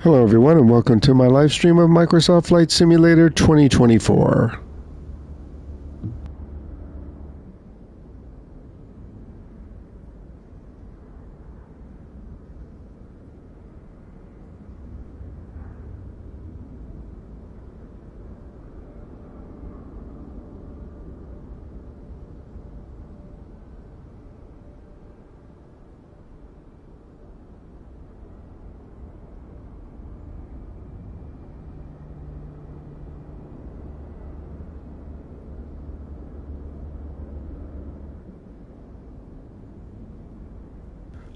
Hello everyone and welcome to my live stream of Microsoft Flight Simulator 2024.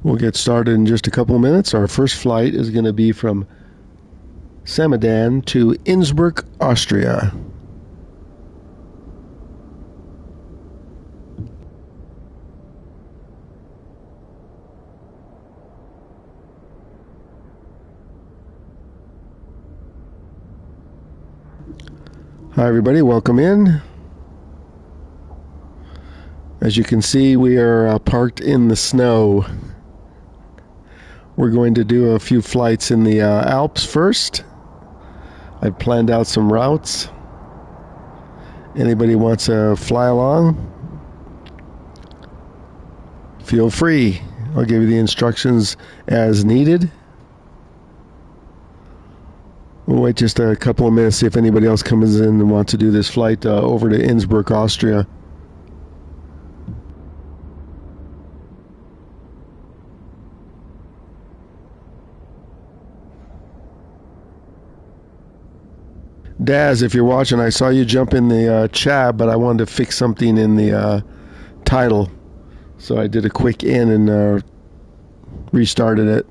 We'll get started in just a couple of minutes. Our first flight is going to be from Samadan to Innsbruck, Austria. Hi everybody, welcome in. As you can see, we are parked in the snow. We're going to do a few flights in the Alps first. I've planned out some routes. Anybody wants to fly along? Feel free. I'll give you the instructions as needed. We'll wait just a couple of minutes, see if anybody else comes in and wants to do this flight over to Innsbruck, Austria. Daz, if you're watching, I saw you jump in the chat, but I wanted to fix something in the title. So I did a quick in and restarted it.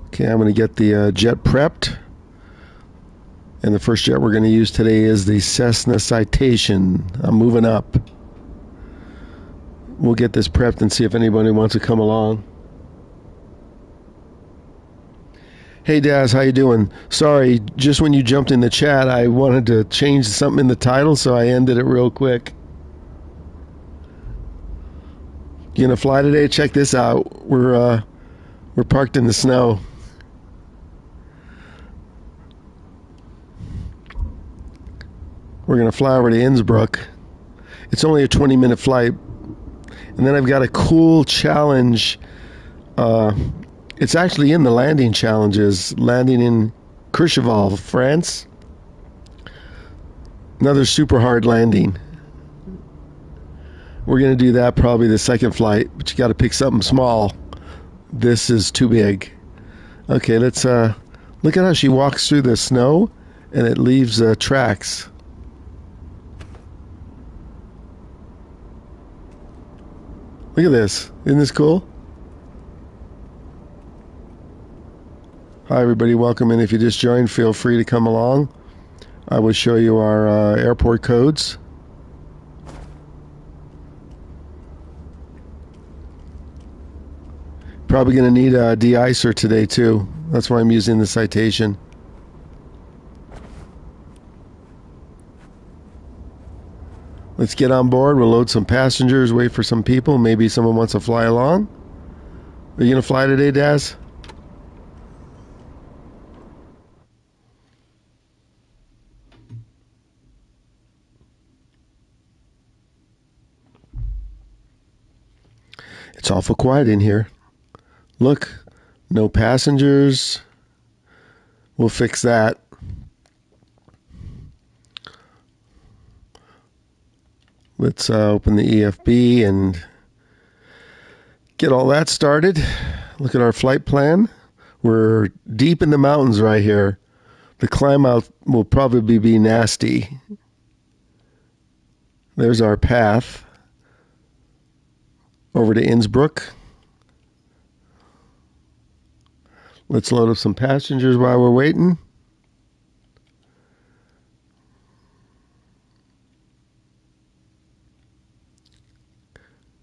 Okay, I'm going to get the jet prepped. And the first jet we're going to use today is the Cessna Citation. I'm moving up. We'll get this prepped and see if anybody wants to come along. Hey Daz, how you doing? Sorry, just when you jumped in the chat, I wanted to change something in the title, so I ended it real quick. You gonna fly today? Check this out. We're parked in the snow. We're going to fly over to Innsbruck. It's only a 20-minute flight. And then I've got a cool challenge. It's actually in the landing challenges. Landing in Courchevel, France. Another super hard landing. We're going to do that probably the second flight. But you got to pick something small. This is too big. Okay, let's look at how she walks through the snow. And it leaves tracks. Look at this. Isn't this cool? Hi, everybody. Welcome in. If you just joined, feel free to come along. I will show you our airport codes. Probably going to need a de-icer today, too. That's why I'm using the Citation. Let's get on board. We'll load some passengers, wait for some people. Maybe someone wants to fly along. Are you going to fly today, Daz? It's awful quiet in here. Look, no passengers. We'll fix that. Let's open the EFB and get all that started. Look at our flight plan. We're deep in the mountains right here. The climb out will probably be nasty. There's our path over to Innsbruck. Let's load up some passengers while we're waiting.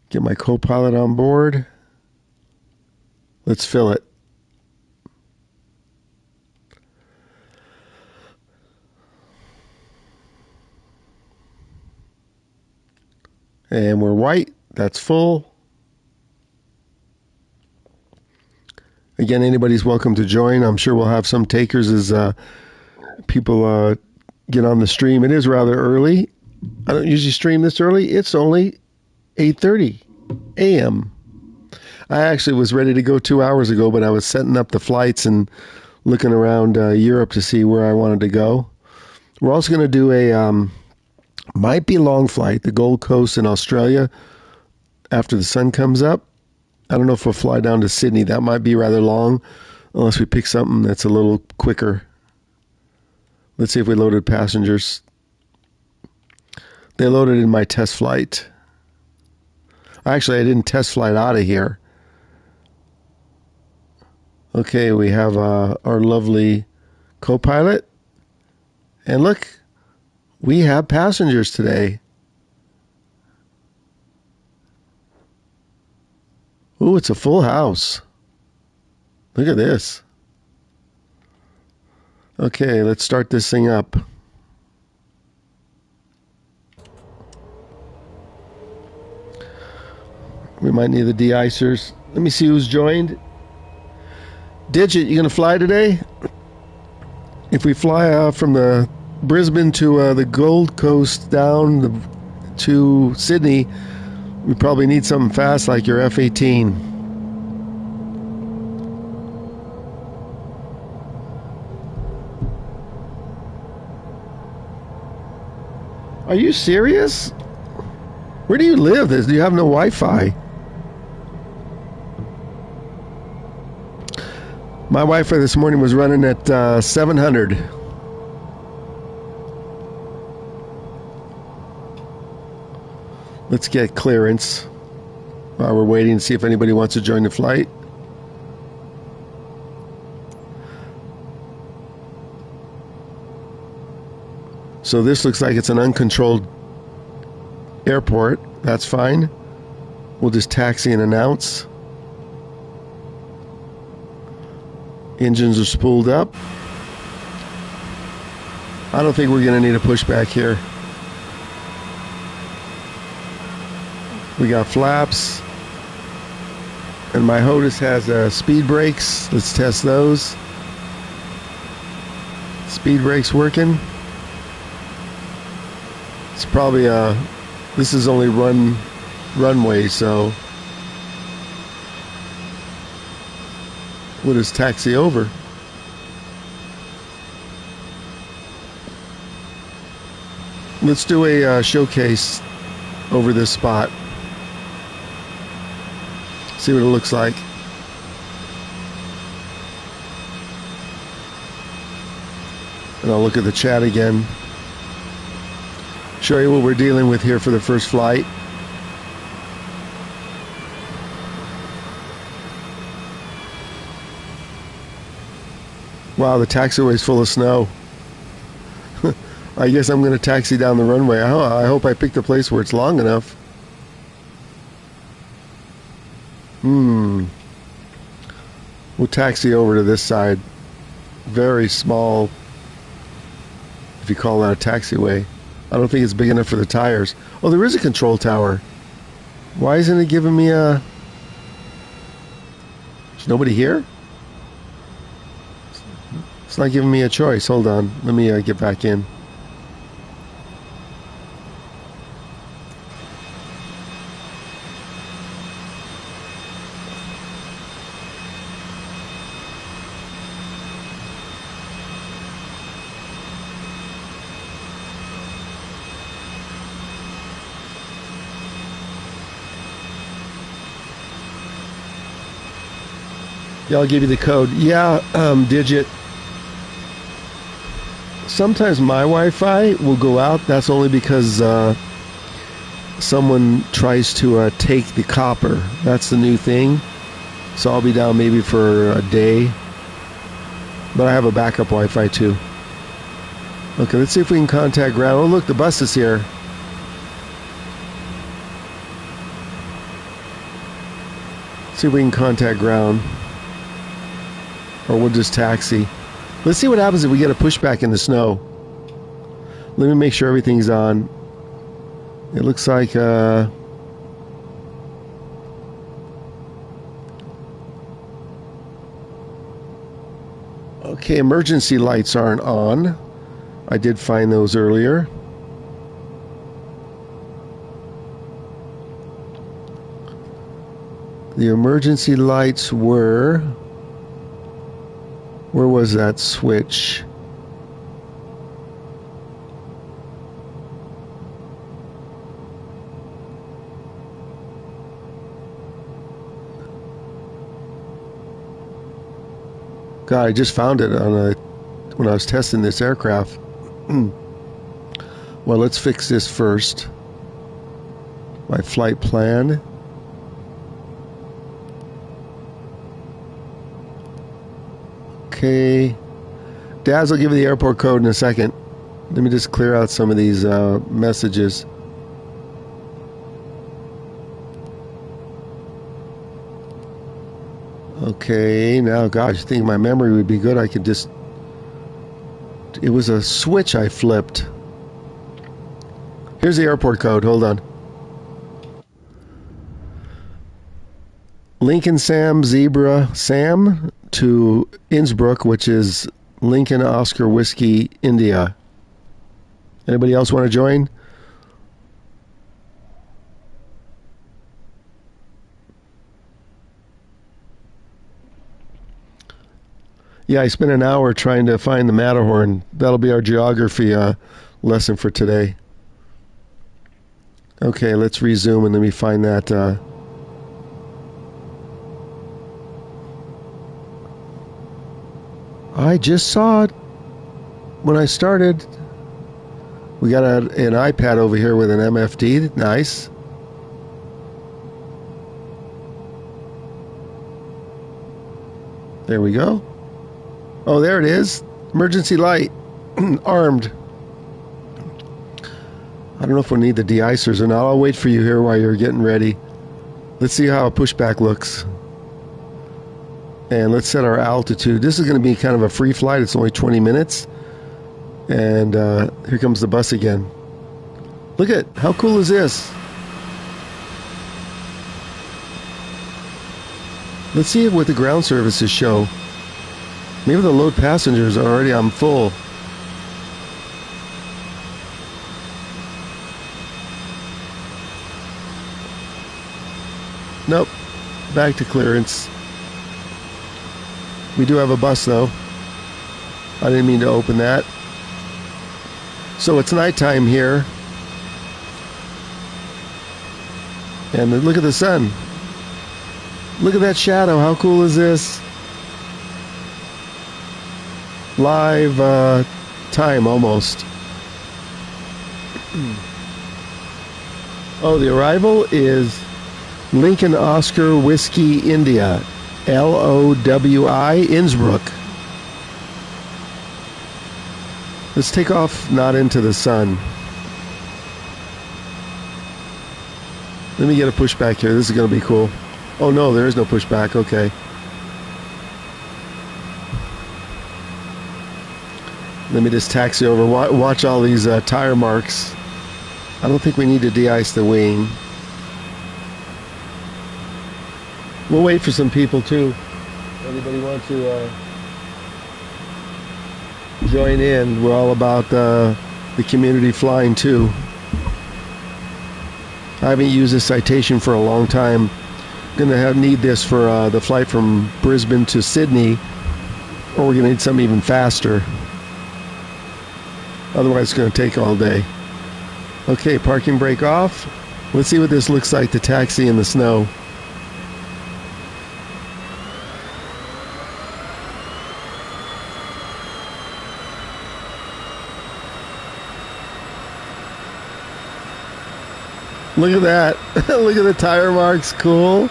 Get my co-pilot on board. Let's fill it. And we're white. That's full. Again, anybody's welcome to join. I'm sure we'll have some takers as people get on the stream. It is rather early. I don't usually stream this early. It's only 8:30 a.m. I actually was ready to go 2 hours ago, but I was setting up the flights and looking around Europe to see where I wanted to go. We're also going to do a might be long flight, the Gold Coast in Australia after the sun comes up. I don't know if we'll fly down to Sydney. That might be rather long unless we pick something that's a little quicker. Let's see if we loaded passengers. They loaded in my test flight. Actually, I didn't test flight out of here. Okay, we have our lovely co-pilot. And look, we have passengers today. Ooh, it's a full house. Look at this. Okay, let's start this thing up. We might need the de-icers. Let me see who's joined. Digit, you going to fly today? If we fly from the Brisbane to the Gold Coast down to Sydney, we probably need something fast like your F-18. Are you serious? Where do you live? Do you have no Wi-Fi? My Wi-Fi this morning was running at 700. Let's get clearance while we're waiting to see if anybody wants to join the flight. So this looks like it's an uncontrolled airport. That's fine. We'll just taxi and announce. Engines are spooled up. I don't think we're going to need a pushback here. We got flaps. And my HOTUS has speed brakes. Let's test those. Speed brakes working. It's probably this is only runway, so we'll just taxi over. Let's do a showcase over this spot. See what it looks like. And I'll look at the chat again. Show you what we're dealing with here for the first flight. Wow, the taxiway is full of snow. I guess I'm going to taxi down the runway. I hope I picked a place where it's long enough. We'll taxi over to this side. Very small, if you call that a taxiway. I don't think it's big enough for the tires. Oh, there is a control tower. Why isn't it giving me a... There's nobody here? It's not giving me a choice. Hold on. Let me get back in. Yeah, I'll give you the code. Yeah, Digit. Sometimes my Wi-Fi will go out. That's only because someone tries to take the copper. That's the new thing. So I'll be down maybe for a day. But I have a backup Wi-Fi too. Okay, let's see if we can contact ground. Oh, look, the bus is here. See if we can contact ground. Or we'll just taxi. Let's see what happens if we get a pushback in the snow. Let me make sure everything's on. It looks like Okay, emergency lights aren't on. I did find those earlier. The emergency lights were... Where was that switch? God, I just found it when I was testing this aircraft. Well, let's fix this first. My flight plan. Okay. Daz will give you the airport code in a second. Let me just clear out some of these messages. Okay, now, gosh, I think my memory would be good. I could just... It was a switch I flipped. Here's the airport code. Hold on. Lincoln Sam Zebra Sam to Innsbruck, which is Lincoln Oscar Whiskey India. Anybody else want to join? Yeah, I spent an hour trying to find the Matterhorn. That'll be our geography lesson for today. Okay, let's resume and let me find that. I just saw it when I started. We got an iPad over here with an MFD. Nice. There we go. Oh, there it is. Emergency light. Armed. I don't know if we'll need the de-icers or not. I'll wait for you here while you're getting ready. Let's see how a pushback looks. And let's set our altitude. This is going to be kind of a free flight. It's only 20 minutes. And here comes the bus again. Look at, how cool is this? Let's see what the ground services show. Maybe the load passengers are already on full. Nope. Back to clearance. We do have a bus though. I didn't mean to open that. So it's nighttime here. And look at the sun. Look at that shadow. How cool is this? Live time almost. Oh, the arrival is Lincoln Oscar Whiskey India, LOWI, Innsbruck. Let's take off not into the sun. Let me get a pushback here. This is going to be cool. Oh no, there is no pushback. Okay. Let me just taxi over. Watch all these tire marks. I don't think we need to de-ice the wing. We'll wait for some people too. Anybody want to join in? We're all about the community flying too. I haven't used this citation for a long time. I'm gonna need this for the flight from Brisbane to Sydney, or we're gonna need something even faster. Otherwise it's gonna take all day. Okay, parking brake off. Let's see what this looks like to taxi in the snow. Look at that. Look at the tire marks. Cool.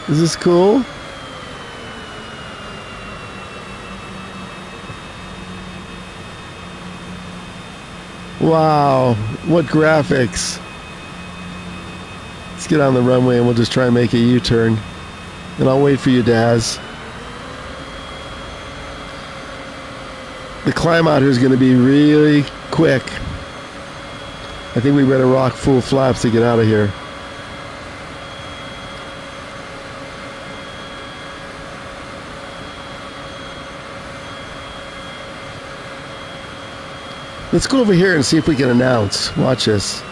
Is this cool? Wow. What graphics. Let's get on the runway and we'll just try and make a U-turn. And I'll wait for you, Daz. The climb out here is going to be really quick. I think we better rock full flaps to get out of here. Let's go over here and see if we can announce. Watch this.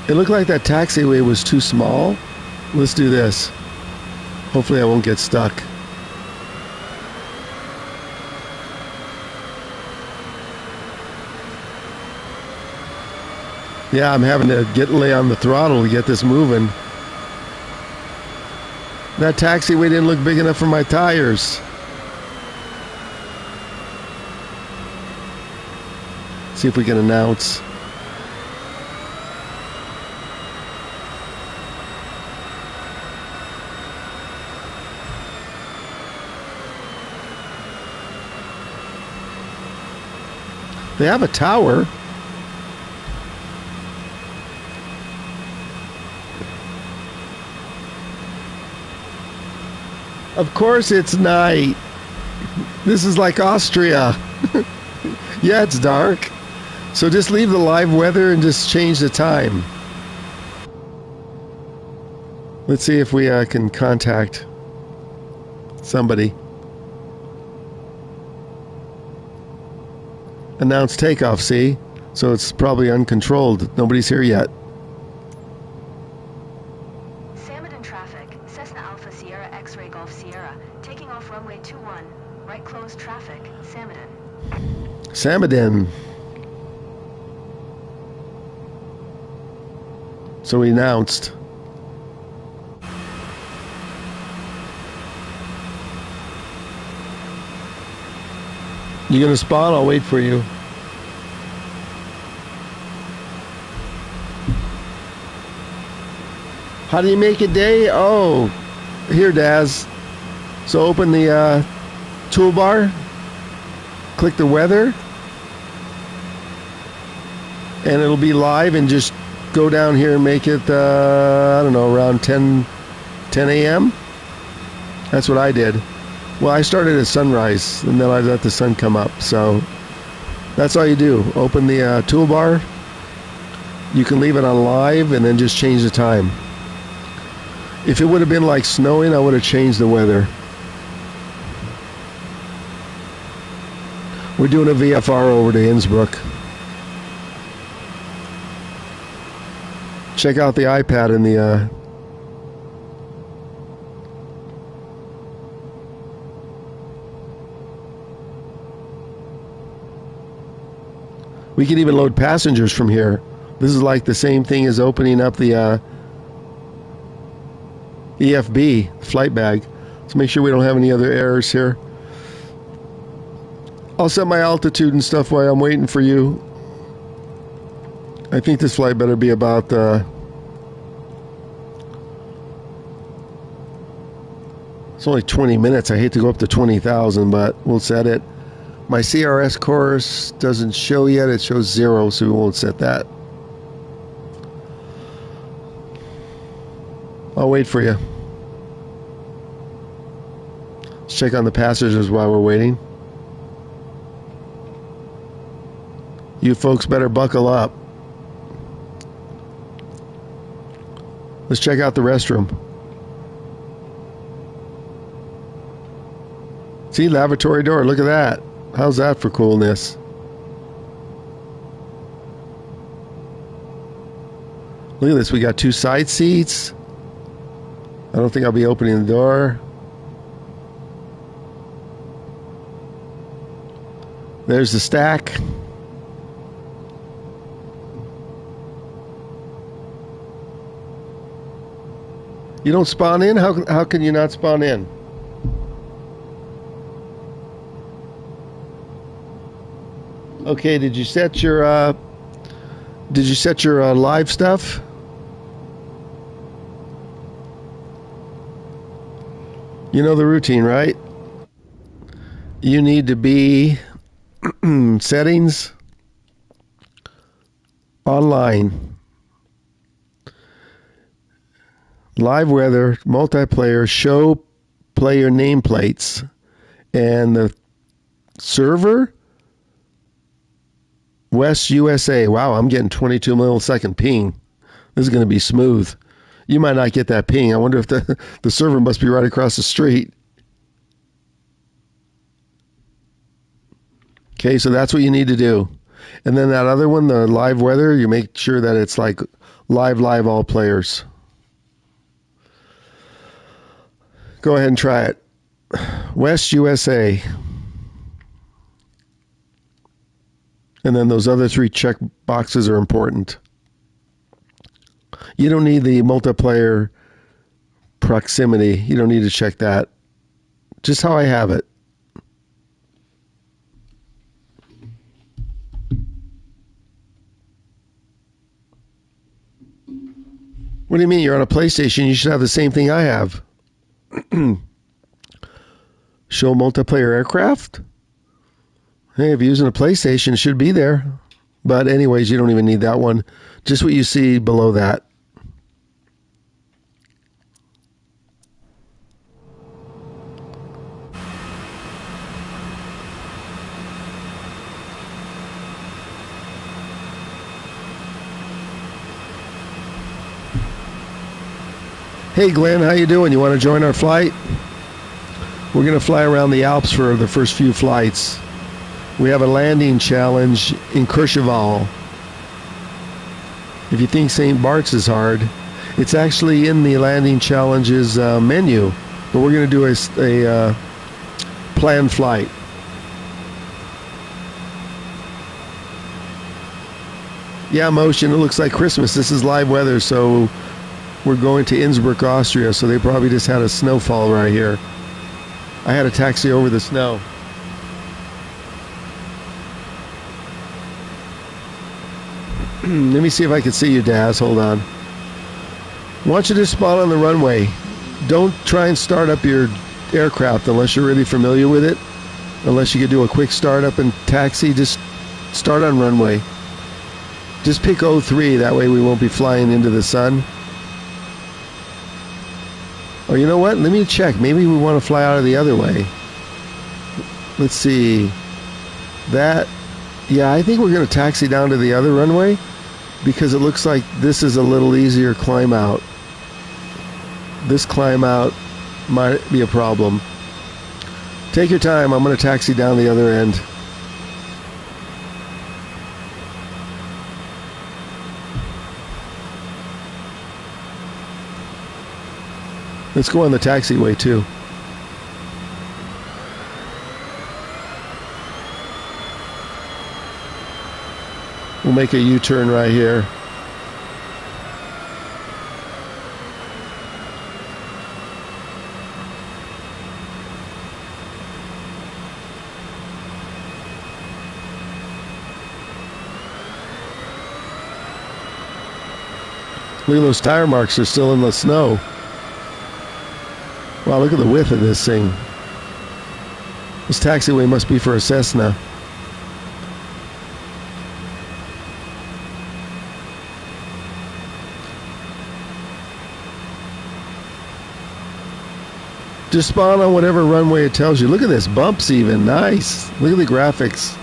It looked like that taxiway was too small. Let's do this. Hopefully I won't get stuck. Yeah, I'm having to lay on the throttle to get this moving. That taxiway didn't look big enough for my tires. See if we can announce. They have a tower. Of course it's night. This is like Austria. Yeah, it's dark. So just leave the live weather and just change the time. Let's see if we can contact somebody. Announce takeoff, see? So it's probably uncontrolled. Nobody's here yet. Samadin traffic. Cessna Alpha Sierra X-Ray Golf Sierra. Taking off runway 21. Right closed traffic. Samadin. Samadin. So we announced. You gonna spawn? I'll wait for you. How do you make it day? Oh, here, Daz. So open the toolbar, click the weather, and it'll be live, and just go down here and make it, I don't know, around 10 a.m. That's what I did. Well, I started at sunrise, and then I let the sun come up. So that's all you do. Open the toolbar. You can leave it on live, and then just change the time. If it would have been like snowing, I would have changed the weather. We're doing a VFR over to Innsbruck. Check out the iPad in the we can even load passengers from here. This is like the same thing as opening up the EFB flight bag. Let's make sure we don't have any other errors here. I'll set my altitude and stuff while I'm waiting for you. I think this flight better be about it's only 20 minutes. I hate to go up to 20,000, but we'll set it. My CRS course doesn't show yet. It shows 0, so we won't set that. I'll wait for you. Let's check on the passengers while we're waiting. You folks better buckle up. Let's check out the restroom. See, lavatory door. Look at that. How's that for coolness? Look at this. We got 2 side seats. I don't think I'll be opening the door. There's the stack. You don't spawn in? How can you not spawn in? Okay, did you set your live stuff? You know the routine, right? You need to be settings, online, live weather, multiplayer, show player nameplates, and the server, West USA. Wow, I'm getting 22 millisecond ping. This is going to be smooth. You might not get that ping. I wonder if the server must be right across the street. Okay, so that's what you need to do. And then that other one, the live weather, you make sure that it's like live all players. Go ahead and try it. West USA. And then those other 3 check boxes are important. You don't need the multiplayer proximity. You don't need to check that. Just how I have it. What do you mean? You're on a PlayStation. You should have the same thing I have. Show multiplayer aircraft? Hey, if you're using a PlayStation, it should be there. But anyways, you don't even need that one. Just what you see below that. Hey Glenn, how you doing? You want to join our flight? We're going to fly around the Alps for the first few flights. We have a landing challenge in Courchevel. If you think St. Bart's is hard, it's actually in the landing challenges menu. But we're going to do a planned flight. Yeah, Motion, it looks like Christmas. This is live weather, so we're going to Innsbruck, Austria, so they probably just had a snowfall right here. I had a taxi over the snow. Let me see if I can see you, Daz. Hold on. I want you to spawn on the runway. Don't try and start up your aircraft unless you're really familiar with it. Unless you could do a quick startup and taxi, just start on runway. Just pick 03, that way we won't be flying into the sun. Oh, you know what? Let me check. Maybe we want to fly out of the other way. Let's see. That, yeah, I think we're going to taxi down to the other runway because it looks like this is a little easier climb out. This climb out might be a problem. Take your time. I'm going to taxi down the other end. Let's go on the taxiway too. We'll make a U-turn right here. Look at those tire marks, are still in the snow. Wow, look at the width of this thing. This taxiway must be for a Cessna. Just spawn on whatever runway it tells you. Look at this, bumps even, nice. Look at the graphics.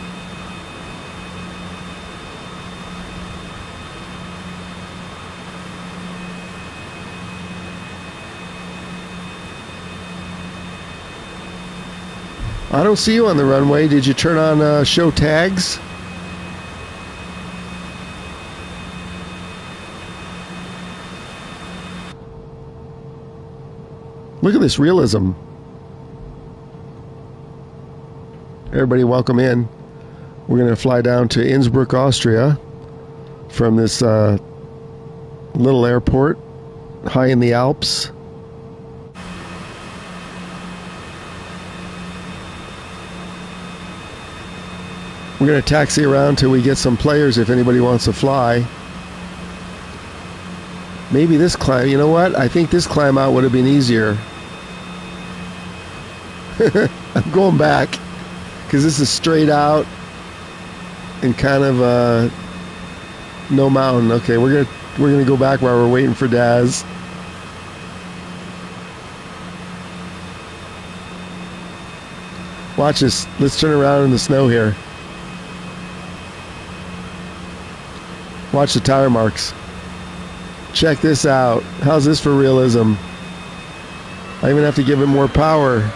I don't see you on the runway. Did you turn on show tags? Look at this realism. Everybody welcome in. We're going to fly down to Innsbruck, Austria from this little airport high in the Alps. We're going to taxi around till we get some players if anybody wants to fly. Maybe this climb, you know what? I think this climb out would have been easier. I'm going back because this is straight out and kind of no mountain. Okay, we're gonna go back while we're waiting for Daz. Watch this. Let's turn around in the snow here. Watch the tire marks. Check this out. How's this for realism? I even have to give it more power.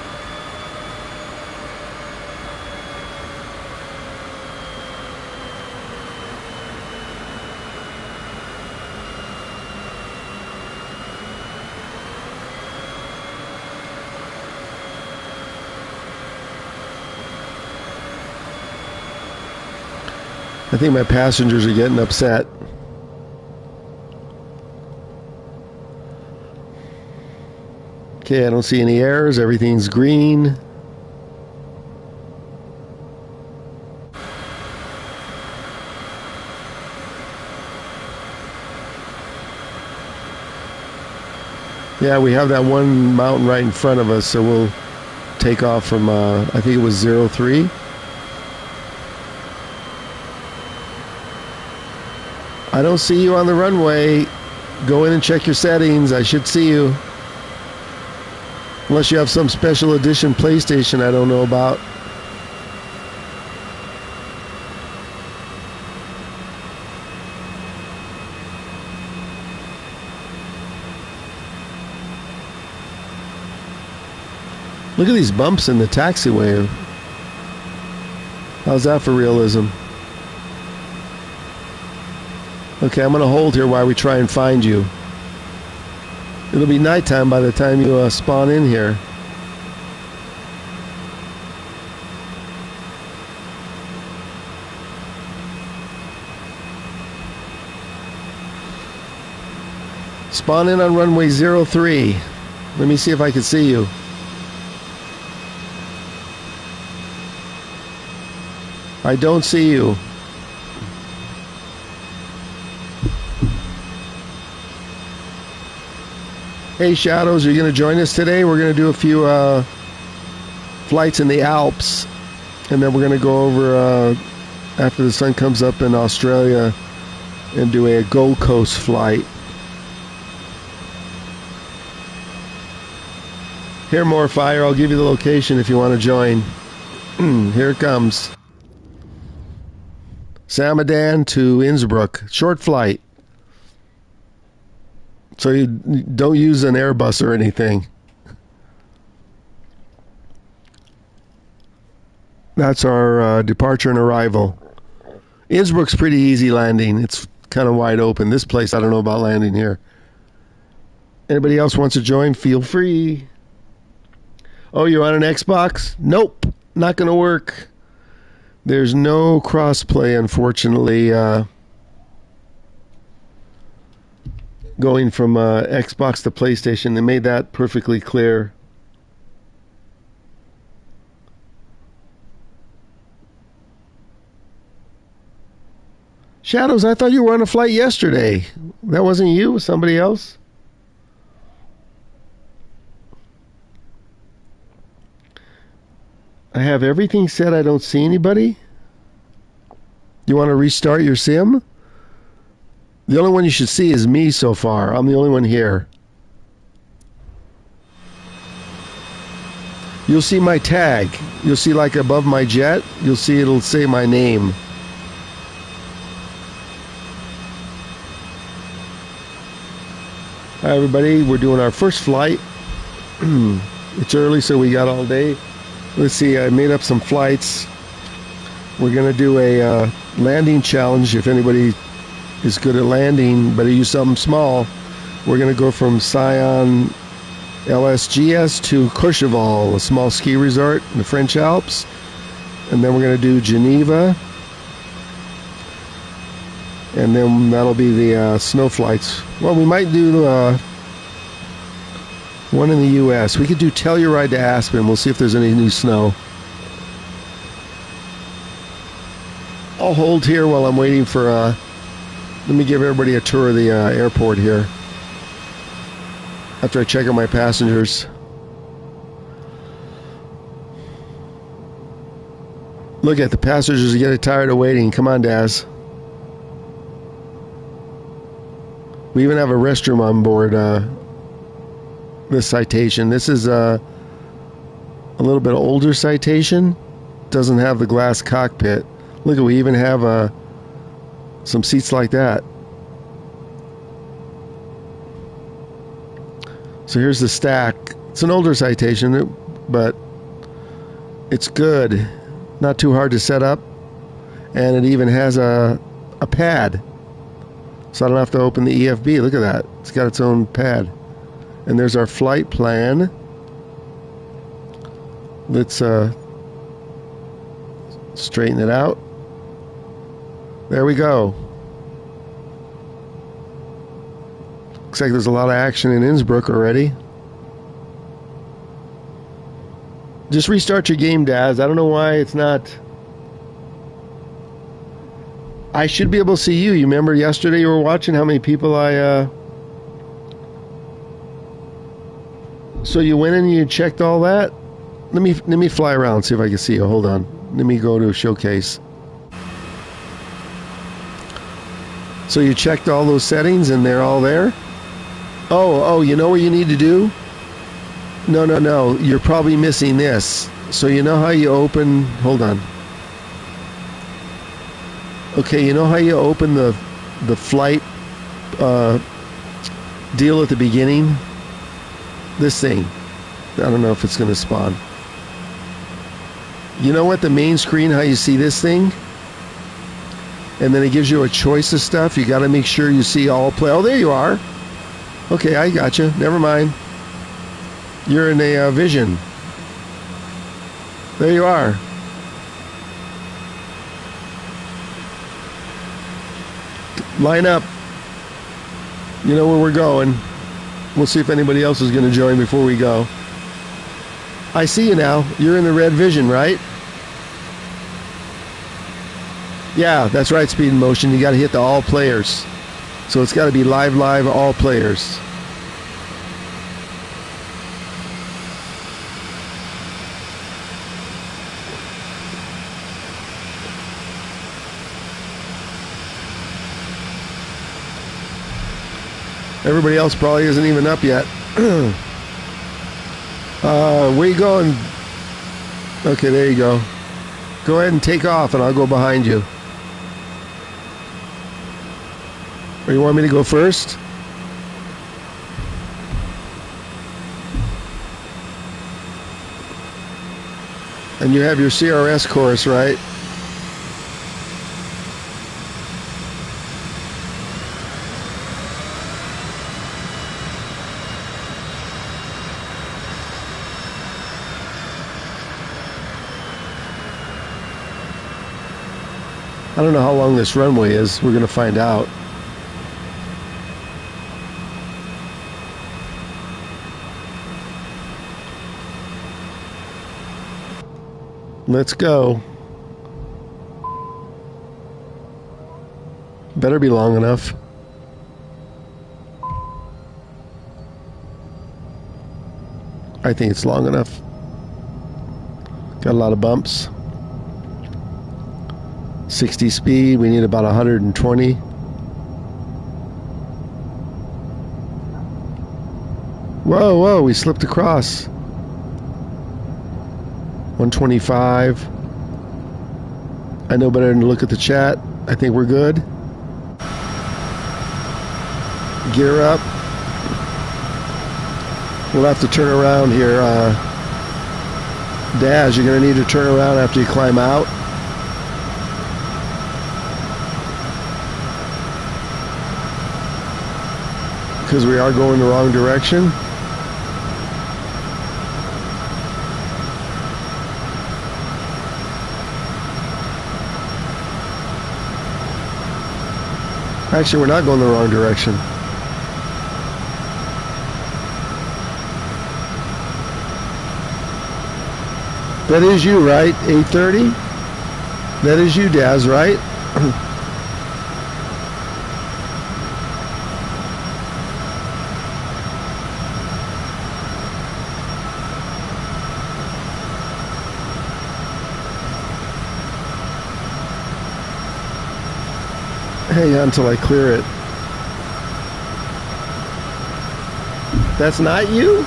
I think my passengers are getting upset. Okay, I don't see any errors. Everything's green. Yeah, we have that one mountain right in front of us, so we'll take off from, I think it was 03. I don't see you on the runway. Go in and check your settings. I should see you. Unless you have some special edition PlayStation I don't know about. Look at these bumps in the taxiway. How's that for realism? Okay, I'm going to hold here while we try and find you. It'll be nighttime by the time you spawn in here. Spawn in on runway 03. Let me see if I can see you. I don't see you. Hey Shadows, are you going to join us today? We're going to do a few flights in the Alps, and then we're going to go over after the sun comes up in Australia and do a Gold Coast flight. Here, more fire. I'll give you the location if you want to join. Here it comes. Samadan to Innsbruck. Short flight. So you don't use an Airbus or anything. That's our departure and arrival. Innsbruck's pretty easy landing. It's kind of wide open. This place, I don't know about landing here. Anybody else wants to join? Feel free. Oh, you're on an Xbox? Nope. Not going to work. There's no crossplay, unfortunately, going from Xbox to PlayStation. They made that perfectly clear. Shadows, I thought you were on a flight yesterday. That wasn't you? It was somebody else? I have everything set. I don't see anybody. You want to restart your sim? The only one you should see is me so far. I'm the only one here. You'll see my tag. You'll see like above my jet. You'll see it'll say my name. Hi everybody, we're doing our first flight. It's early, so we got all day. Let's see, I made up some flights. We're going to do a landing challenge. If anybody is good at landing, but use something small, we're going to go from Sion LSGS to Courchevel, a small ski resort in the French Alps. And then we're going to do Geneva. And then that'll be the snow flights. Well, we might do one in the U.S. We could do Telluride to Aspen. We'll see if there's any new snow. I'll hold here while I'm waiting for... let me give everybody a tour of the airport here. After I check out my passengers. Look at the passengers are getting tired of waiting. Come on, Daz. We even have a restroom on board this Citation. This is a little bit older Citation. Doesn't have the glass cockpit. Look, we even have some seats like that. So here's the stack. It's an older Citation, but it's good. Not too hard to set up. And it even has a pad. So I don't have to open the EFB. Look at that. It's got its own pad. And there's our flight plan. Let's straighten it out. There we go. Looks like there's a lot of action in Innsbruck already. Just restart your game, Daz. I don't know why it's not. I should be able to see you. You remember yesterday you were watching how many people I. So you went in and you checked all that? Let me fly around, see if I can see you. Hold on. Let me go to showcase. So you checked all those settings and they're all there? Oh, you know what you need to do? No. You're probably missing this. So you know how you open... Hold on. Okay, you know how you open the flight deal at the beginning? This thing. I don't know if it's going to spawn. You know what? The main screen, how you see this thing? And then it gives you a choice of stuff. You got to make sure you see all play. Oh, there you are. Okay, I got you. Never mind. You're in a vision. There you are. Line up. You know where we're going. We'll see if anybody else is going to join before we go. I see you now. You're in the red vision, right? Yeah, that's right, Speed and Motion. You got to hit the all players. So it's got to be live, all players. Everybody else probably isn't even up yet. Where you going? Okay, there you go. Go ahead and take off and I'll go behind you. Or you want me to go first? And you have your CRS course, right? I don't know how long this runway is. We're going to find out. Let's go. Better be long enough. I think it's long enough. Got a lot of bumps. 60 speed, we need about 120. Whoa, we slipped across. 125. I know better than to look at the chat. I think we're good. Gear up. We'll have to turn around here. Daz, you're going to need to turn around after you climb out. Because we are going the wrong direction. Actually, we're not going the wrong direction. That is you, right? 8:30? That is you, Daz, right? Hang on until I clear it. That's not you?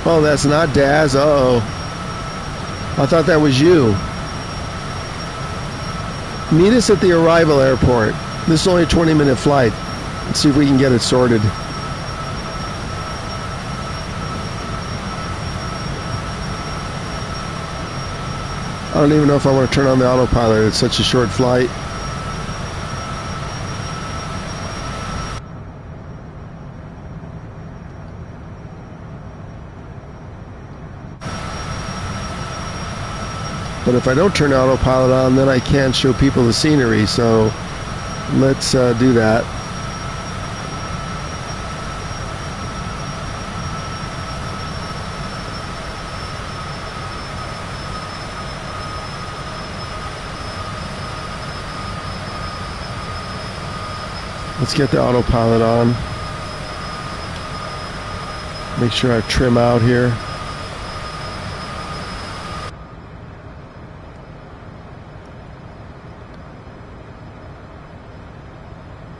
Oh, that's not Daz. Uh-oh. I thought that was you. Meet us at the arrival airport. This is only a 20-minute flight. Let's see if we can get it sorted. I don't even know if I want to turn on the autopilot. It's such a short flight. But if I don't turn autopilot on, then I can't show people the scenery. So let's do that. Let's get the autopilot on. Make sure I trim out here.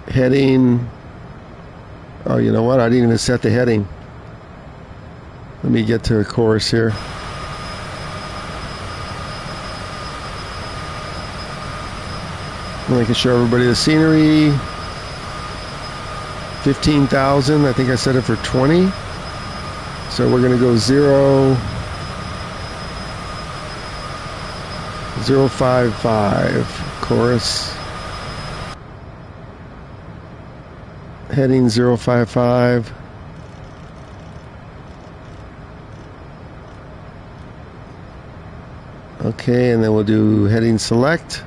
Heading. Oh, you know what? I didn't even set the heading. Let me get to the course here. And I can show everybody the scenery. 15,000. I think I set it for 20. So we're going to go 055 course. Heading 055. Okay, and then we'll do heading select.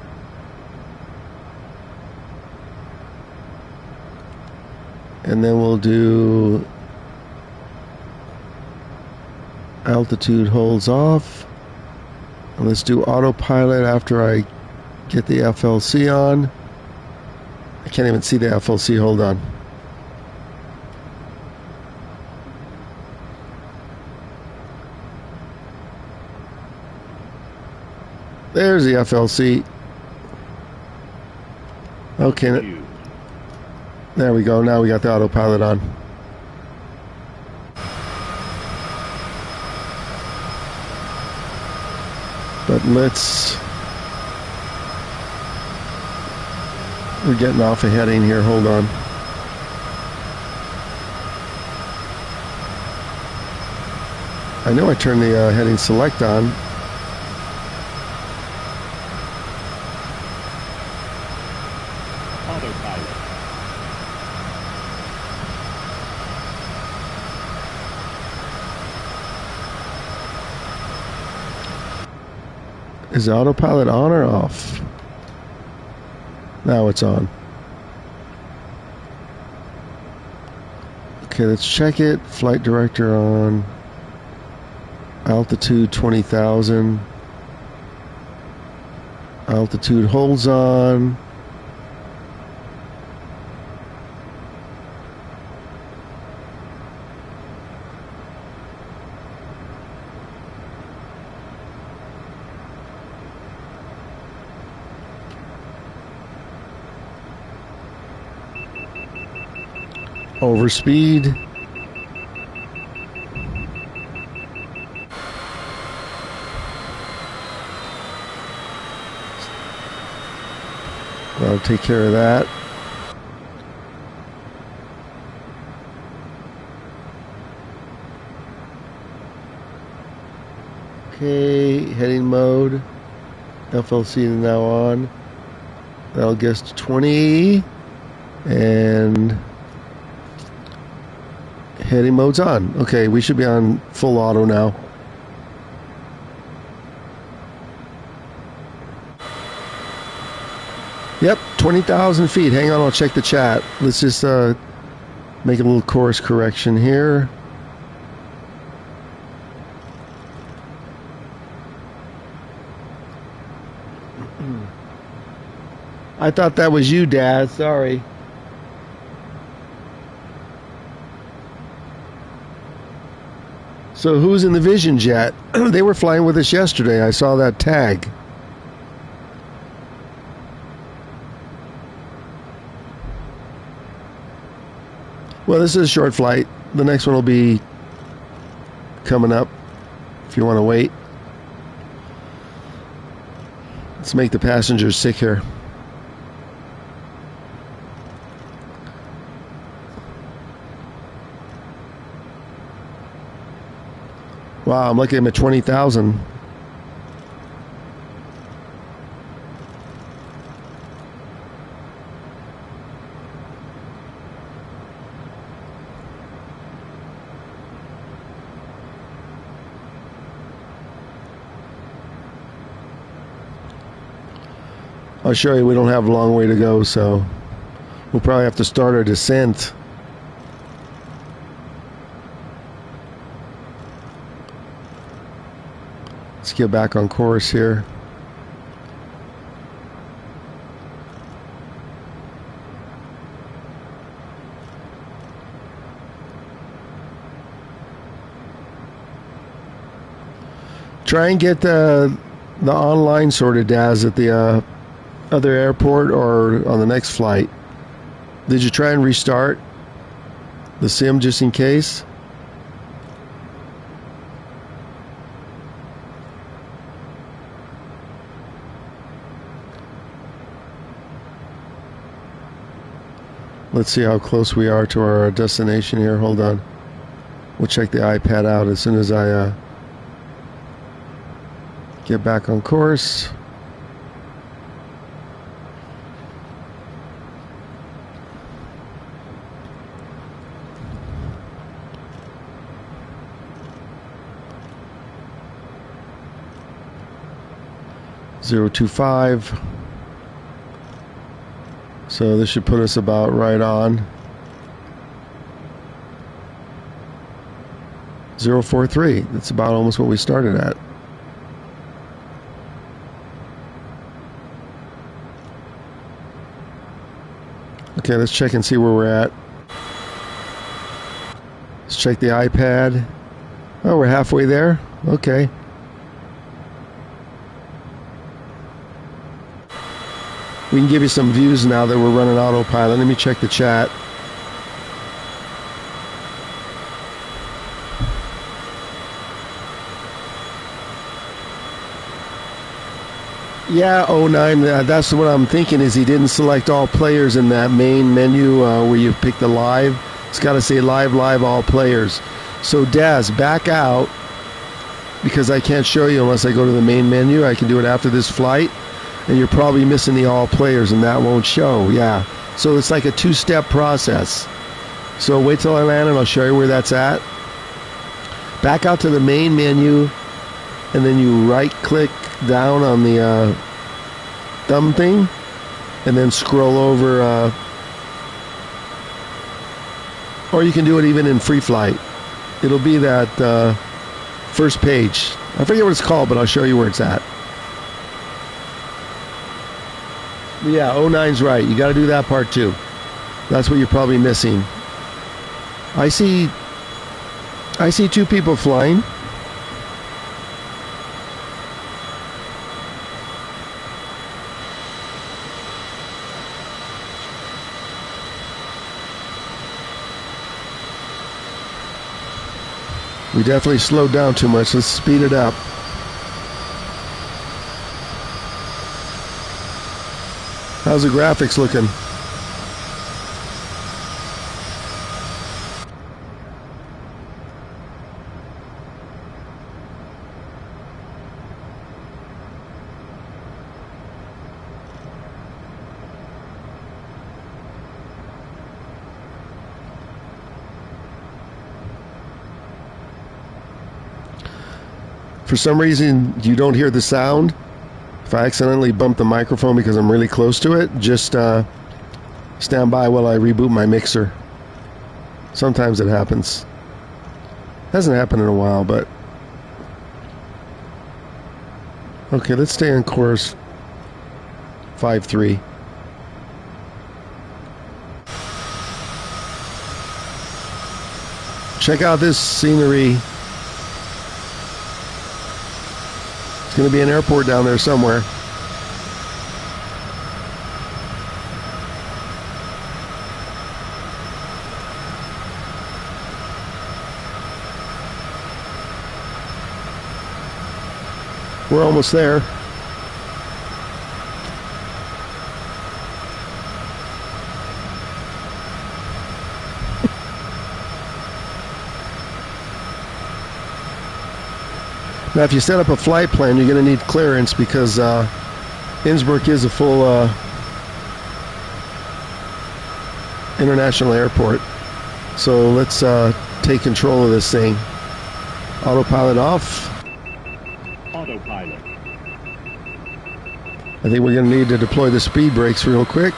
And then we'll do altitude holds off. And let's do autopilot after I get the FLC on. I can't even see the FLC, hold on. There's the FLC. Okay. There we go. Now we got the autopilot on. But we're getting off a heading here. Hold on. I know I turned the heading select on. Is the autopilot on or off? Now it's on. Okay, let's check it. Flight director on. Altitude 20,000. Altitude holds on. Overspeed. I'll take care of that. Okay, heading mode. FLC is now on. That'll get us to 20. And heading mode's on. Okay, we should be on full auto now. Yep, 20,000 feet. Hang on, I'll check the chat. Let's just make a little course correction here. I thought that was you, Dad. Sorry. So who's in the Vision jet? They were flying with us yesterday. I saw that tag. Well, this is a short flight. The next one will be coming up if you want to wait. Let's make the passengers sick here. Wow, I'm lucky I'm at 20,000. I'll show you we don't have a long way to go, so we'll probably have to start our descent. Let's get back on course here. Try and get the online sorted, Daz, at the other airport or on the next flight. Did you try and restart the sim just in case? Let's see how close we are to our destination here. Hold on. We'll check the iPad out as soon as I get back on course. .025. So this should put us about right on. 043. That's about almost what we started at. Okay, let's check and see where we're at. Let's check the iPad. Oh, we're halfway there? Okay. We can give you some views now that we're running autopilot. Let me check the chat. Yeah, 09, that's what I'm thinking is he didn't select all players in that main menu where you pick the live. It's got to say live, all players. So Daz, back out because I can't show you unless I go to the main menu. I can do it after this flight. And you're probably missing the all players and that won't show. Yeah. So it's like a two-step process. So wait till I land and I'll show you where that's at. Back out to the main menu and then you right-click down on the thumb thing and then scroll over, or you can do it even in free flight. It'll be that first page. I forget what it's called, but I'll show you where it's at. Yeah, 09's right. You got to do that part too. That's what you're probably missing. I see two people flying. We definitely slowed down too much. Let's speed it up. How's the graphics looking? For some reason, you don't hear the sound. If I accidentally bump the microphone because I'm really close to it, just stand by while I reboot my mixer. Sometimes it happens. Hasn't happened in a while, but... Okay, let's stay on course 5-3. Check out this scenery. There's going to be an airport down there somewhere. We're almost there. Now, if you set up a flight plan, you're going to need clearance because Innsbruck is a full international airport. So let's take control of this thing. Autopilot off. Autopilot. I think we're going to need to deploy the speed brakes real quick.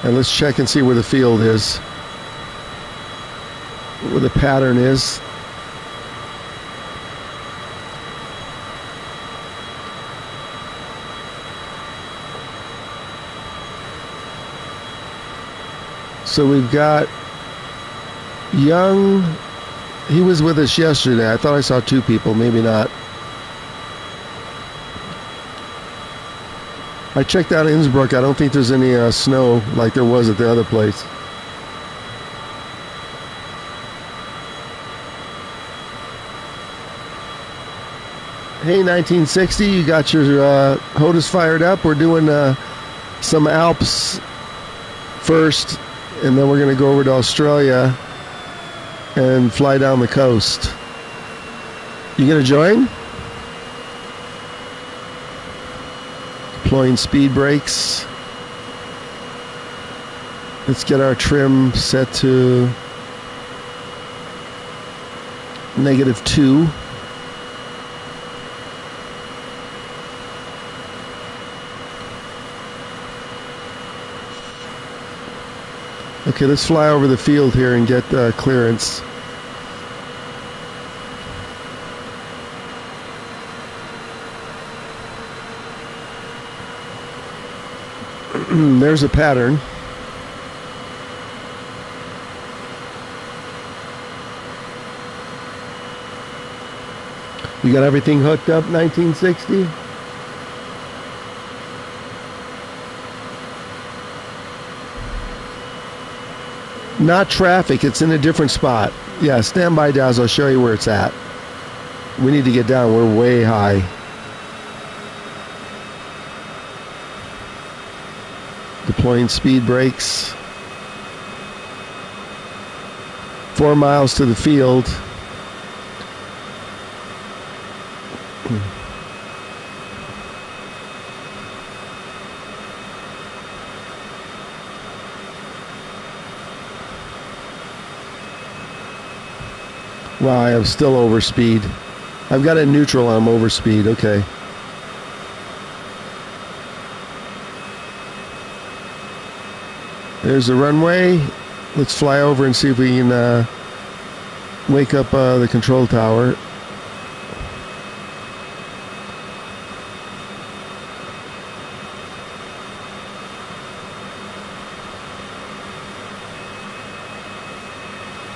And let's check and see where the field is, where the pattern is. So we've got Young. He was with us yesterday. I thought I saw two people, maybe not. I checked out Innsbruck. I don't think there's any snow like there was at the other place. Hey, 1960, you got your HOTAS fired up. We're doing some Alps first, and then we're going to go over to Australia and fly down the coast. You going to join? Deploying speed brakes. Let's get our trim set to -2. Okay, let's fly over the field here and get clearance. There's a pattern. You got everything hooked up, 1960? Not traffic, it's in a different spot. Yeah, stand by, Daz, I'll show you where it's at. We need to get down, we're way high. Deploying speed brakes. 4 miles to the field. Wow, I am still over speed. I've got it neutral, I'm over speed, okay. There's the runway. Let's fly over and see if we can wake up the control tower.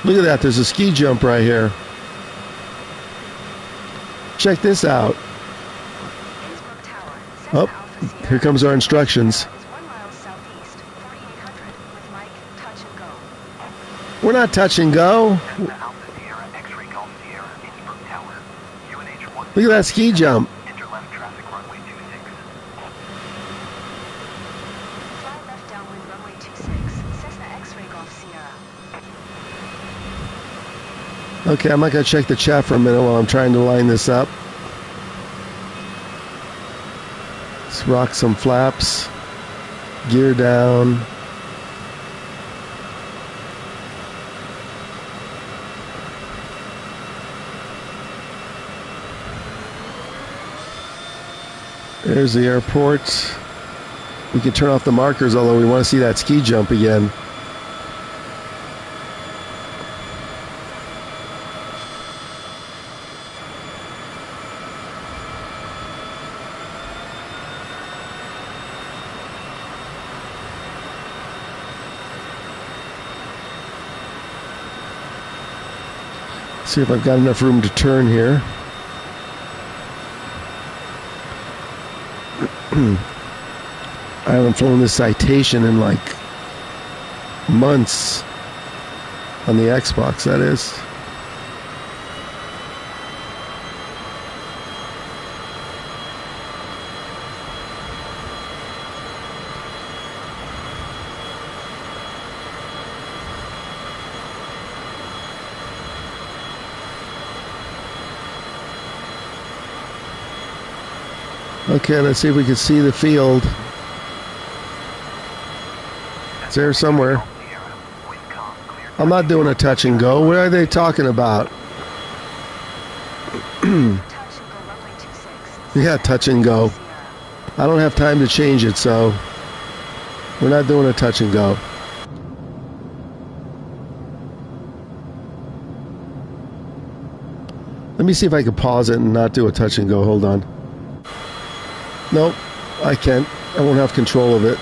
Look at that, there's a ski jump right here. Check this out. Oh, here comes our instructions. We're not touch and go. Look at that ski jump. Okay, I'm not going to check the chat for a minute while I'm trying to line this up. Let's rock some flaps. Gear down. There's the airport. We can turn off the markers, although we want to see that ski jump again. See if I've got enough room to turn here. I haven't flown this Citation in like months on the Xbox, that is. Okay, let's see if we can see the field. It's there somewhere. I'm not doing a touch and go. What are they talking about? Touch and go runway 26. Yeah, touch and go. Sierra. I don't have time to change it, so we're not doing a touch and go. Let me see if I can pause it and not do a touch and go. Hold on. Nope, I can't. I won't have control of it.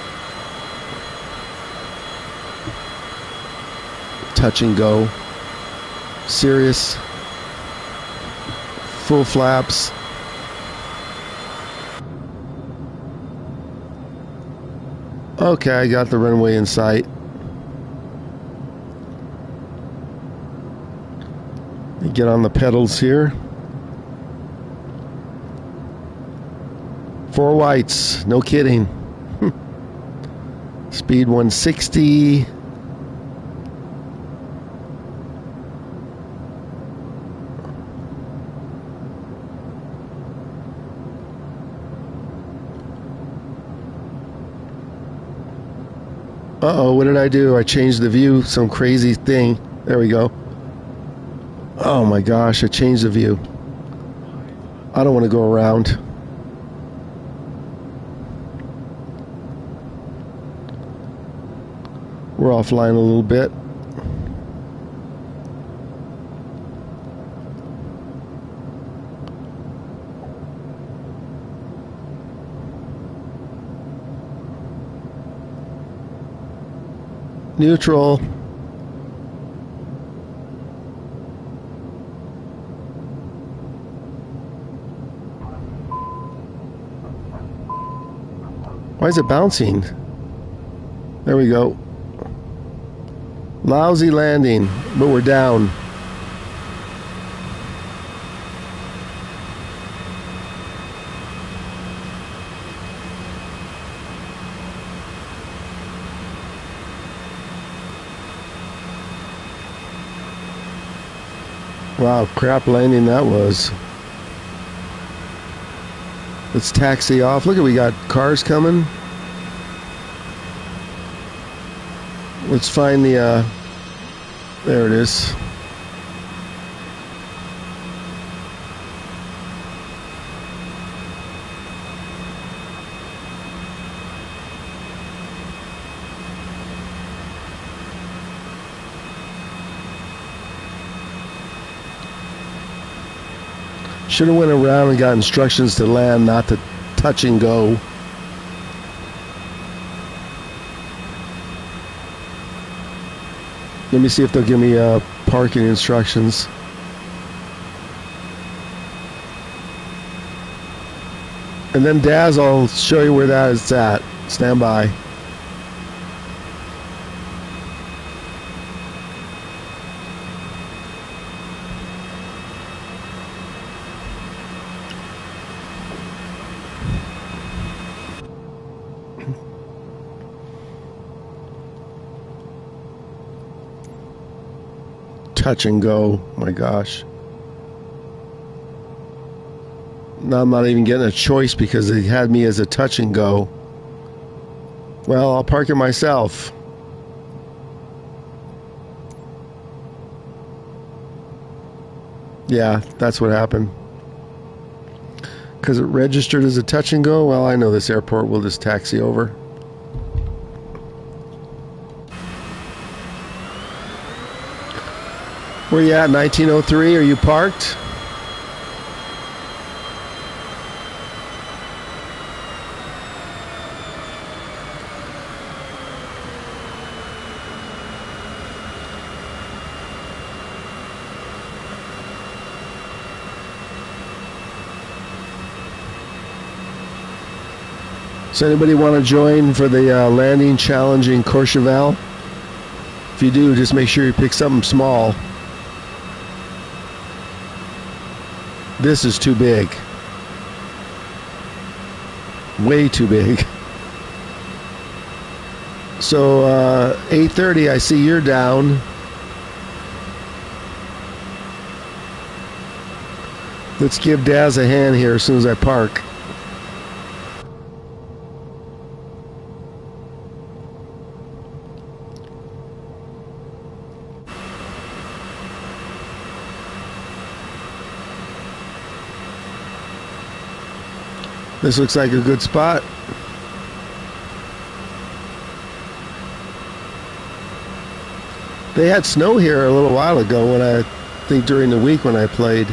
Touch and go. Serious. Full flaps. Okay, I got the runway in sight. Get on the pedals here. 4 whites, no kidding. Speed 160. Uh-oh, what did I do? I changed the view, some crazy thing. There we go. Oh my gosh, I changed the view. I don't want to go around. We're offline a little bit. Neutral. Why is it bouncing? There we go. Lousy landing, but we're down. Wow, crap landing that was. Let's taxi off. Look, we got cars coming. Let's find the, there it is. Should have went around and got instructions to land, not to touch and go. Let me see if they'll give me parking instructions. And then Daz, I'll show you where that is at. Stand by. Touch and go. My gosh. Now I'm not even getting a choice because they had me as a touch and go. Well, I'll park it myself. Yeah, that's what happened. Because it registered as a touch and go. Well, I know this airport. We'll just taxi over. Where you at? 1903? Are you parked? Does anybody want to join for the landing challenge in Courchevel? If you do, just make sure you pick something small. This is too big. Way too big. So 8:30, I see you're down. Let's give Daz a hand here as soon as I park. This looks like a good spot. They had snow here a little while ago when I think during the week when I played.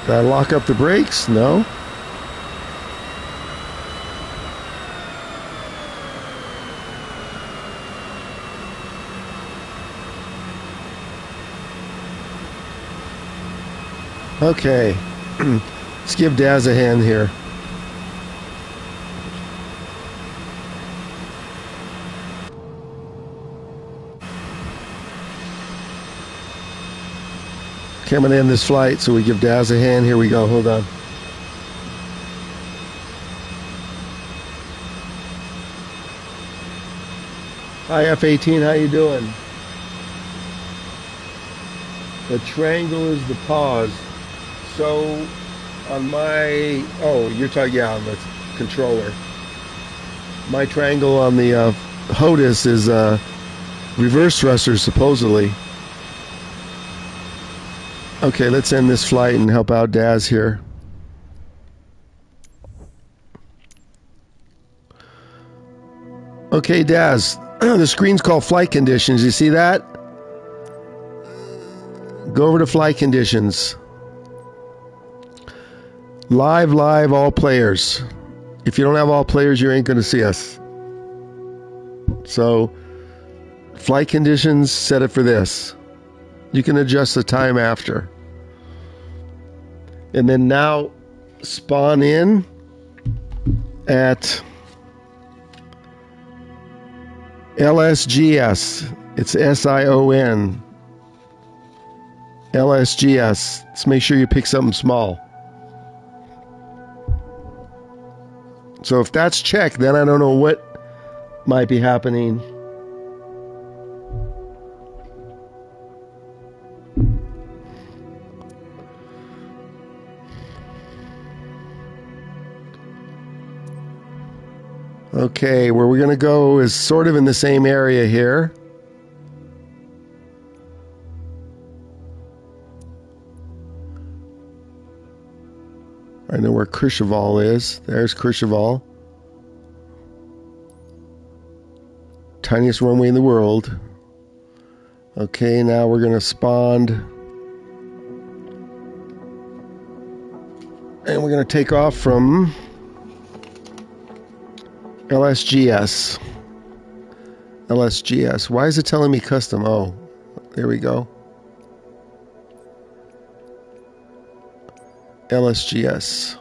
Did I lock up the brakes? No. Okay. Let's give Daz a hand here. Okay, I'm going to end this flight, so we give Daz a hand. Here we go. Hold on. Hi, F-18. How you doing? The triangle is the pause. So, on my... Oh, you're talking, yeah, on the controller. My triangle on the HOTAS is reverse thrusters, supposedly. Okay, let's end this flight and help out Daz here. Okay, Daz, the screen's called flight conditions. You see that? Go over to flight conditions. Live, all players. If you don't have all players, you ain't going to see us. So, flight conditions, set it for this. You can adjust the time after. And then now spawn in at LSGS. It's SION. LSGS. Let's make sure you pick something small. So if that's checked, then I don't know what might be happening. Okay, where we're going to go is sort of in the same area here. I know where Courchevel is. There's Courchevel. Tiniest runway in the world. Okay, now we're going to spawn. And we're going to take off from LSGS. LSGS. Why is it telling me custom? Oh, there we go. LSGS.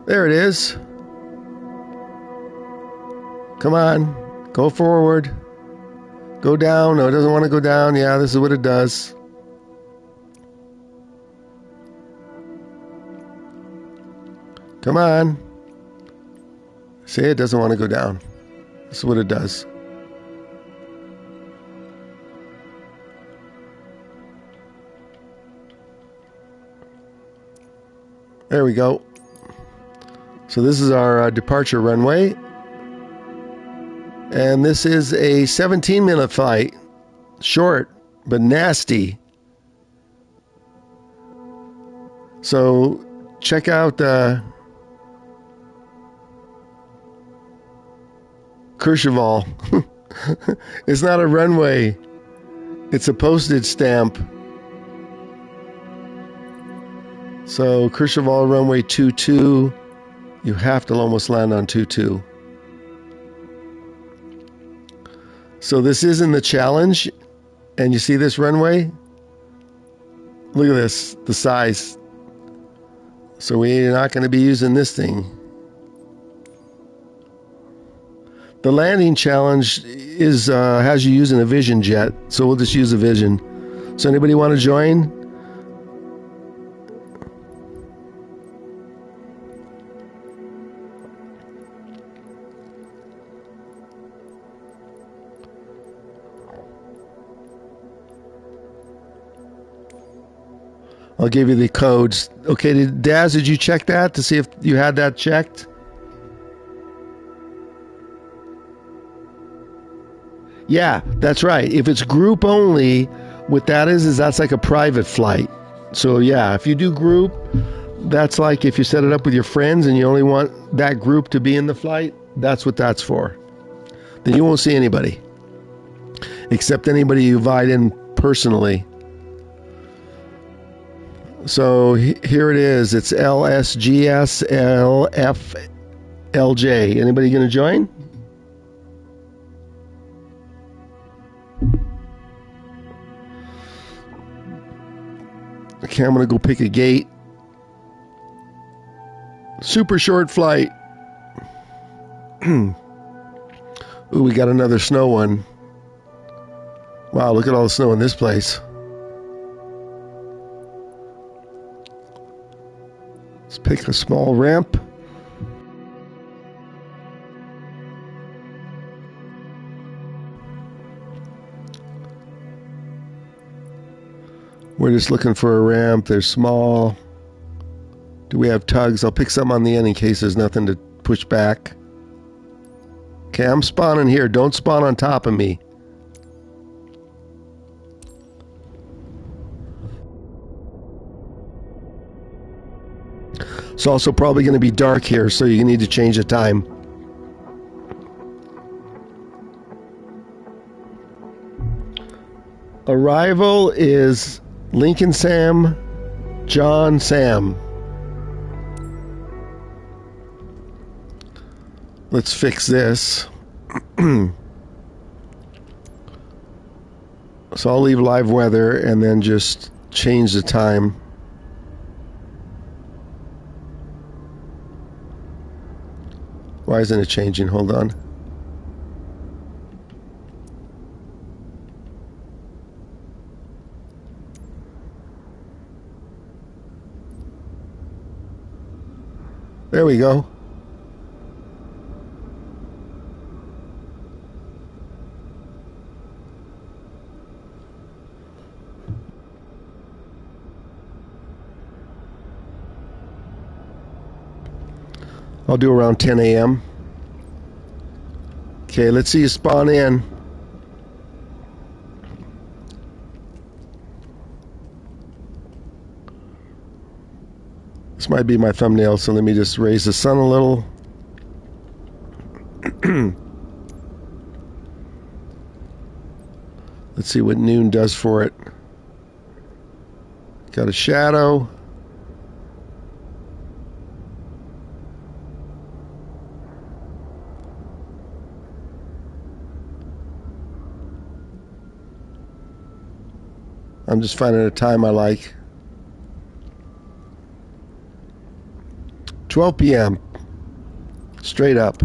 There it is. Come on. Go forward. Go down. No, it doesn't want to go down. Yeah, this is what it does. Come on. See, it doesn't want to go down. This is what it does. There we go. So this is our departure runway. And this is a 17-minute flight. Short, but nasty. So check out Courchevel. It's not a runway. It's a postage stamp. So Courchevel runway 22. You have to almost land on 22. So this is in the challenge. And you see this runway? Look at this, the size. So we're not going to be using this thing. The landing challenge is has you using a Vision jet, so we'll just use a Vision. So anybody want to join? I'll give you the codes. Okay, Daz, did you check that to see if you had that checked? Yeah, that's right. If it's group only, what that is that's like a private flight. So yeah, if you do group, that's like if you set it up with your friends and you only want that group to be in the flight, that's what that's for. Then you won't see anybody. Except anybody you invite in personally. So here it is. It's LSGSLFLJ. Anybody going to join? Okay, I'm going to go pick a gate. Super short flight. Ooh, we got another snow one. Wow, look at all the snow in this place. Let's pick a small ramp. We're just looking for a ramp. They're small. Do we have tugs? I'll pick some on the end in case there's nothing to push back. Okay, I'm spawning here. Don't spawn on top of me. It's also probably going to be dark here, so you need to change the time. Arrival is Lincoln Sam, John Sam. Let's fix this. So I'll leave live weather and then just change the time. Why isn't it changing? Hold on. There we go. I'll do around 10 a.m. Okay, let's see you spawn in. This might be my thumbnail, so let me just raise the sun a little. Let's see what noon does for it. Got a shadow. I'm just finding a time I like. 12 p.m. Straight up.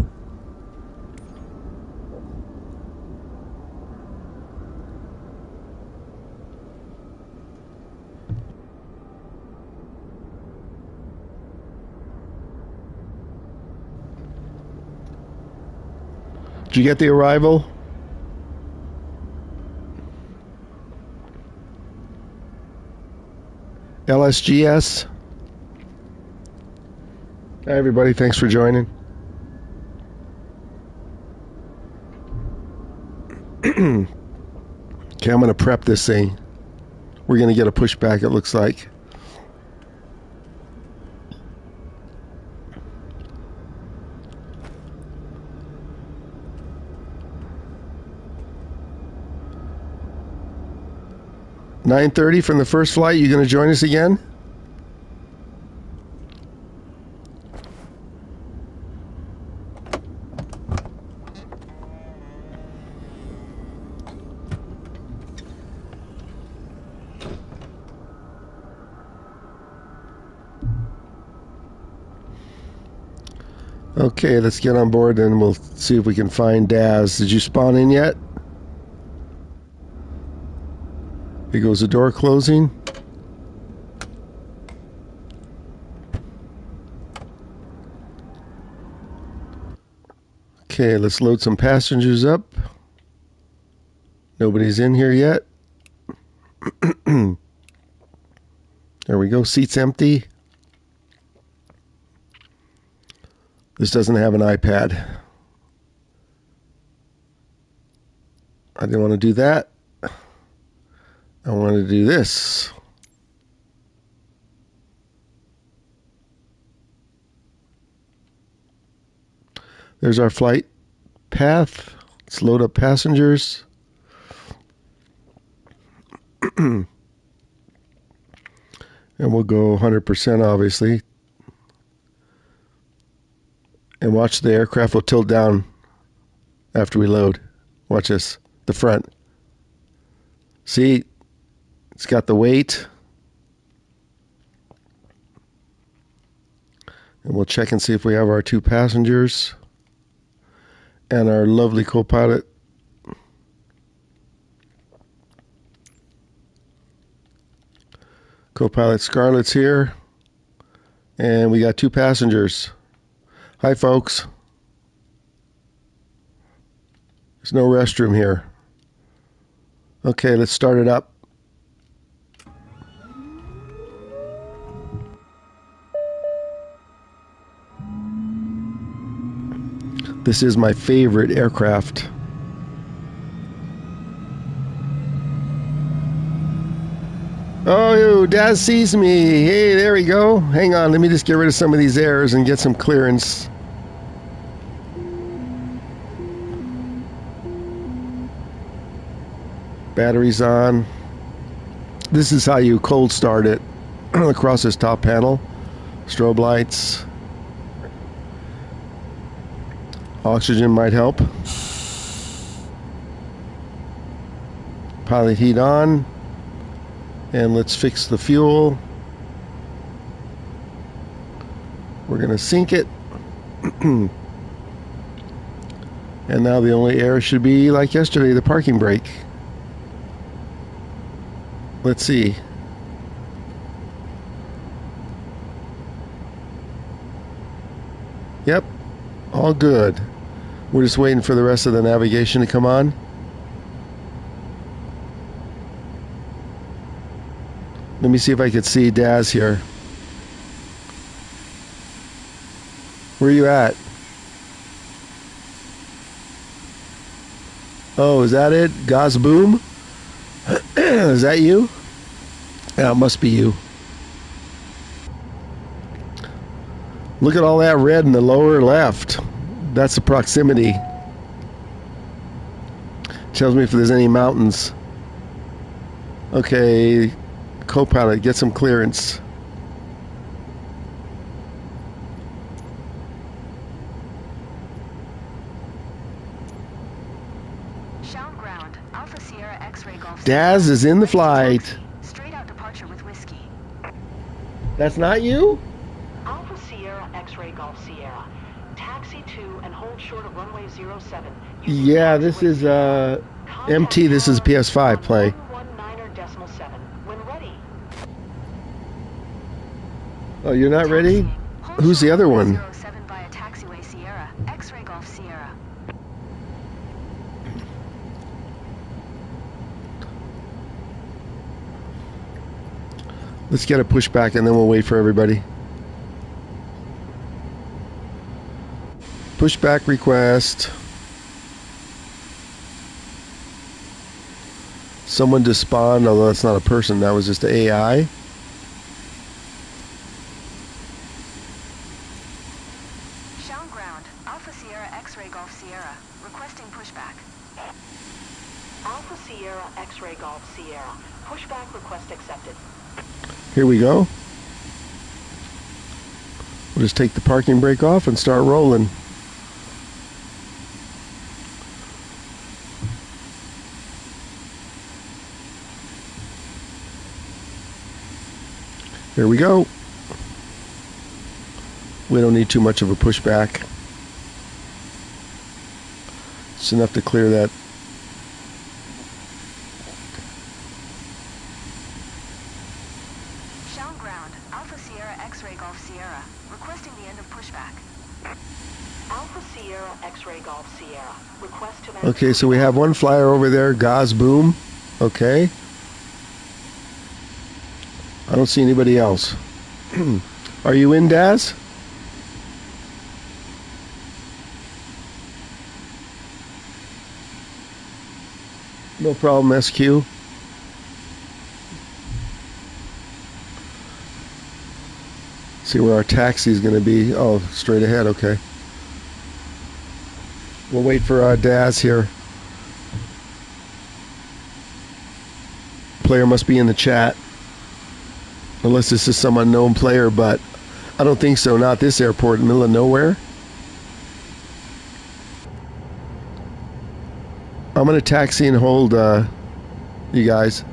Did you get the arrival? LSGS. Hi everybody, thanks for joining. Okay, I'm going to prep this thing. We're going to get a pushback, it looks like. $9:30 from the first flight. You going to join us again? Okay, let's get on board and we'll see if we can find Daz. Did you spawn in yet? Here goes the door closing. Okay, let's load some passengers up. Nobody's in here yet. There we go. Seats empty. This doesn't have an iPad. I didn't want to do that. I wanted to do this. There's our flight path. Let's load up passengers. And we'll go 100% obviously. And watch, the aircraft will tilt down after we load. Watch this. The front. See? It's got the weight. And we'll check and see if we have our 2 passengers. And our lovely co-pilot. Co-pilot Scarlett's here. And we got 2 passengers. Hi, folks. There's no restroom here. Okay, let's start it up. This is my favorite aircraft. Oh, Daz sees me. Hey, there we go. Hang on, let me just get rid of some of these errors and get some clearance. Batteries on. This is how you cold start it across this top panel. Strobe lights. Oxygen might help. Pilot heat on. And let's fix the fuel. We're going to sink it. And now the only error should be, like yesterday, the parking brake. Let's see. Yep, all good. We're just waiting for the rest of the navigation to come on. Let me see if I could see Daz here. Where are you at? Oh, is that it? Gaz Boom? Is that you? Yeah, it must be you. Look at all that red in the lower left. That's the proximity. Tells me if there's any mountains. Okay, co-pilot, get some clearance. Sound ground. Alpha Sierra X-ray Golf. Daz is in the flight. Straight out departure with whiskey. That's not you? Alpha Sierra X-ray Golf Sierra. Taxi to and hold short of runway 07. Yeah, this is MT. This is PS5 play. 119.7. When ready. Oh, you're not ready? Who's the other one? 07 via taxiway Sierra. X-ray Golf Sierra. Let's get a pushback and then we'll wait for everybody. Pushback request. Someone to spawn, although that's not a person, that was just AI. Sound ground. Alpha Sierra X-ray Golf Sierra. Requesting pushback. Alpha Sierra X-ray Golf Sierra. Pushback request accepted. Here we go. We'll just take the parking brake off and start rolling. Here we go. We don't need too much of a pushback. It's enough to clear that. Sound ground. Alpha Sierra X-ray Golf Sierra. Requesting the end of pushback. Alpha Sierra X-ray Golf Sierra. Request to Okay, so we have one flyer over there, Gaz Boom. Okay. I don't see anybody else. Are you in, Daz? No problem, SQ. See where our taxi is going to be. Oh, straight ahead. Okay. We'll wait for Daz here. Player must be in the chat. Unless this is some unknown player, but I don't think so. Not this airport in the middle of nowhere. I'm going to taxi and hold you guys.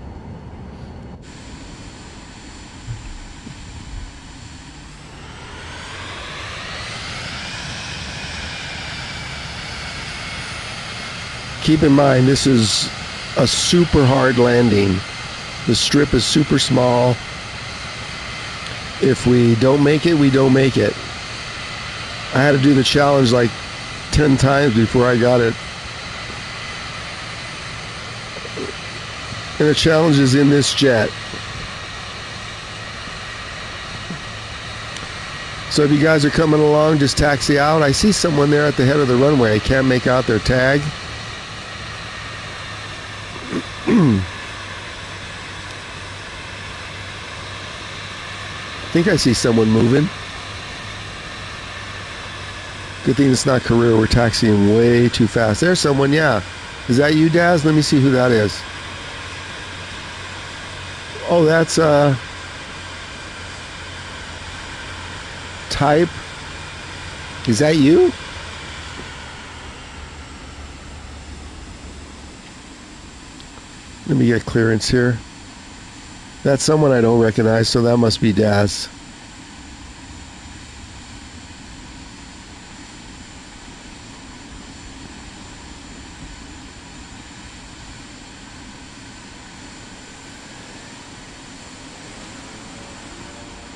Keep in mind, this is a super hard landing. The strip is super small. If we don't make it, we don't make it. I had to do the challenge like 10 times before I got it. And the challenge is in this jet. So if you guys are coming along, just taxi out. I see someone there at the head of the runway. I can't make out their tag. I think I see someone moving. Good thing it's not career. We're taxiing way too fast. There's someone, yeah. Is that you, Daz? Let me see who that is. Oh, that's Type. Is that you? Let me get clearance here. That's someone I don't recognize, so that must be Daz.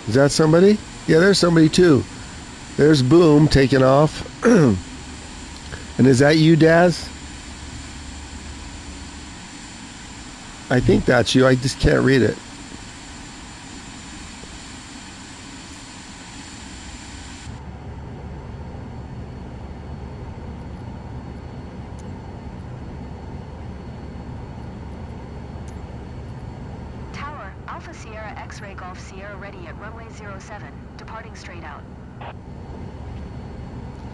Is that somebody? Yeah, there's somebody too. There's Boom taking off. And is that you, Daz? I think that's you. I just can't read it. Tower, Alpha Sierra X-Ray Golf Sierra ready at runway 07, departing straight out.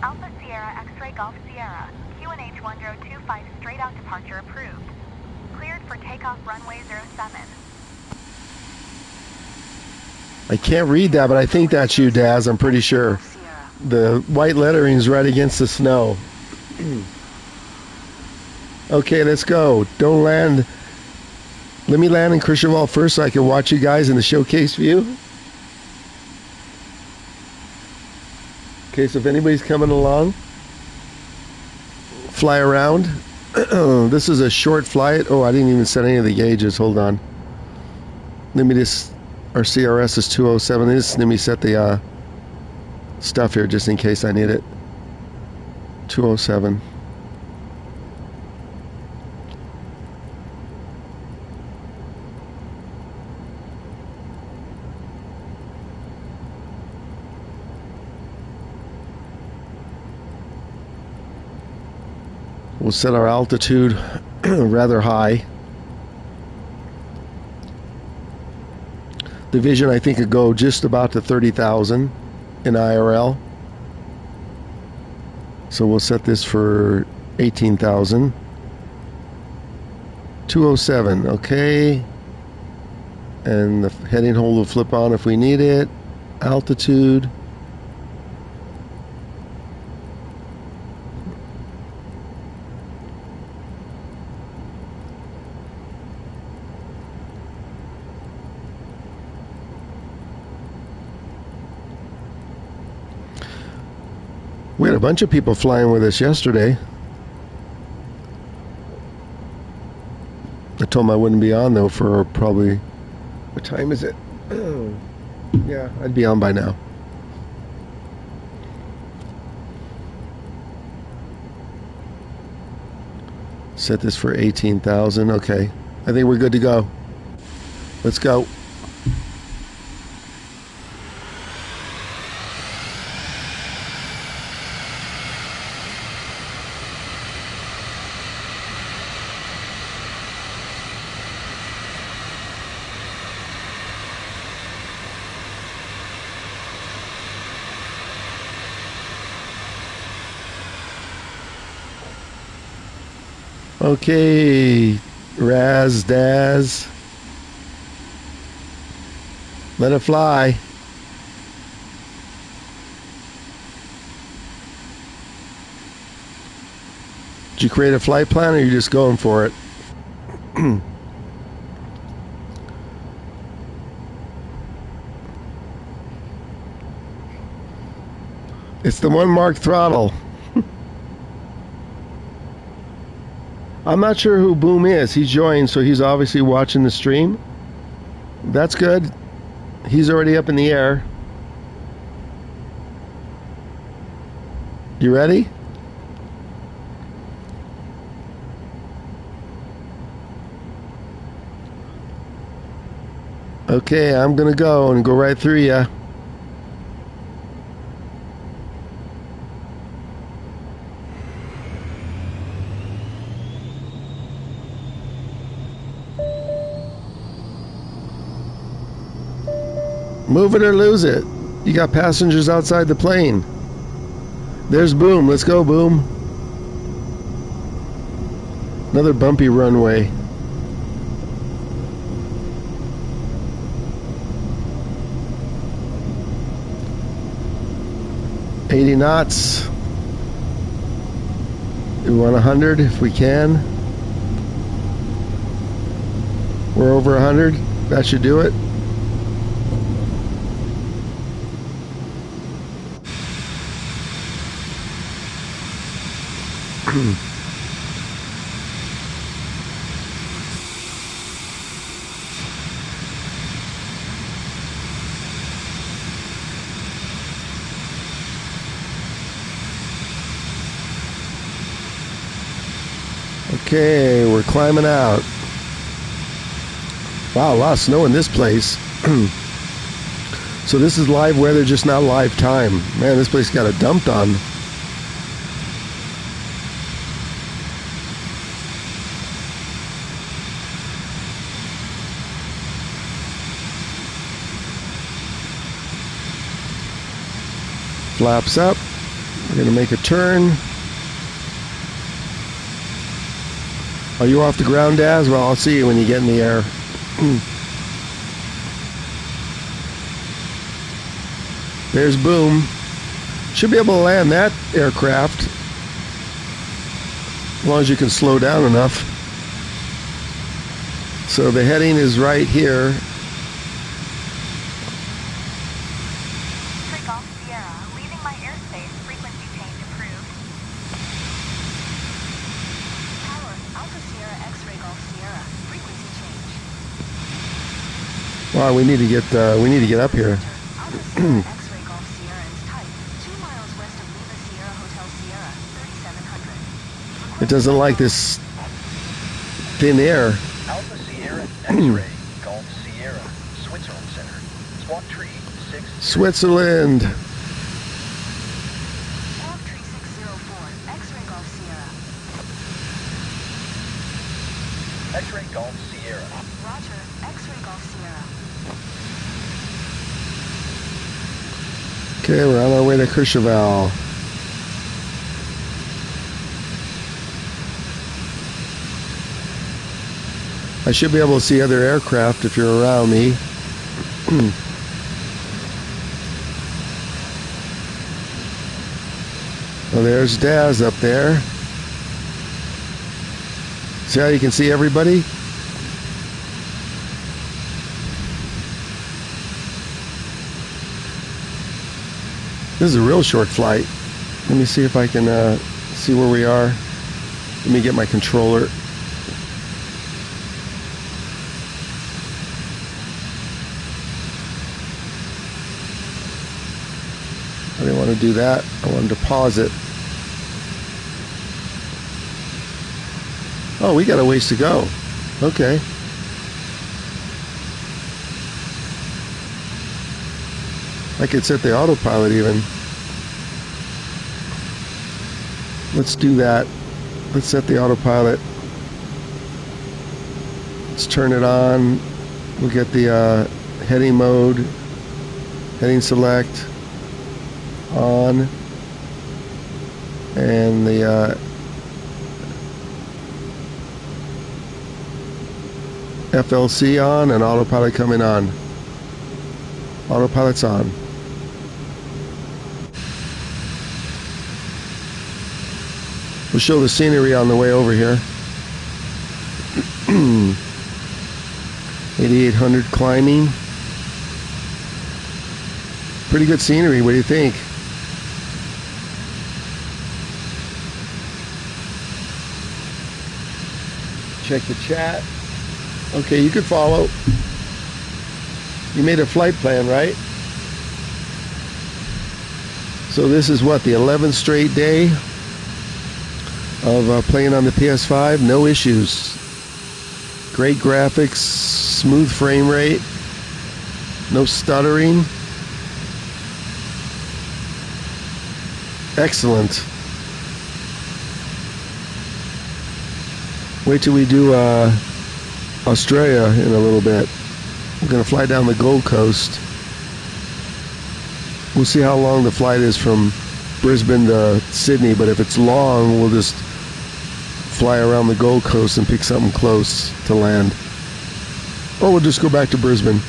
Alpha Sierra X-Ray Golf Sierra, QNH 1025 straight out departure approved. Cleared for takeoff runway 07. I can't read that, but I think that's you, Daz. I'm pretty sure. The white lettering is right against the snow. Okay, let's go. Don't land. Let me land in Christianwald first so I can watch you guys in the showcase view. Okay, so if anybody's coming along, fly around. This is a short flight. Oh, I didn't even set any of the gauges. Hold on. Let me just... Our CRS is 207. Let me set the stuff here just in case I need it. 207. We'll set our altitude rather high. The vision, I think, could go just about to 30,000 in IRL. So we'll set this for 18,000. 207, okay. And the heading hold will flip on if we need it. Altitude. We had a bunch of people flying with us yesterday. I told them I wouldn't be on though for probably, what time is it? Yeah, I'd be on by now. Set this for 18,000. Okay, I think we're good to go. Let's go. Okay, Raz, Daz. Let it fly. Did you create a flight plan or are you just going for it? It's the one marked throttle. I'm not sure who Boom is. He joined, so he's obviously watching the stream. That's good. He's already up in the air. You ready? Okay, I'm gonna go and go right through ya. Move it or lose it. You got passengers outside the plane. There's Boom. Let's go, Boom. Another bumpy runway. $80 knots. We want 100 if we can. We're over 100. That should do it. Okay, we're climbing out. Wow, a lot of snow in this place. So this is live weather, just not live time. Man, this place got it dumped on. Flaps up. We're going to make a turn. Are you off the ground, Daz? Well, I'll see you when you get in the air. There's Boom. Should be able to land that aircraft. As long as you can slow down enough. So the heading is right here. Golf Sierra, leaving my airspace, frequency change approved. Tower, Alpha Sierra X-ray Golf Sierra. Frequency change. Wow, we need to get up here. Alpha Sierra X-ray Golf Sierra is type 2 miles west of Lima Sierra Hotel Sierra, 3700. It doesn't like this thin air. Alpha Sierra X-ray Golf Sierra, Switzerland Center. Squawk tree 6. Switzerland. Squawk tree 604, X-ray Golf Sierra. X-ray Golf Sierra. Roger, X-ray Golf Sierra. Okay, we're on our way to Courchevel. I should be able to see other aircraft if you're around me. Well, there's Daz up there. See how you can see everybody? This is a real short flight. Let me see if I can see where we are. Let me get my controller. I didn't want to do that. I wanted to pause it. Oh, we got a ways to go. Okay. I could set the autopilot even. Let's do that. Let's set the autopilot. Let's turn it on. We'll get the heading mode, heading select on, and the FLC on and autopilot coming on. Autopilot's on. We'll show the scenery on the way over here. 8800 climbing. Pretty good scenery. What do you think? Check the chat. Okay, you could follow. You made a flight plan, right? So this is what, the 11th straight day of playing on the PS5. No issues. Great graphics, smooth frame rate, no stuttering. Excellent. Wait till we do Australia in a little bit. We're going to fly down the Gold Coast. We'll see how long the flight is from Brisbane to Sydney, but if it's long, we'll just fly around the Gold Coast and pick something close to land. Or we'll just go back to Brisbane.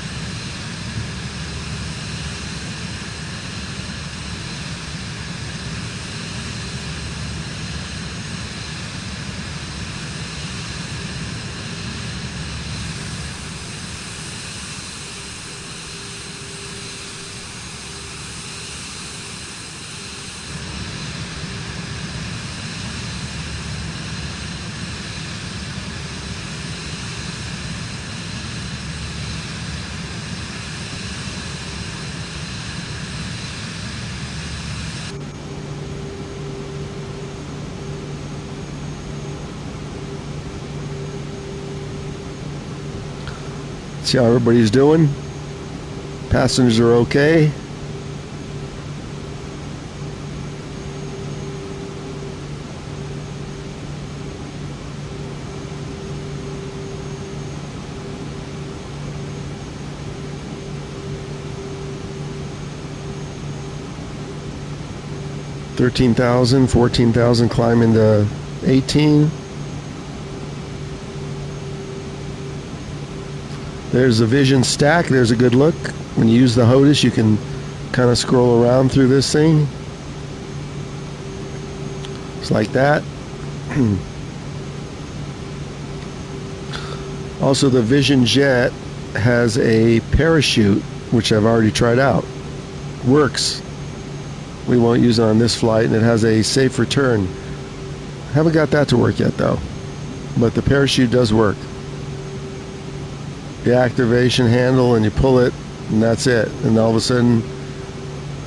See how everybody's doing. Passengers are okay. $13,000, $14,000 climbing to 18. There's the vision stack. There's a good look. When you use the HOTAS, you can kind of scroll around through this thing. It's like that. Also, the Vision Jet has a parachute, which I've already tried out. Works. We won't use it on this flight, and it has a safe return. Haven't got that to work yet, though. But the parachute does work. The activation handle, and you pull it, and that's it. And all of a sudden,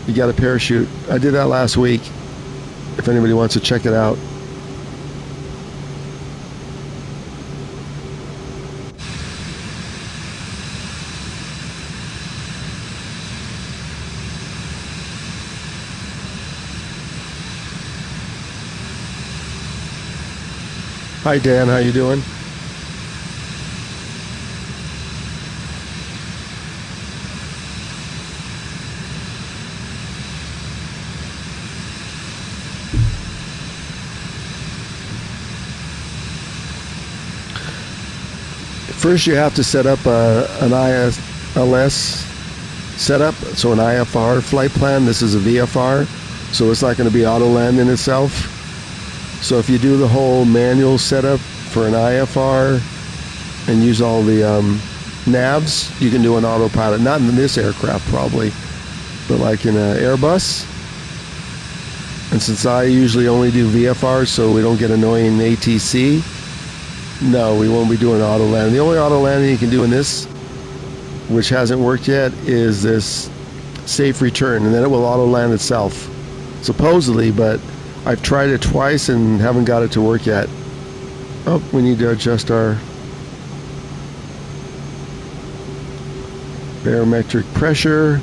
you got a parachute. I did that last week, if anybody wants to check it out. Hi Dan, how you doing? First, you have to set up an ILS setup, so an IFR flight plan. This is a VFR, so it's not going to be auto landing itself. So if you do the whole manual setup for an IFR and use all the navs, you can do an autopilot. Not in this aircraft probably, but like in an Airbus. And since I usually only do VFR, so we don't get annoying ATC, no, we won't be doing auto landing. The only auto landing you can do in this, which hasn't worked yet, is this safe return, and then it will auto land itself, supposedly, but I've tried it twice and haven't got it to work yet. Oh, we need to adjust our barometric pressure.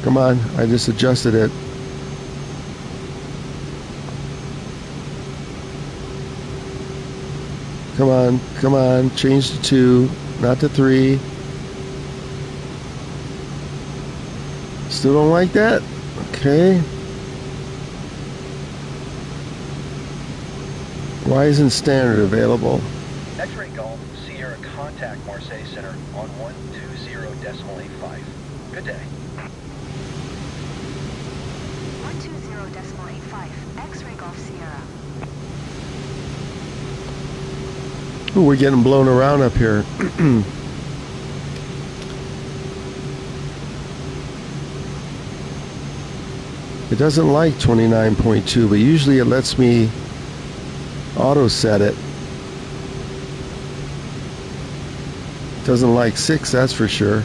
Come on, I just adjusted it. Come on, change to 2, not to 3. Still don't like that? Okay. Why isn't standard available? X-Ray Golf Sierra contact Marseille Center on 120.85. Good day. 120.85. X-ray Golf Sierra. Ooh, we're getting blown around up here. It doesn't like 29.2, but usually it lets me auto set it. Doesn't like 6, that's for sure.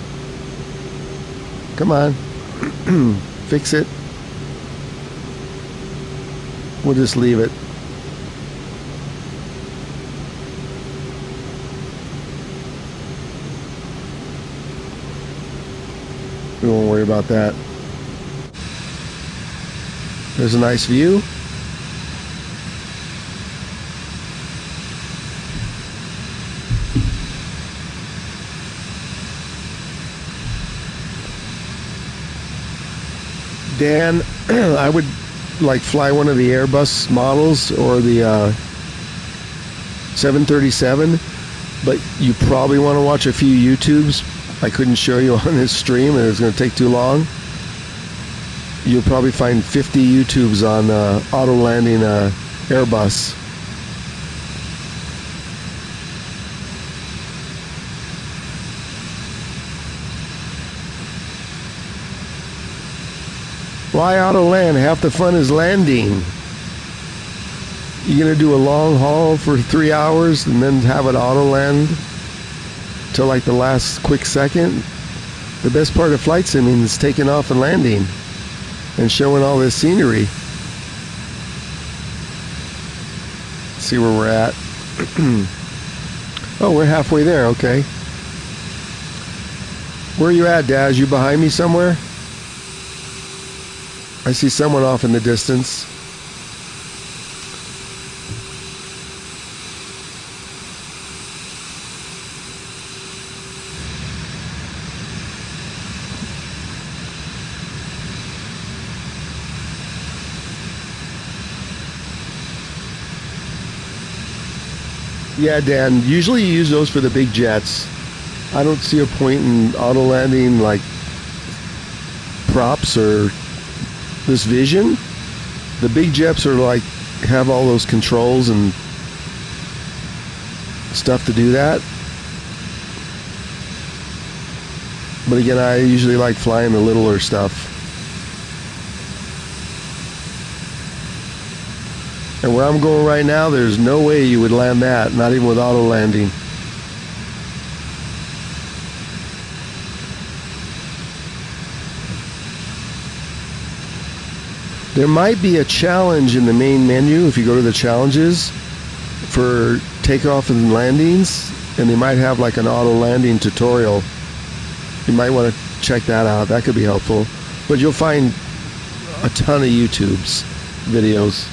Come on. Fix it. We'll just leave it. We won't worry about that. There's a nice view. Dan, I would like fly one of the Airbus models or the 737, but you probably want to watch a few YouTubes. I couldn't show you on this stream and it's going to take too long. You'll probably find 50 YouTubes on auto landing Airbus. Why auto land? Half the fun is landing. You're going to do a long haul for 3 hours and then have it auto land till like the last quick second? The best part of flight simming is taking off and landing and showing all this scenery. See where we're at. Oh, we're halfway there. Okay. Where are you at, Daz? You behind me somewhere? I see someone off in the distance. Yeah, Dan, usually you use those for the big jets. I don't see a point in auto landing like props or this Vision. The big jets are like have all those controls and stuff to do that. But again, I usually like flying the littler stuff. And where I'm going right now, there's no way you would land that, not even with auto landing. There might be a challenge in the main menu if you go to the challenges for takeoff and landings, and they might have like an auto landing tutorial. You might want to check that out. That could be helpful. But you'll find a ton of YouTube's videos.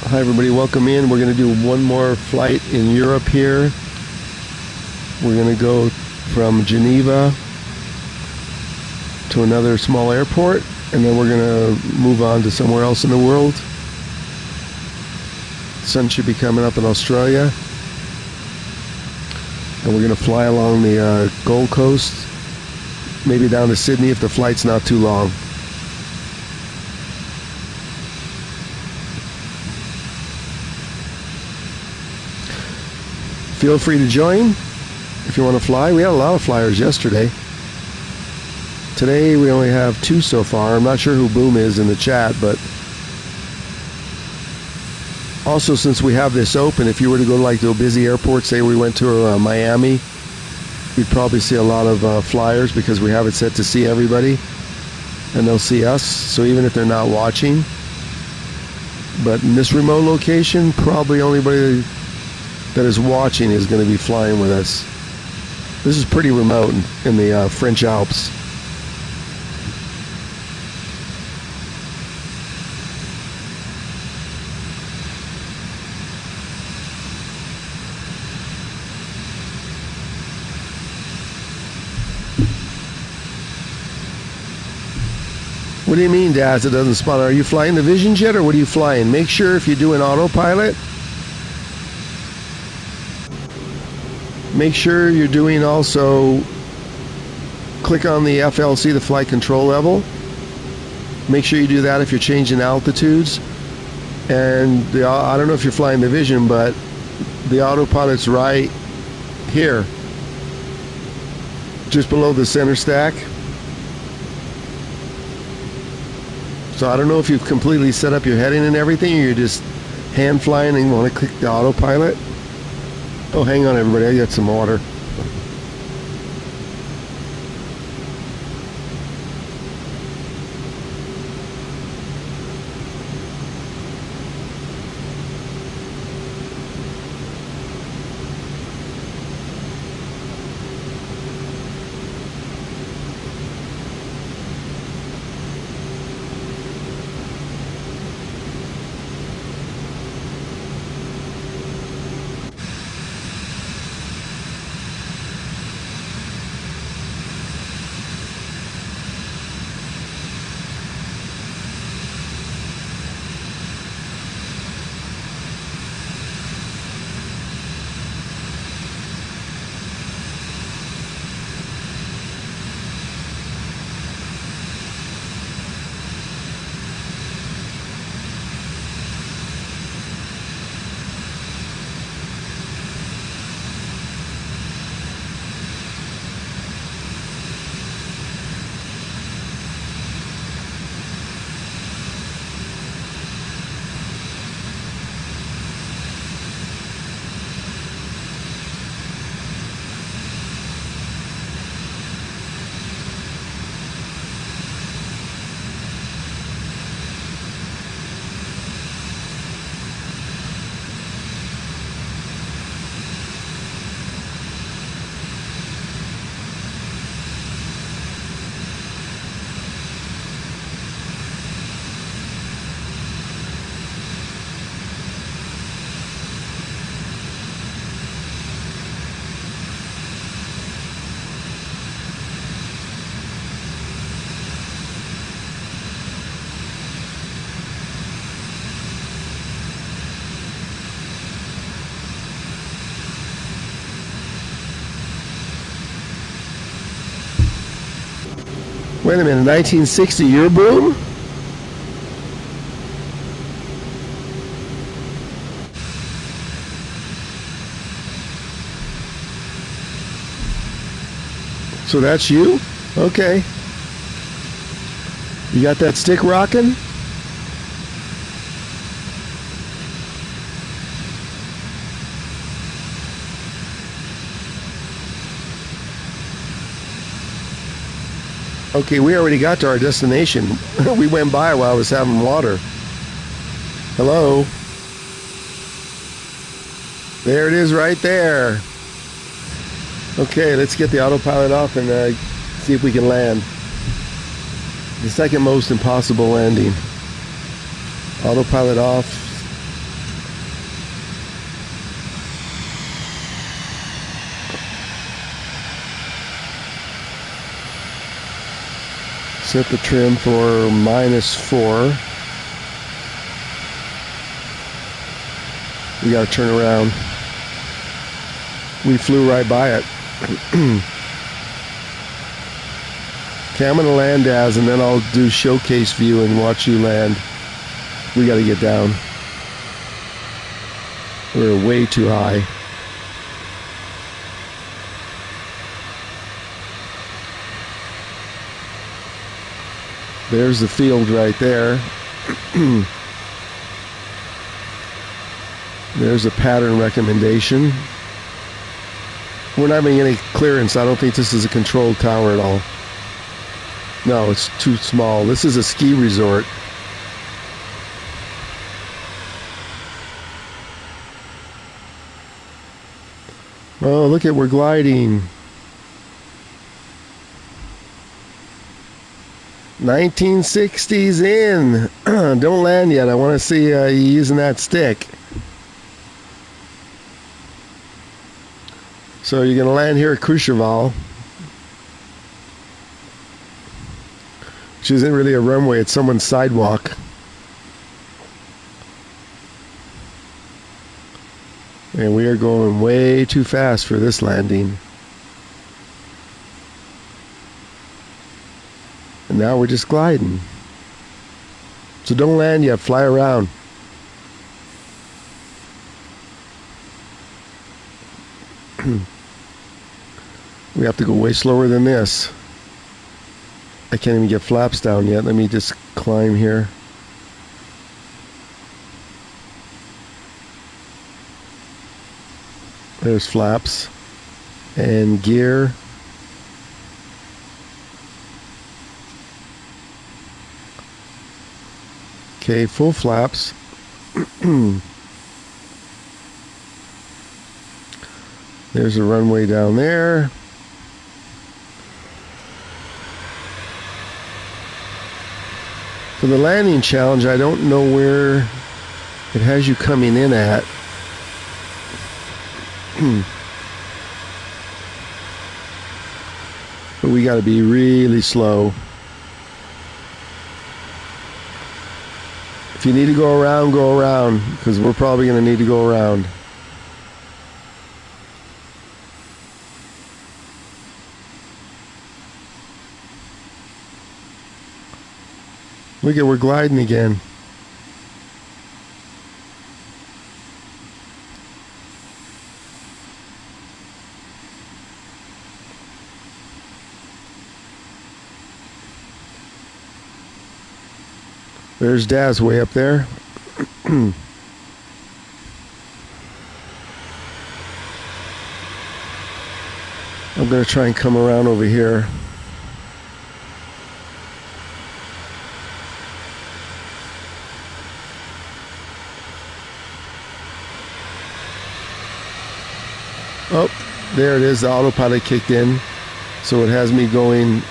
Hi everybody, welcome in. We're going to do one more flight in Europe here. We're going to go from Geneva to another small airport, and then we're going to move on to somewhere else in the world. The sun should be coming up in Australia. And we're going to fly along the Gold Coast, maybe down to Sydney if the flight's not too long. Feel free to join if you want to fly. We had a lot of flyers yesterday. Today we only have 2 so far. I'm not sure who Boom is in the chat, but also since we have this open, if you were to go like to a busy airport, say we went to Miami, you'd probably see a lot of flyers because we have it set to see everybody and they'll see us. So even if they're not watching, but in this remote location, probably only anybody that is watching is going to be flying with us. This is pretty remote in the French Alps. What do you mean, Daz, it doesn't spawn? Are you flying the Vision Jet, or what are you flying? Make sure if you're doing autopilot, make sure you're doing also, click on the FLC, the flight control level. Make sure you do that if you're changing altitudes. And I don't know if you're flying the Vision, but the autopilot's right here, just below the center stack. So I don't know if you've completely set up your heading and everything, or you're just hand flying and you want to click the autopilot. Oh, hang on everybody, I got some water. Wait a minute, 1960, your boom? So that's you? Okay. You got that stick rocking? Okay, we already got to our destination. We went by while I was having water. Hello? There it is right there. Okay, let's get the autopilot off and see if we can land. The second most impossible landing. Autopilot off. Set the trim for -4. We gotta turn around. We flew right by it. Okay, I'm gonna land as, and then I'll do showcase view and watch you land. We gotta get down. We're way too high. There's the field right there. There's a pattern recommendation. We're not having any clearance. I don't think this is a controlled tower at all. No, it's too small. This is a ski resort. Oh, look at, we're gliding. 1960s in. Don't land yet. I want to see you using that stick. So you're going to land here at Courchevel. Which isn't really a runway, it's someone's sidewalk. And we are going way too fast for this landing. And now we're just gliding. So don't land yet, fly around. We have to go way slower than this. I can't even get flaps down yet. Let me just climb here. There's flaps and gear. Okay, full flaps. There's a runway down there. For the landing challenge, I don't know where it has you coming in at. But we got to be really slow. If you need to go around, because we're probably going to need to go around. Look at, we're gliding again. There's Daz way up there. I'm going to try and come around over here. Oh, there it is. The autopilot kicked in. So it has me going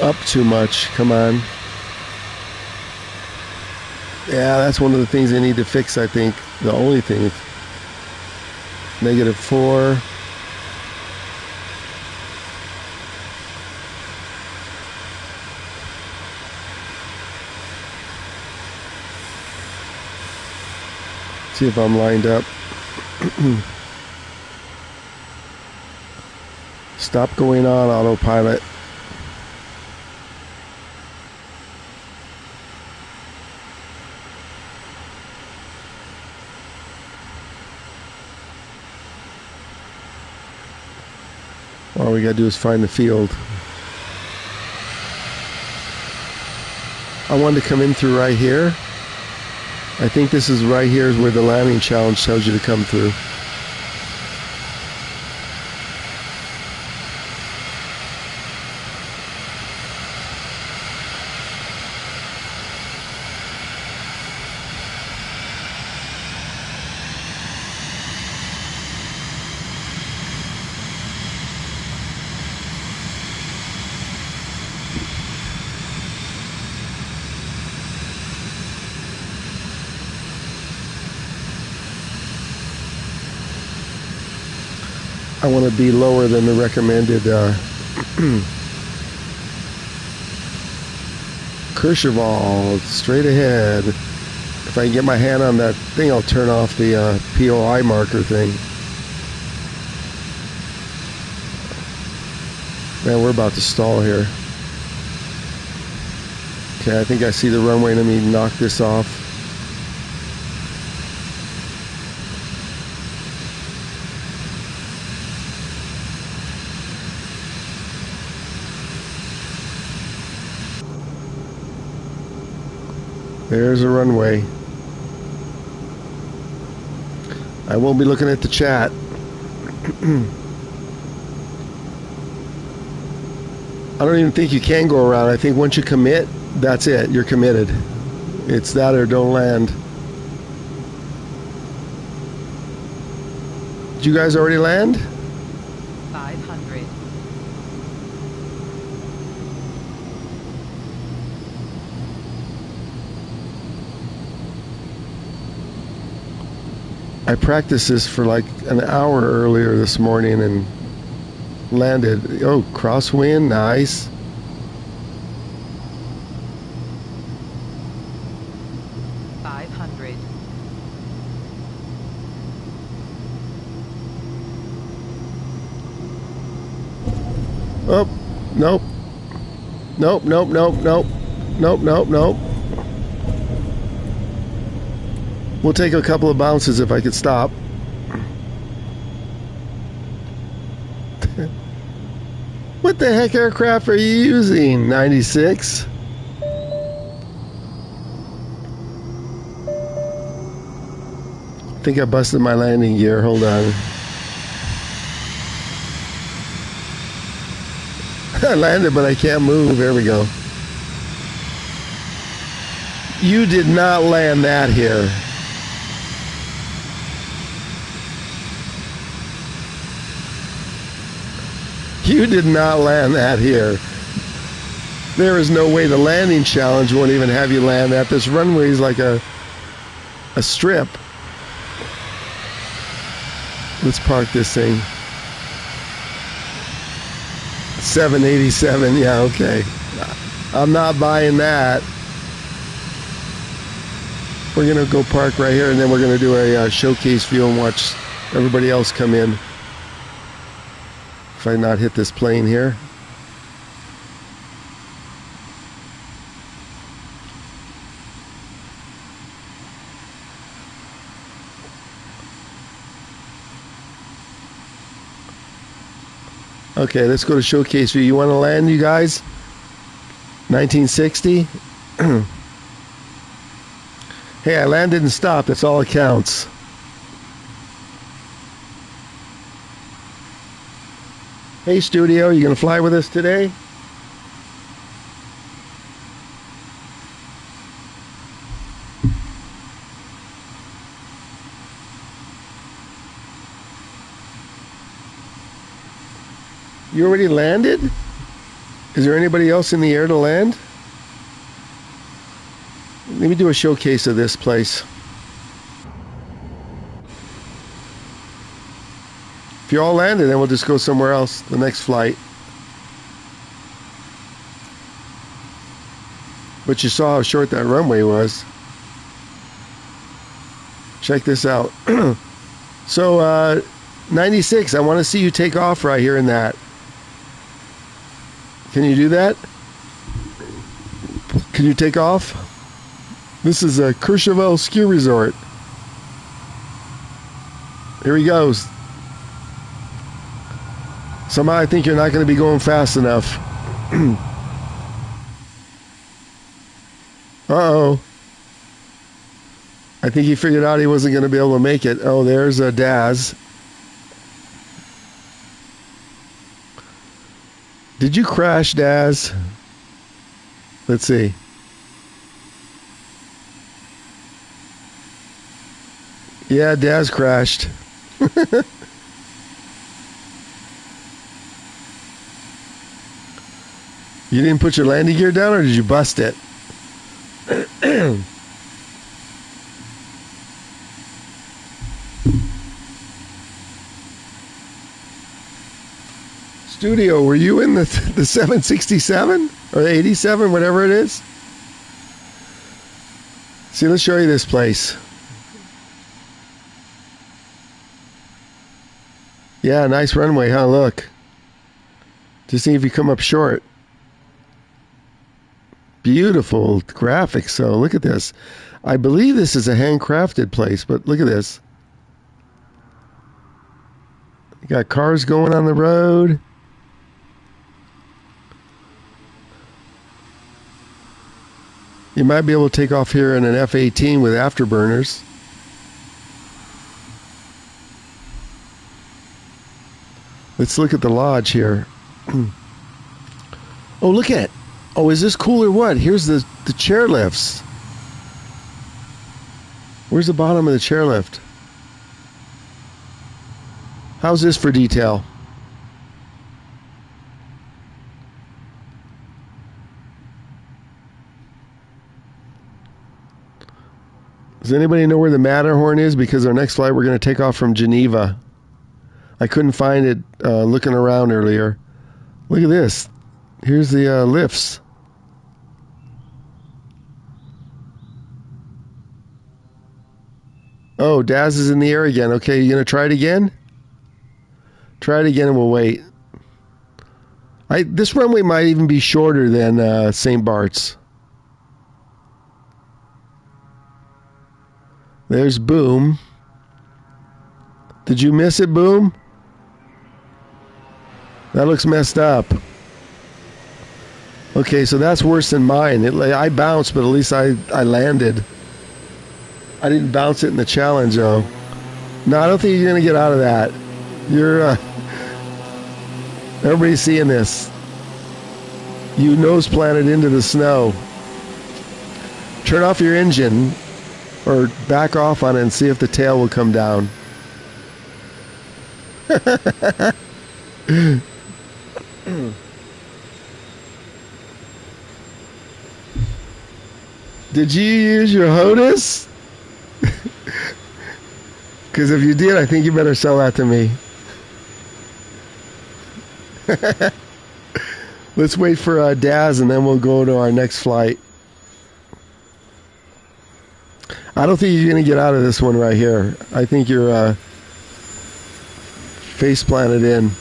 up too much. Come on. Yeah, that's one of the things they need to fix, I think. The only thing. -4. See if I'm lined up. Stop going on autopilot. All we gotta do is find the field. I wanted to come in through right here. I think this is right here is where the landing challenge tells you to come through. I want to be lower than the recommended Kercheval, straight ahead. If I can get my hand on that thing, I'll turn off the POI marker thing. Man, we're about to stall here. Okay, I think I see the runway. Let me knock this off. There's a runway. I won't be looking at the chat. I don't even think you can go around. I think once you commit, that's it. You're committed. It's that or don't land. Did you guys already land? 500. I practiced this for like an hour earlier this morning and landed. Oh, crosswind, nice. Oh, nope. Nope, nope, nope, nope. Nope, nope, nope. We'll take a couple of bounces if I could stop. What the heck aircraft are you using, 96? I think I busted my landing gear. Hold on. I landed, but I can't move. There we go. You did not land that here. You did not land that here. There is no way the landing challenge won't even have you land that. This runway is like a strip. Let's park this thing. 787, yeah, okay. I'm not buying that. We're gonna go park right here, and then we're gonna do a showcase view and watch everybody else come in. If I not hit this plane here. Okay, let's go to showcase view. You want to land, you guys? 1960. Hey, I landed and stopped. That's all that counts. Hey, studio, you gonna fly with us today? You already landed? Is there anybody else in the air to land? Let me do a showcase of this place. If you all landed, then we'll just go somewhere else, the next flight. But you saw how short that runway was. Check this out. So, 96, I want to see you take off right here in that. Can you do that? Can you take off? This is a Courchevel ski resort. Here he goes. Somehow I think you're not going to be going fast enough. Uh-oh. I think he figured out he wasn't going to be able to make it. Oh, there's a Daz. Did you crash, Daz? Let's see. Yeah, Daz crashed. You didn't put your landing gear down, or did you bust it? Studio, were you in the 767 or the 87, whatever it is? See, let's show you this place. Yeah, nice runway, huh? Look. Just see if you come up short. Beautiful graphics. So look at this. I believe this is a handcrafted place, but look at this. You got cars going on the road. You might be able to take off here in an F-18 with afterburners. Let's look at the lodge here. Oh, look at it. Oh, is this cool or what? Here's the chairlifts. Where's the bottom of the chairlift? How's this for detail? Does anybody know where the Matterhorn is? Because our next flight, we're going to take off from Geneva. I couldn't find it looking around earlier. Look at this. Here's the lifts. Oh, Daz is in the air again. Okay, you going to try it again? Try it again and we'll wait. This runway might even be shorter than St. Bart's. There's Boom. Did you miss it, Boom? That looks messed up. Okay, so that's worse than mine. I bounced, but at least I landed. I didn't bounce it in the challenge, though. No, I don't think you're going to get out of that. Everybody's seeing this. You nose planted into the snow. Turn off your engine, or back off on it and see if the tail will come down. Did you use your HOTUS? Because if you did, I think you better sell that to me. Let's wait for Daz, and then we'll go to our next flight. I don't think you're going to get out of this one right here. I think you're face planted in.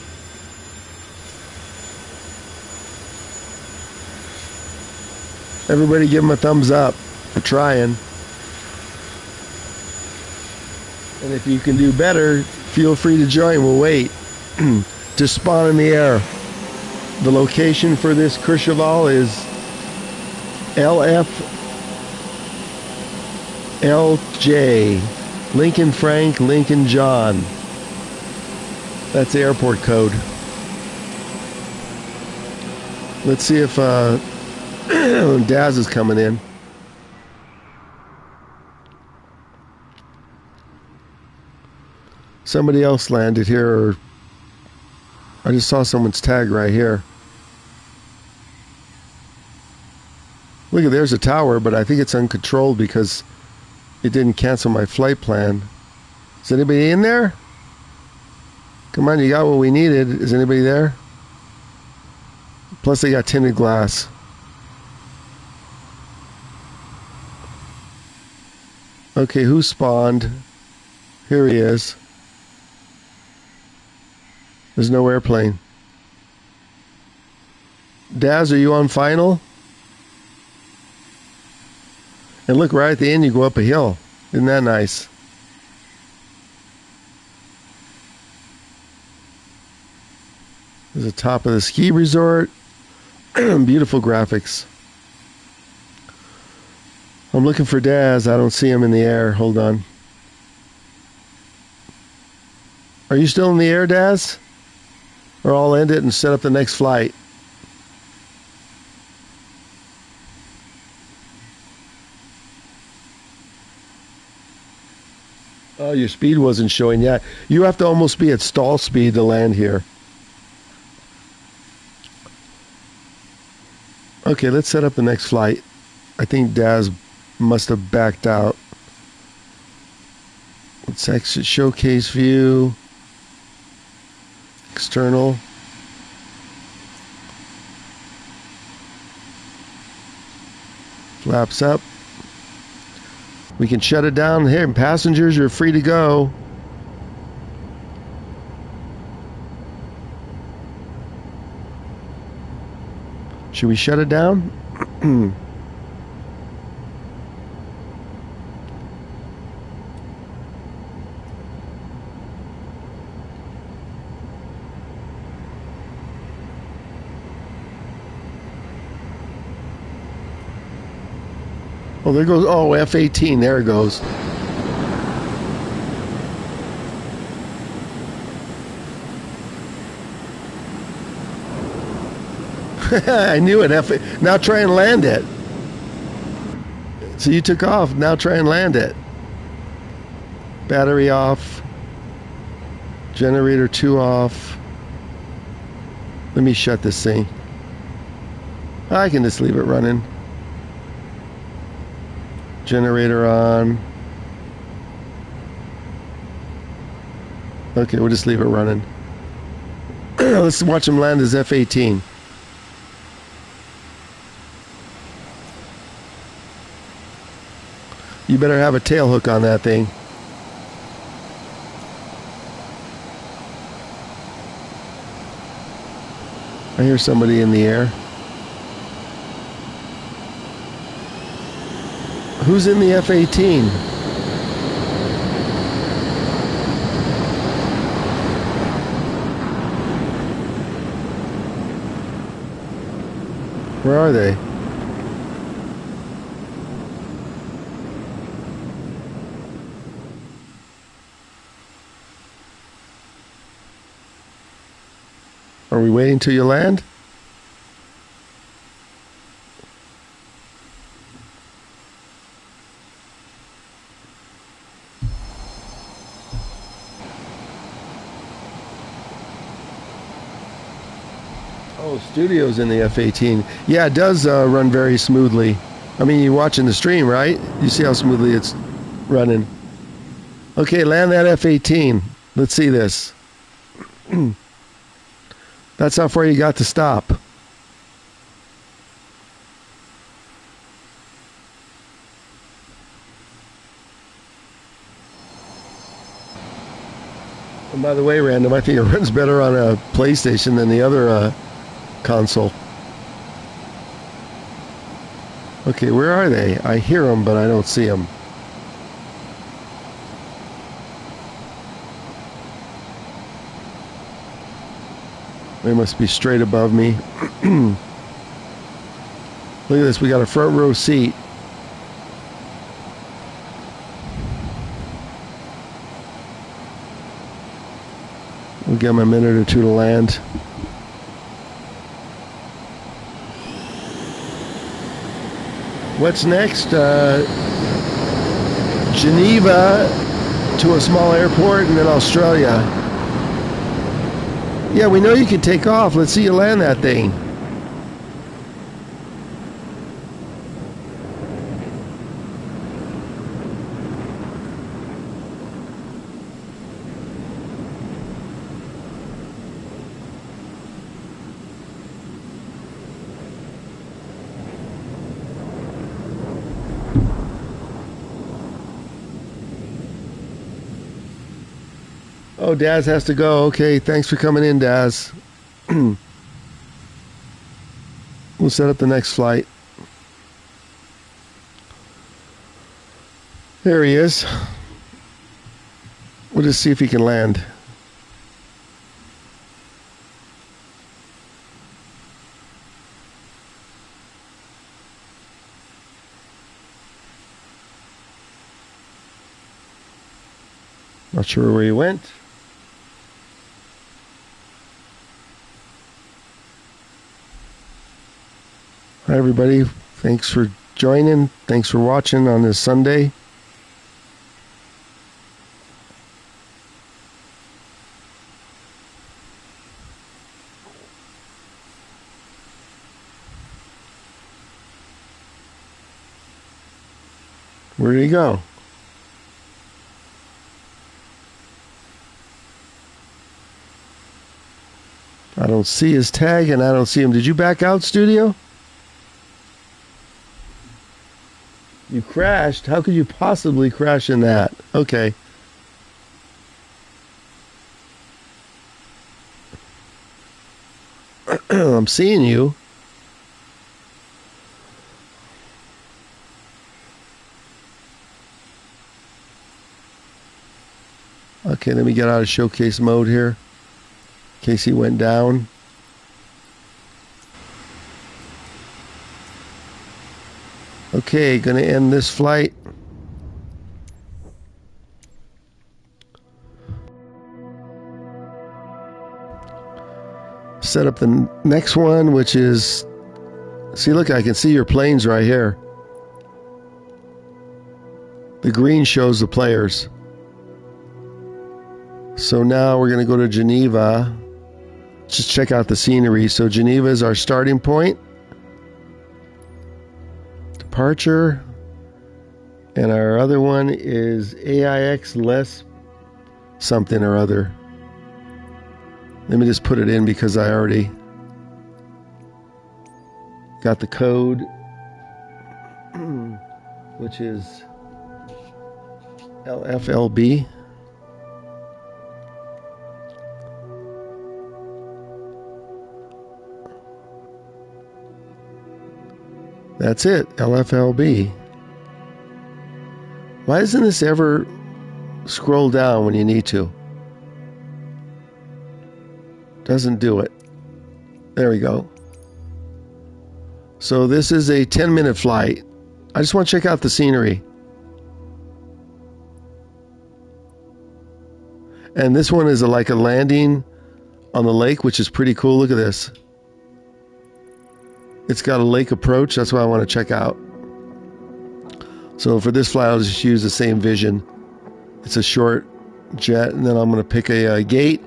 Everybody give him a thumbs up for trying. And if you can do better, feel free to join. We'll wait. Just spawn in the air. The location for this Courchevel is LFLJ. Lincoln Frank, Lincoln John. That's the airport code. Let's see if Daz is coming in. Somebody else landed here, or I just saw someone's tag right here. Look, there's a tower, but I think it's uncontrolled because it didn't cancel my flight plan. Is anybody in there? Come on, you got what we needed. Is anybody there? Plus they got tinted glass. Okay, who spawned? Here he is. There's no airplane. Daz, are you on final? And look, right at the end you go up a hill. Isn't that nice? There's the top of the ski resort. Beautiful graphics. I'm looking for Daz. I don't see him in the air. Hold on. Are you still in the air, Daz? Or I'll end it and set up the next flight. Oh, your speed wasn't showing yet. You have to almost be at stall speed to land here. Okay, let's set up the next flight. I think Daz must have backed out. Let's exit showcase view. External. Flaps up. We can shut it down here. Passengers, you're free to go. Should we shut it down? Oh, there goes, oh, F-18, there it goes. I knew it. Now try and land it. So you took off, now try and land it. Battery off. Generator 2 off. Let me shut this thing. I can just leave it running. Generator on. Okay, we'll just leave it running. Let's watch him land his F-18. You better have a tail hook on that thing. I hear somebody in the air. Who's in the F-18? Where are they? Are we waiting till you land? Oh, studio's in the F-18. Yeah, it does run very smoothly. I mean, you're watching the stream, right? You see how smoothly it's running. Okay, land that F-18. Let's see this. That's how far you got to stop. And by the way, Random, I think it runs better on a PlayStation than the other console. Okay, where are they? I hear them, but I don't see them. They must be straight above me. Look at this, we got a front row seat. We'll give them a minute or two to land. What's next? Geneva to a small airport and then Australia. Yeah, we know you can take off. Let's see you land that thing. Oh, Daz has to go. Okay, thanks for coming in, Daz. We'll set up the next flight. There he is. We'll just see if he can land. Not sure where he went. Hi, everybody. Thanks for joining. Thanks for watching on this Sunday. Where did he go? I don't see his tag and I don't see him. Did you back out, Studio? You crashed? How could you possibly crash in that? Okay. I'm seeing you. Okay, let me get out of showcase mode here. In case he went down. Okay, gonna end this flight. Set up the next one, which is... See, look, I can see your planes right here. The green shows the players. So now we're gonna go to Geneva. Just check out the scenery. So Geneva is our starting point. Departure. And our other one is AIX less something or other. Let me just put it in because I already got the code, which is LFLB. That's it, LFLB. Why doesn't this ever scroll down when you need to? Doesn't do it. There we go. So this is a 10-minute flight. I just want to check out the scenery. And this one is like a landing on the lake, which is pretty cool. Look at this. It's got a lake approach. That's what I want to check out. So for this flight, I'll just use the same vision. It's a short jet, and then I'm going to pick a gate.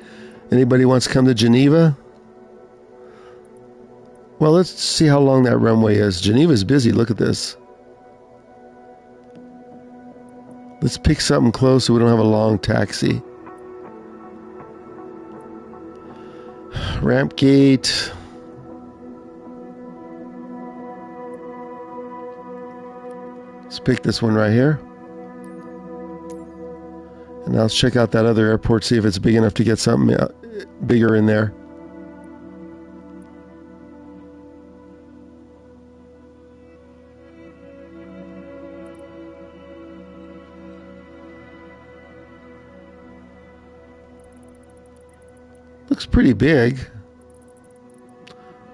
Anybody wants to come to Geneva? Well, let's see how long that runway is. Geneva's busy. Look at this. Let's pick something close so we don't have a long taxi. Ramp gate. Let's pick this one right here. And now let's check out that other airport, see if it's big enough to get something bigger in there. Looks pretty big.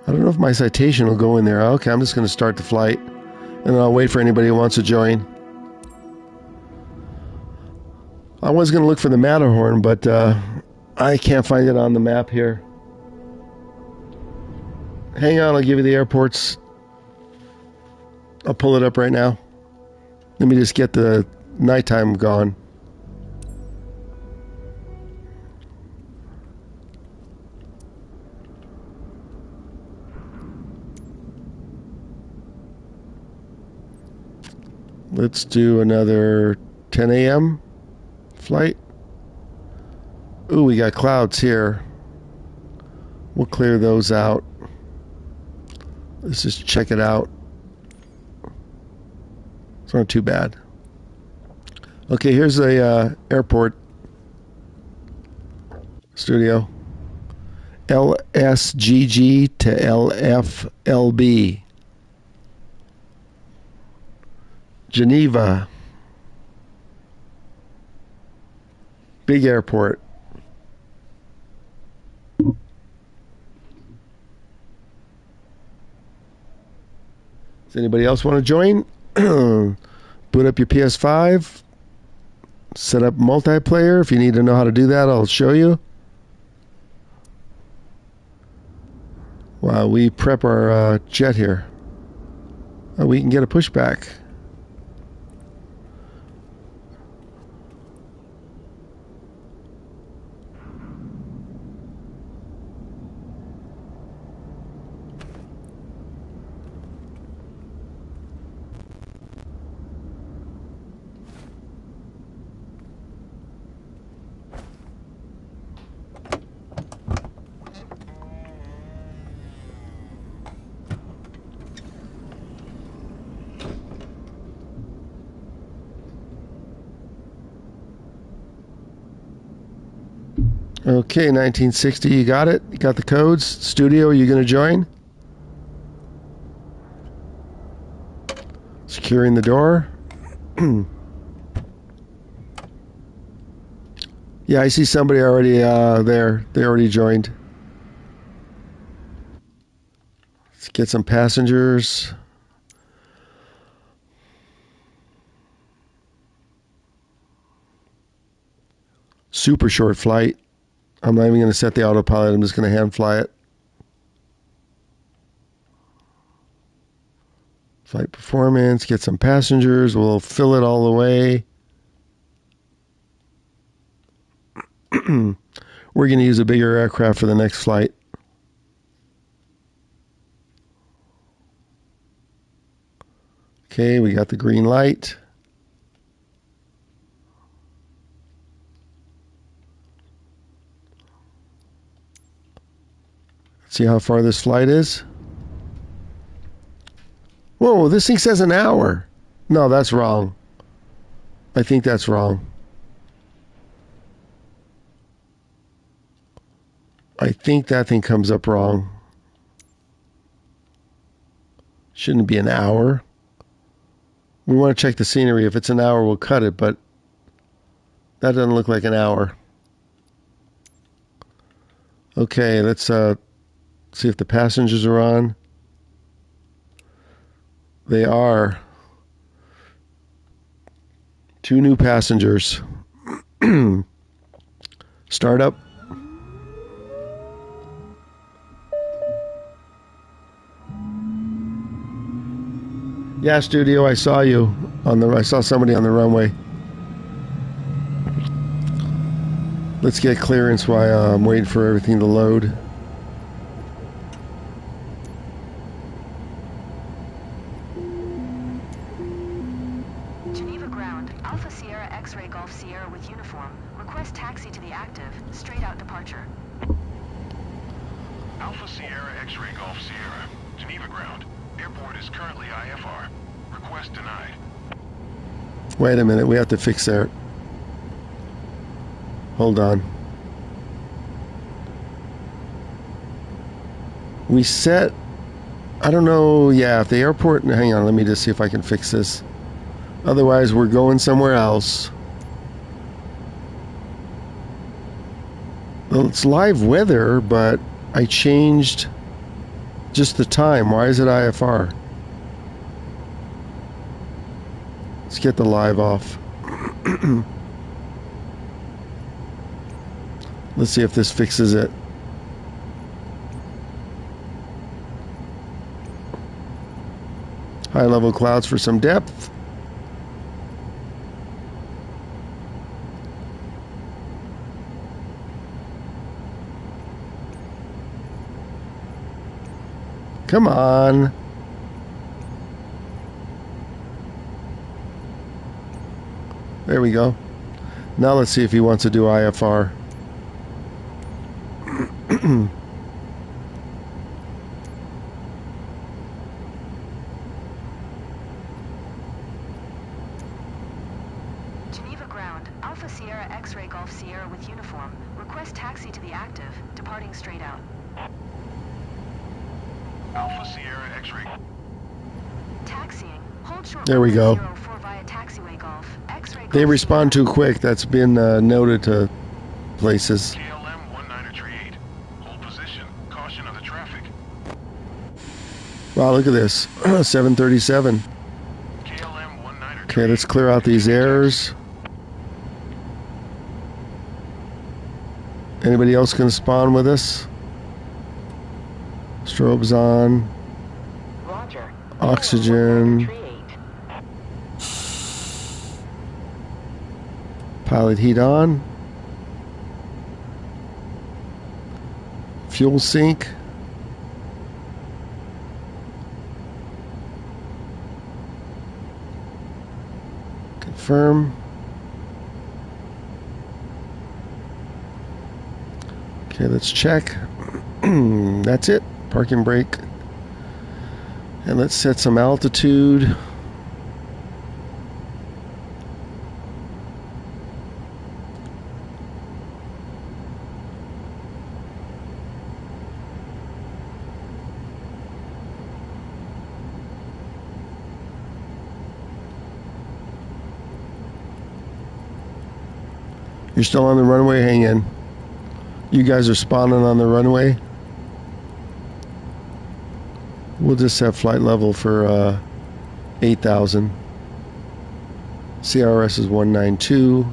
I don't know if my citation will go in there. Okay, I'm just going to start the flight, and then I'll wait for anybody who wants to join. I was going to look for the Matterhorn, but I can't find it on the map here. Hang on, I'll give you the airports. I'll pull it up right now. Let me just get the nighttime gone. Let's do another 10 a.m. flight. Ooh, we got clouds here. We'll clear those out. Let's just check it out. It's not too bad. Okay, here's the airport studio. LSGG to LFLB. Geneva. Big airport. Does anybody else want to join? Boot up your PS5. Set up multiplayer. If you need to know how to do that, I'll show you. While we prep our jet here. We can get a pushback. Okay, 1960, you got it? You got the codes? Studio, are you going to join? Securing the door. Yeah, I see somebody already there. They already joined. Let's get some passengers. Super short flight. I'm not even going to set the autopilot. I'm just going to hand fly it. Flight performance. Get some passengers. We'll fill it all the way. We're going to use a bigger aircraft for the next flight. Okay, we got the green light. See how far this flight is? Whoa, this thing says an hour. No, that's wrong. I think that's wrong. I think that thing comes up wrong. Shouldn't be an hour. We want to check the scenery. If it's an hour, we'll cut it, but that doesn't look like an hour. Okay, let's see if the passengers are on. They are. 2 new passengers. Start up. Yeah, studio, I saw you I saw somebody on the runway. Let's get clearance while I'm waiting for everything to load. Geneva ground, Alpha Sierra X-ray Golf Sierra with uniform. Request taxi to the active, straight out departure. Alpha Sierra X-ray Golf Sierra, Geneva ground. Airport is currently IFR. Request denied. Wait a minute, we have to fix that. Hold on. We set, I don't know, yeah, if the airport, hang on, let me just see if I can fix this. Otherwise, we're going somewhere else. Well, it's live weather, but I changed just the time. Why is it IFR? Let's get the live off. Let's see if this fixes it. High level clouds for some depth. Come on. There we go. Now let's see if he wants to do IFR. Geneva ground, Alpha Sierra X-ray Golf Sierra with uniform. Request taxi to the active, departing straight out. Alpha Sierra X-ray. Taxiing. Hold short. There we go. 04 via taxiway Golf. X-ray They Golf respond too Sierra. quick. That's been noted to places. KLM 1938. Hold position. Caution of the traffic. Wow, look at this. 737. KLM 1938. Okay, let's clear out these errors. Anybody else can spawn with us? Strobes on. Roger. Oxygen. Pilot heat on. Fuel sync. Confirm. Okay, let's check. That's it. Parking brake. And let's set some altitude. You're still on the runway, hang in. You guys are spawning on the runway. We'll just have flight level for 8,000. CRS is 192.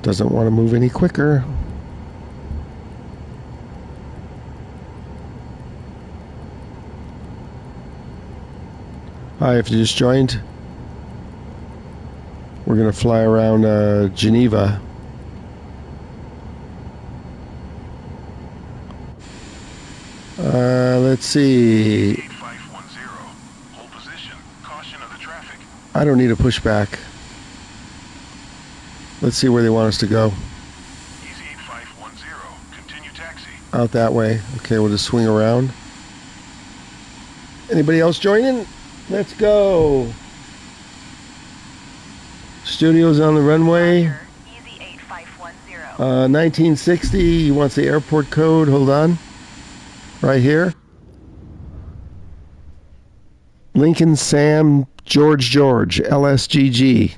Doesn't want to move any quicker. Hi, if you just joined, we're going to fly around Geneva. Let's see. 8510. Hold position. Caution Caution of the traffic. I don't need a pushback. Let's see where they want us to go. Easy 8510. Continue taxi. Out that way. Okay, we'll just swing around. Anybody else joining? Let's go. Studios on the runway. Roger. Easy 8510. 1960. He wants the airport code. Hold on. Right here. Lincoln Sam George LSGG.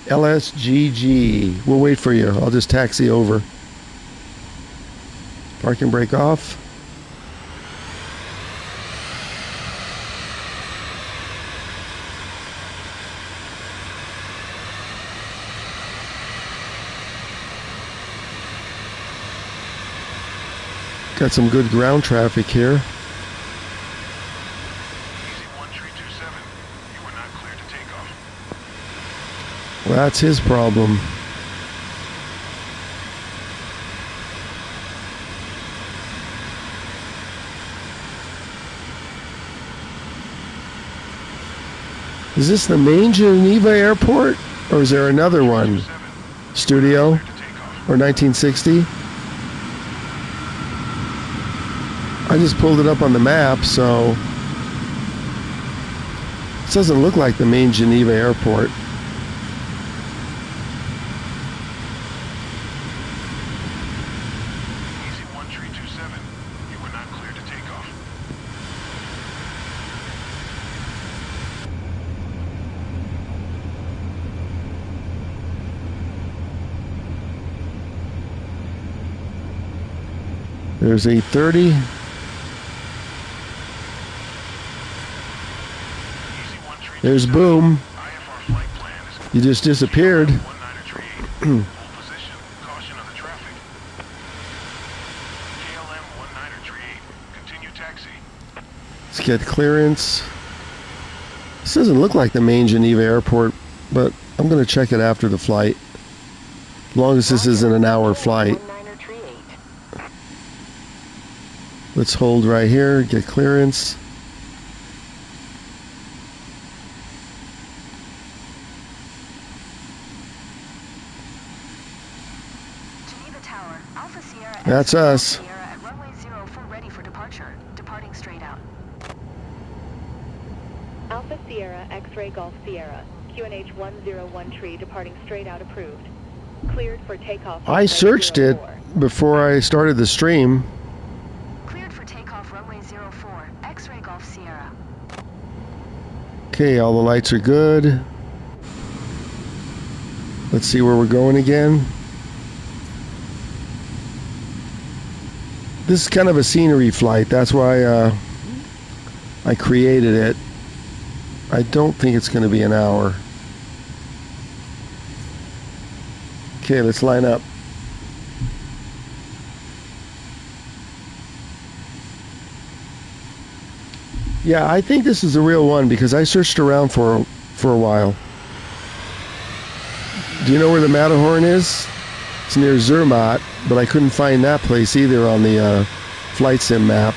LSGG. We'll wait for you. I'll just taxi over. Parking brake off. Got some good ground traffic here. Easy 1327. You are not cleared to take off. Well, that's his problem. Is this the main Geneva airport? Or is there another one? Studio? Or 1960? I just pulled it up on the map, so this doesn't look like the main Geneva airport. Easy 1327. You are not cleared to take off. There's 830. Easy 1327. There's Boom. IFR flight plan is You just disappeared. 1938. Full position. Caution of the traffic. KLM 1938. Continue taxi. Let's get clearance. This doesn't look like the main Geneva airport, but I'm going to check it after the flight. As long as this isn't an hour flight. 1938. Let's hold right here, get clearance. Geneva Tower, Alpha Sierra. That's X-ray us. Sierra at runway 0 full ready for departure. Departing straight out. Alpha Sierra X-ray Golf Sierra. QNH 101 departing straight out approved. Cleared for takeoff. I searched it before I started the stream. Cleared for takeoff runway 04. X-ray Golf Sierra. Okay, all the lights are good. Let's see where we're going again. This is kind of a scenery flight. That's why I created it. I don't think it's going to be an hour. Okay, let's line up. Yeah, I think this is the real one because I searched around for a while. Do you know where the Matterhorn is? It's near Zermatt, but I couldn't find that place either on the flight sim map.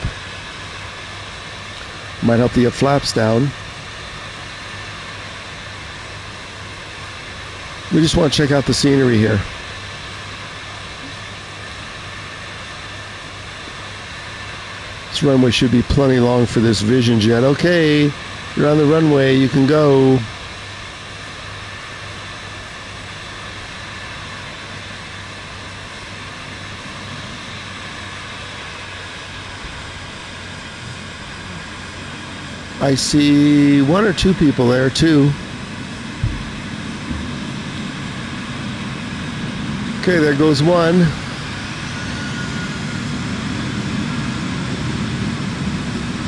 Might help to get flaps down. We just want to check out the scenery here. This runway should be plenty long for this Vision jet. Okay, you're on the runway, you can go. I see one or two people there too. Okay, there goes one.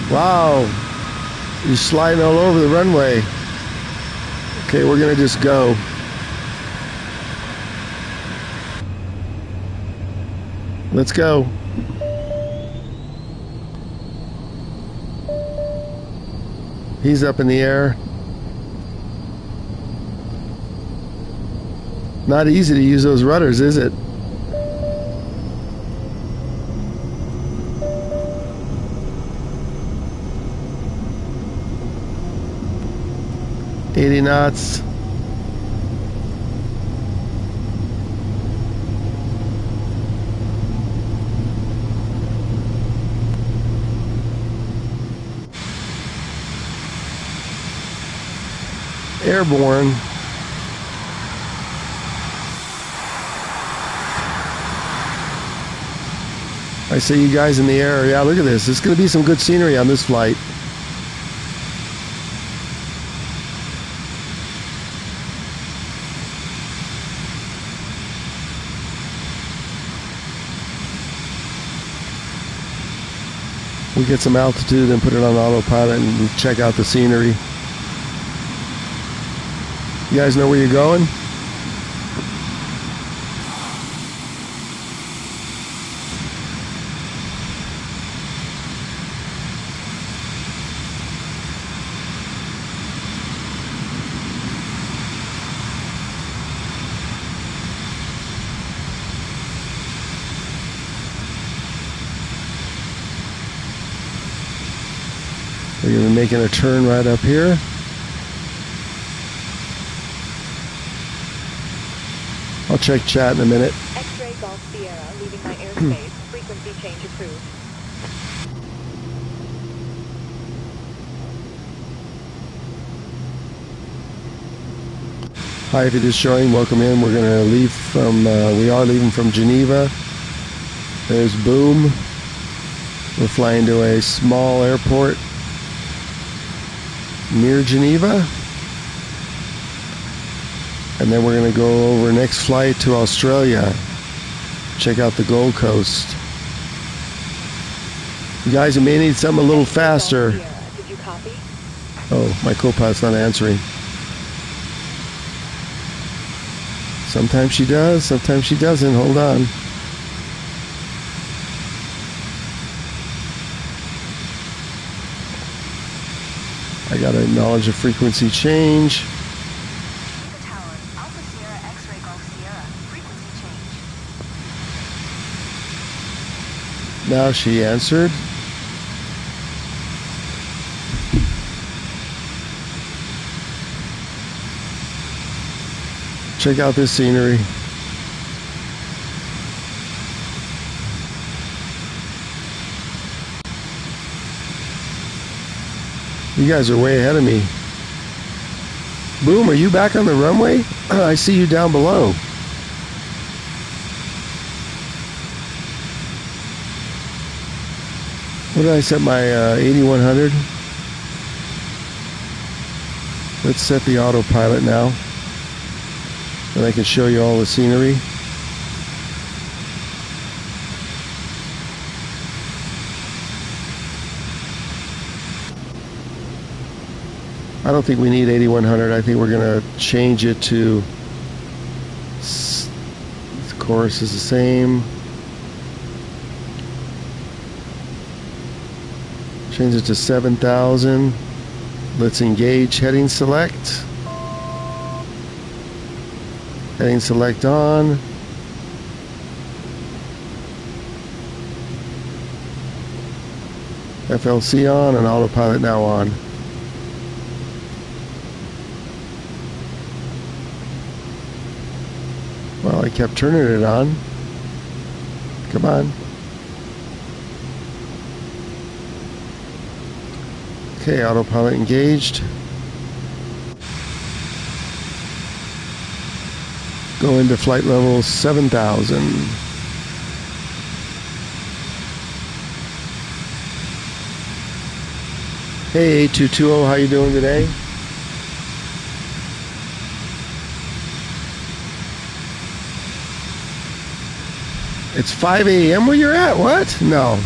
Wow, you're sliding all over the runway. Okay, we're gonna just go. Let's go. He's up in the air. Not easy to use those rudders, is it? $80 knots. Airborne. I see you guys in the air. Yeah, look at this. There's going to be some good scenery on this flight. We get some altitude and put it on autopilot and check out the scenery. You guys know where you're going? We're going to be making a turn right up here. I'll check chat in a minute. X-ray Golf Sierra, leaving my airspace. Frequency change approved. Hi, if you're just showing, welcome in. We're going to leave from, we are leaving from Geneva. There's Boom. We're flying to a small airport near Geneva. And then we're going to go over next flight to Australia. Check out the Gold Coast. You guys, you may need something a little faster. Did you copy? Oh, my co-pilot's not answering. Sometimes she does, sometimes she doesn't. Hold on. I gotta acknowledge a frequency change. The tower, Alpha Sierra X-ray Golf Sierra. Frequency change. Now she answered. Check out this scenery. You guys are way ahead of me. Boom, are you back on the runway? I see you down below. What did I set my 8100? Let's set the autopilot now. And I can show you all the scenery. I don't think we need 8100. I think we're going to change it to, the course is the same. Change it to 7,000. Let's engage heading select. Heading select on. FLC on and autopilot now on. Well, I kept turning it on. Come on. Okay, autopilot engaged. Go into flight level 7,000. Hey, 8220, how you doing today? It's 5 a.m. where you're at? What? No.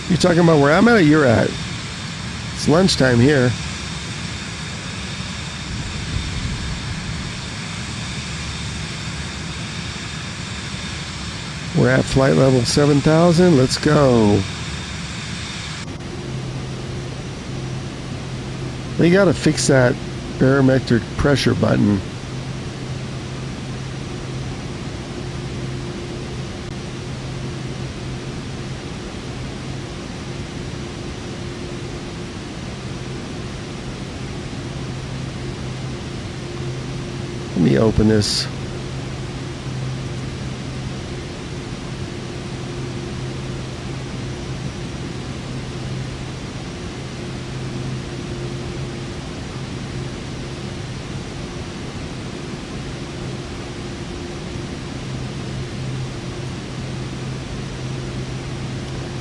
You're talking about where I'm at or you're at? It's lunchtime here. We're at flight level 7,000. Let's go. We got to fix that barometric pressure button. Let me open this.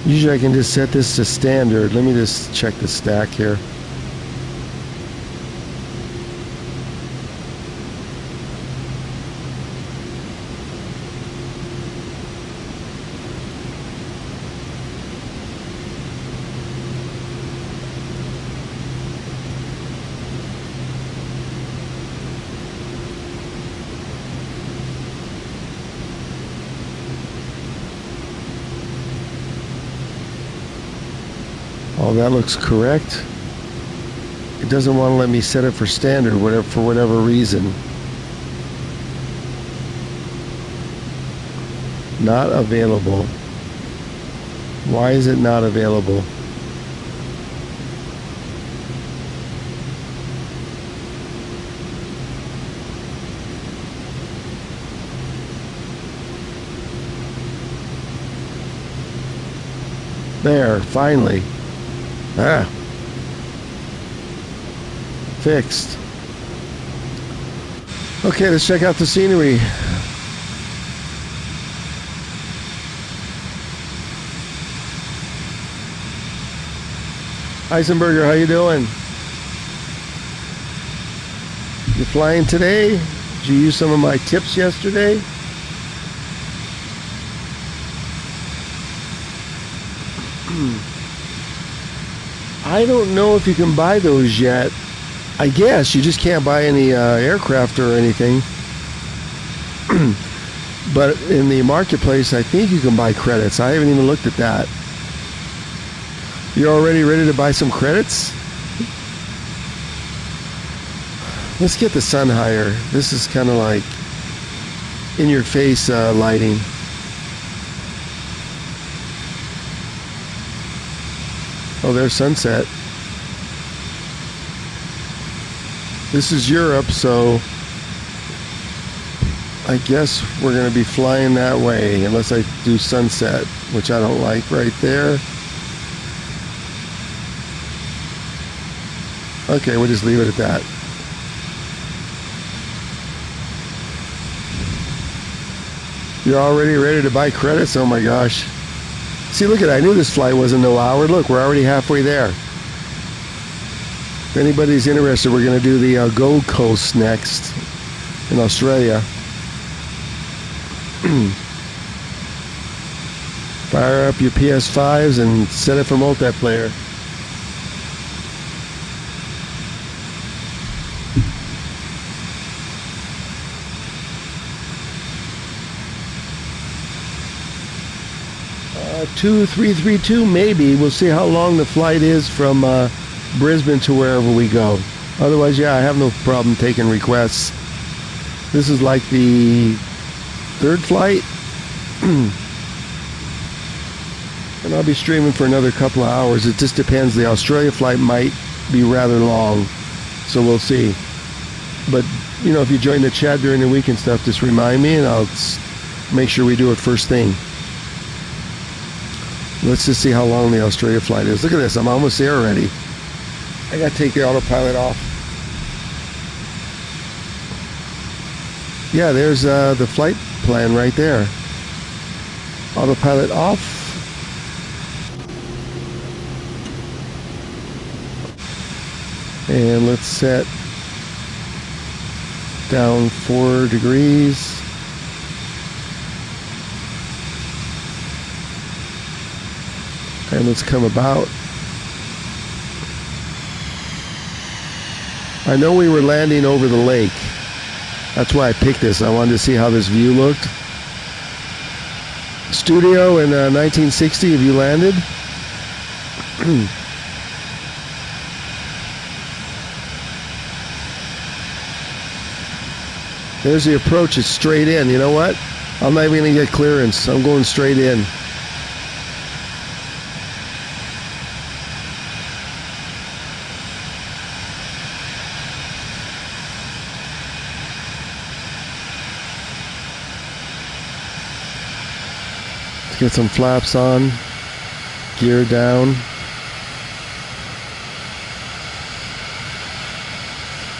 Usually I can just set this to standard. Let me just check the stack here. Oh, that looks correct. It doesn't want to let me set it for standard, whatever, for whatever reason. Not available. Why is it not available? There, finally. Ah. Fixed. Okay, let's check out the scenery. Eisenberger, how you doing? You flying today? Did you use some of my tips yesterday? I don't know if you can buy those yet. I guess you just can't buy any aircraft or anything. But in the marketplace, I think you can buy credits. I haven't even looked at that. You're already ready to buy some credits? Let's get the sun higher. This is kind of like in your face lighting. Oh, there's sunset. This is Europe, so I guess we're going to be flying that way unless I do sunset, which I don't like right there. Okay, we'll just leave it at that. You're already ready to buy credits? Oh my gosh. See, look at that. I knew this flight wasn't no hour. Look, we're already halfway there. If anybody's interested, we're going to do the Gold Coast next in Australia. Fire up your PS5s and set it for multiplayer. Uh, 2332 maybe. We'll see how long the flight is from Brisbane to wherever we go. Otherwise, yeah, I have no problem taking requests. This is like the third flight. And I'll be streaming for another couple of hours. It just depends. The Australia flight might be rather long, so we'll see. But, you know, if you join the chat during the week and stuff, just remind me and I'll make sure we do it first thing. Let's just see how long the Australia flight is. Look at this. I'm almost there already. I got to take the autopilot off. Yeah, there's the flight plan right there. Autopilot off. And let's set down 4 degrees. And let's come about. I know we were landing over the lake. That's why I picked this. I wanted to see how this view looked. Studio in 1960, have you landed? There's the approach. It's straight in. You know what? I'm not even going to get clearance. I'm going straight in. Get some flaps on. Gear down.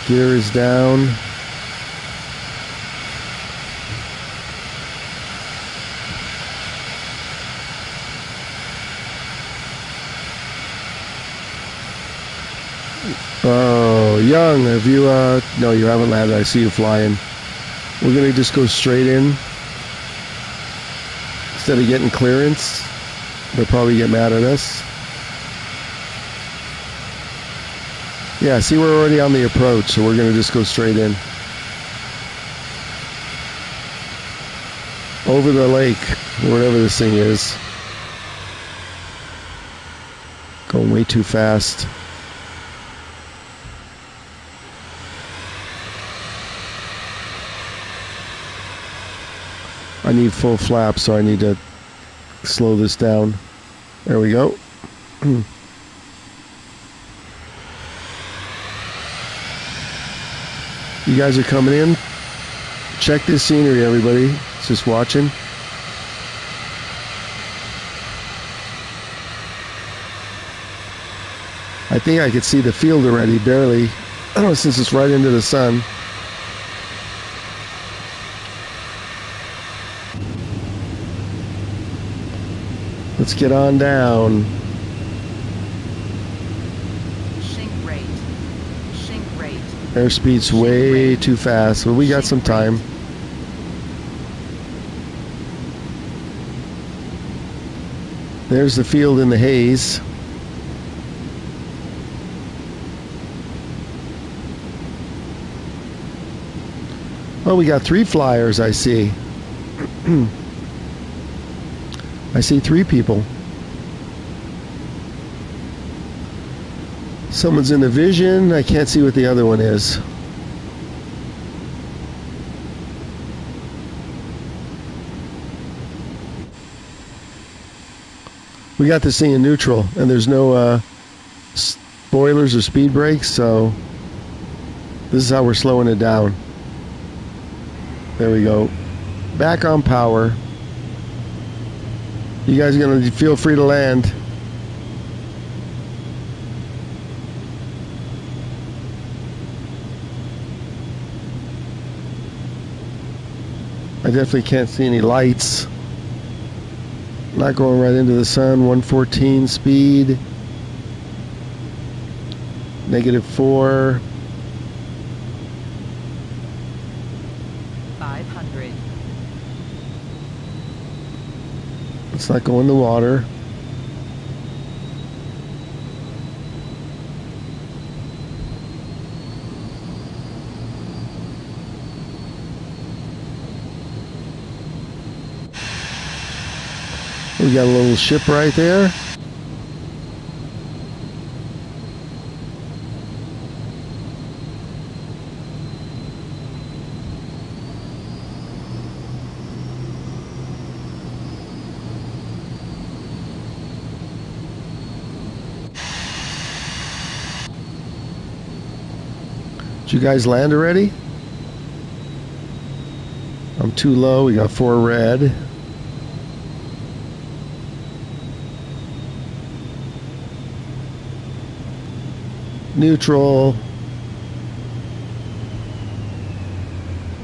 Gear is down. Oh, Young, have you, no, you haven't landed. I see you flying. We're going to just go straight in. Instead of getting clearance, they'll probably get mad at us. Yeah, see, we're already on the approach, so we're going to just go straight in. Over the lake, wherever this thing is. Going way too fast. I need full flaps, so I need to slow this down. There we go. You guys are coming in. Check this scenery, everybody. It's just watching. I think I could see the field already, barely. Since it's right into the sun. Let's get on down. Sink rate. Sink rate. Airspeed's way too fast, but we got some time. There's the field in the haze. Oh, we got 3 flyers, I see. I see 3 people. Someone's in the vision. I can't see what the other one is. We got this thing in neutral, and there's no spoilers or speed brakes, so this is how we're slowing it down. There we go. Back on power. You guys are going to feel free to land. I definitely can't see any lights. Not going right into the sun. 114 speed. -4. 500. Let's not go in the water. We got a little ship right there. Did you guys land already? I'm too low. We got 4 red. Neutral.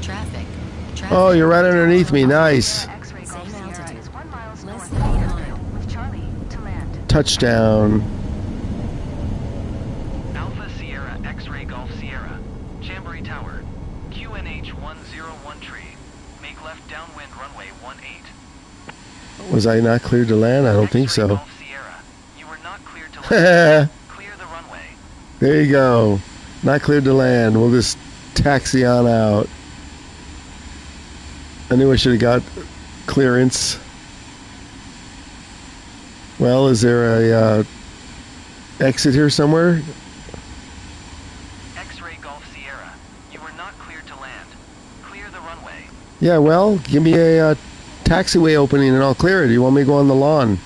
Traffic. Oh, you're right underneath me. Nice. X-ray Golf Same Sierra altitude. is 1 mile Less north than of the 1 mile. airfield with Charlie to land. Touchdown. Alpha Sierra X-Ray Golf Sierra. Chambéry Tower. QNH 101 tree. Make left downwind runway 18. Was I not cleared to land? I don't think X-Ray so. Golf Sierra. You were not cleared to land. Clear the runway. There you go. Not cleared to land. We'll just taxi on out. I knew I should have got clearance. Well, is there a exit here somewhere? X-Ray Golf Sierra. You were not cleared to land. Clear the runway. Yeah, well, give me a taxiway opening and I'll clear it. You want me to go on the lawn?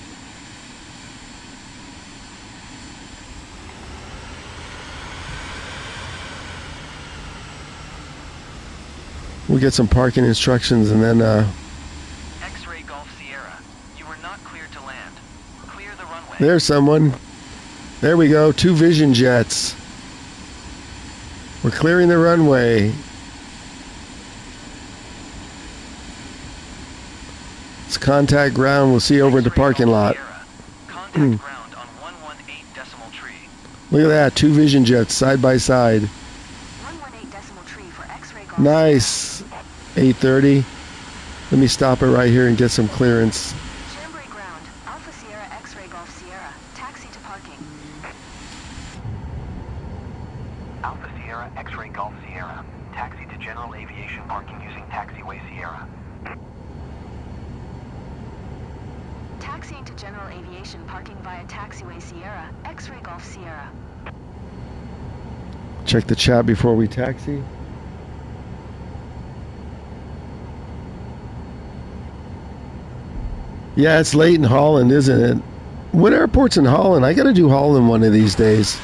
We'll get some parking instructions and then X-Ray Golf Sierra. You were not There's someone. There we go. 2 Vision jets. We're clearing the runway. It's contact ground. We'll see you over at the parking lot. Contact ground on 118.3. Look at that. 2 Vision jets side by side. 118.3 for X-ray Golf. Nice. 8:30. Let me stop it right here and get some clearance. Chambray ground. Alpha Sierra X-ray Golf Sierra. Taxi to parking. Alpha Sierra X-ray Golf Sierra. Taxi to general aviation parking using taxiway Sierra. Taxiing to general aviation parking via taxiway Sierra. X-ray Golf Sierra. Check the chat before we taxi. Yeah, it's late in Holland, isn't it? What airport's in Holland? I gotta do Holland one of these days.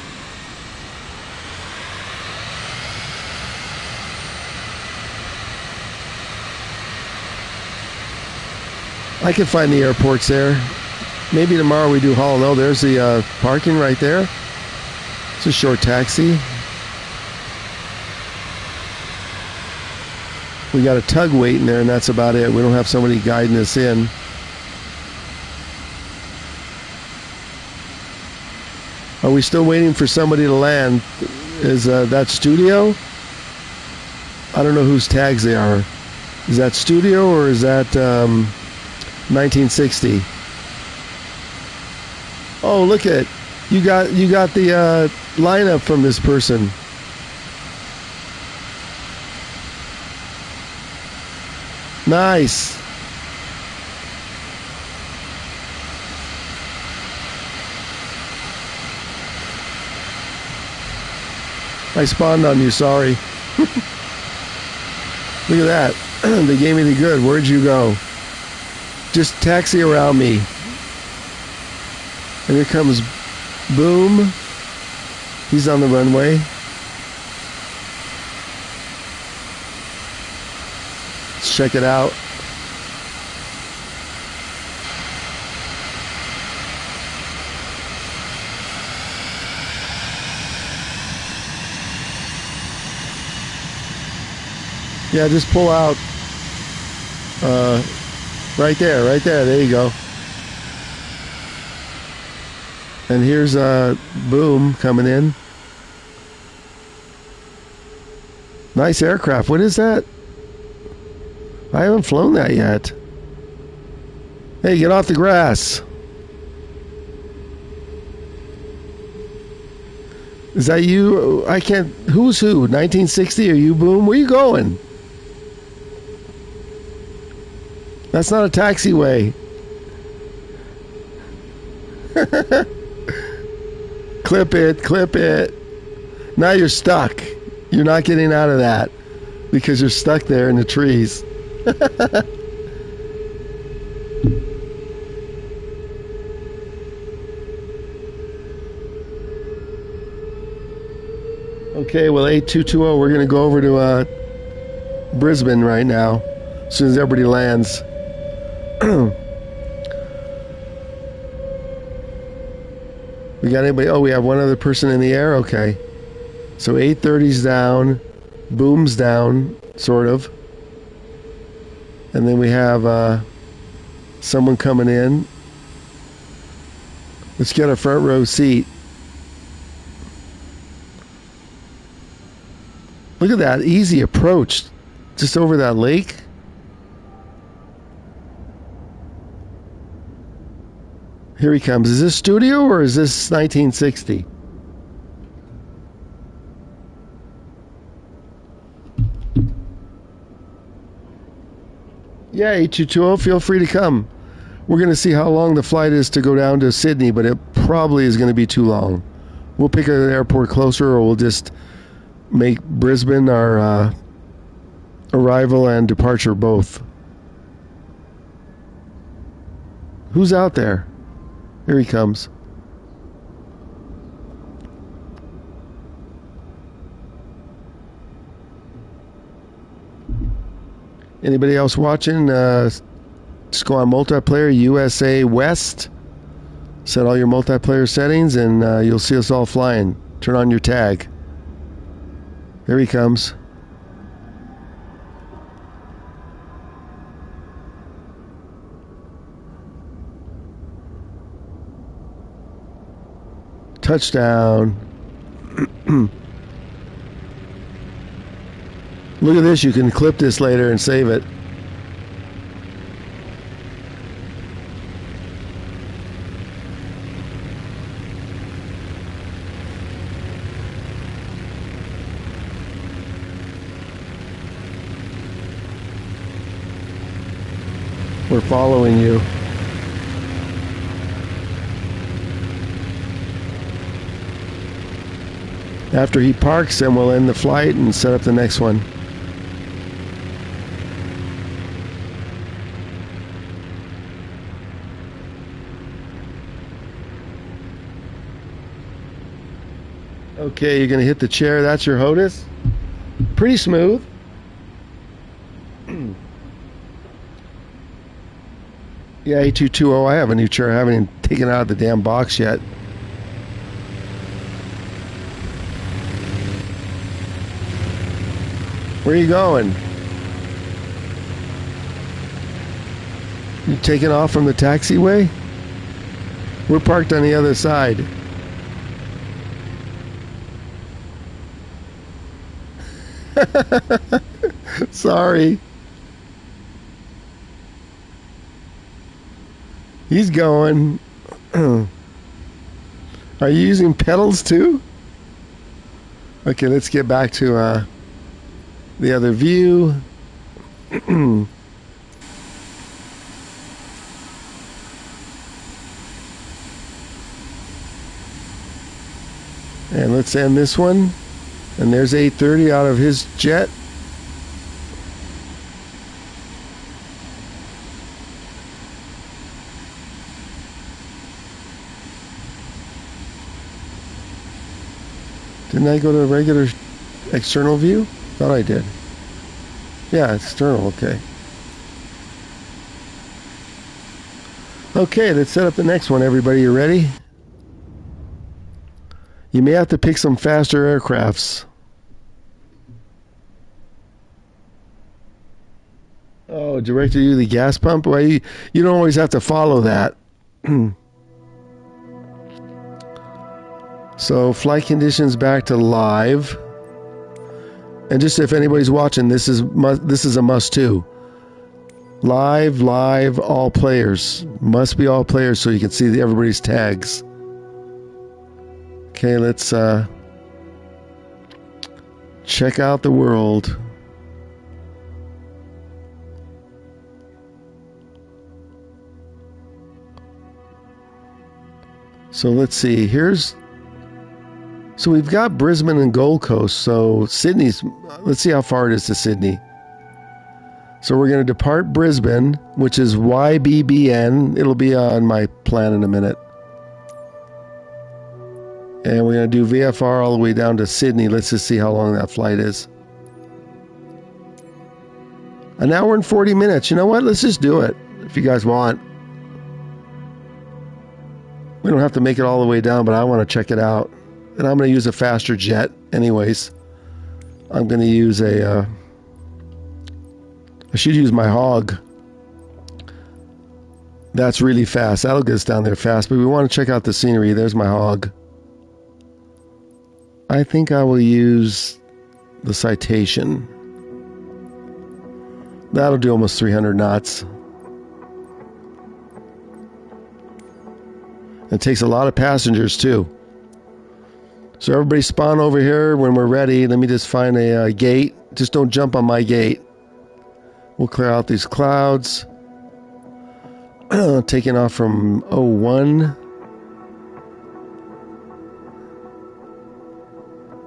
I can find the airports there. Maybe tomorrow we do Holland. Oh, there's the parking right there. It's a short taxi. We got a tug waiting there, and that's about it. We don't have somebody guiding us in. Are we still waiting for somebody to land? Is that Studio? I don't know whose tags they are. Is that Studio or is that 1960? Oh, look at you got the lineup from this person. Nice. I spawned on you, sorry. Look at that. They gave me the good. Where'd you go? Just taxi around me. And here comes Boom. He's on the runway. Let's check it out. Yeah, just pull out. Right there. There you go. And here's Boom coming in. Nice aircraft. What is that? I haven't flown that yet. Hey, get off the grass. Is that you? I can't. Who's who? 1960? Are you Boom? Where you going? That's not a taxiway. Clip it. Now you're stuck. You're not getting out of that because you're stuck there in the trees. Okay, well, 8220, we're going to go over to Brisbane right now as soon as everybody lands. We got anybody? Oh, we have one other person in the air? Okay. So 830's down. Boom's down, sort of. And then we have someone coming in. Let's get a front row seat. Look at that easy approach. Just over that lake. Here he comes. Is this Studio or is this 1960? Yeah, 8220, feel free to come. We're going to see how long the flight is to go down to Sydney, but it probably is going to be too long. We'll pick an airport closer, or we'll just make Brisbane our arrival and departure both. Who's out there? Here he comes. Anybody else watching? Just go on multiplayer, USA West. Set all your multiplayer settings and you'll see us all flying. Turn on your tag. Here he comes. Touchdown. Look at this. You can clip this later and save it. We're following you. After he parks, then we'll end the flight and set up the next one. Okay, you're going to hit the chair. That's your HOTUS. Pretty smooth. Yeah, A220. I have a new chair. I haven't even taken it out of the damn box yet. Where are you going? You taking off from the taxiway? We're parked on the other side. Sorry. He's going. Are you using pedals too? Okay, let's get back to the other view. And let's end this one. And there's 830 out of his jet. Didn't I go to regular external view? Thought I did. Yeah, external, okay. Okay, let's set up the next one, everybody. You ready? You may have to pick some faster aircrafts. Oh, directed you to the gas pump? Well, you don't always have to follow that. So, flight conditions back to live. And just if anybody's watching, this is a must too. Live, all players. Must be all players so you can see everybody's tags. Okay, let's check out the world. So let's see. So we've got Brisbane and Gold Coast. So Sydney's, let's see how far it is to Sydney. So we're going to depart Brisbane, which is YBBN. It'll be on my plan in a minute. And we're going to do VFR all the way down to Sydney. Let's just see how long that flight is. An hour and 40 minutes. You know what? Let's just do it if you guys want. We don't have to make it all the way down, but I want to check it out. And I'm going to use a faster jet anyways. I'm going to use I should use my Hog. That's really fast. That'll get us down there fast, but we want to check out the scenery. There's my Hog. I think I will use the Citation. That'll do almost 300 knots. It takes a lot of passengers too. So everybody spawn over here when we're ready. Let me just find a gate. Just don't jump on my gate. We'll clear out these clouds. Taking off from 01.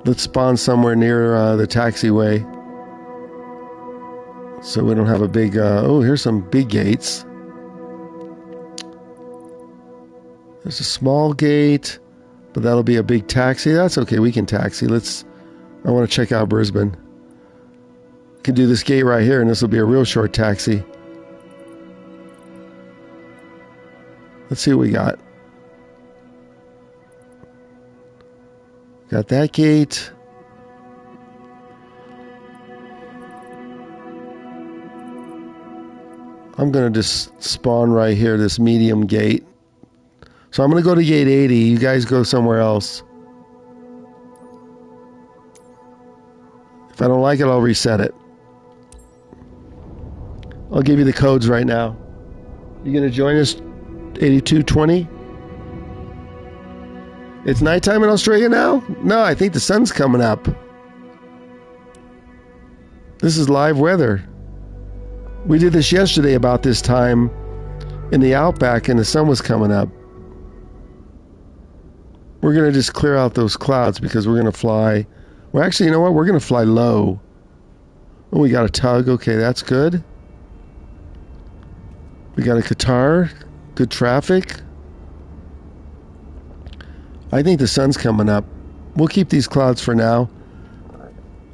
Let's spawn somewhere near the taxiway. So we don't have a big... oh, here's some big gates. There's a small gate, but that'll be a big taxi. That's okay, we can taxi. I want to check out Brisbane. Can do this gate right here, and this will be a real short taxi. Let's see what we got. Got that gate. I'm going to just spawn right here, this medium gate. So I'm going to go to gate 80. You guys go somewhere else. If I don't like it, I'll reset it. I'll give you the codes right now. You going to join us, 8220? It's nighttime in Australia now? No, I think the sun's coming up. This is live weather. We did this yesterday about this time in the Outback, and the sun was coming up. We're going to just clear out those clouds because we're going to fly. Well, actually, you know what? We're going to fly low. Oh, we got a tug. Okay, that's good. We got a Qatar. Good traffic. I think the sun's coming up. We'll keep these clouds for now.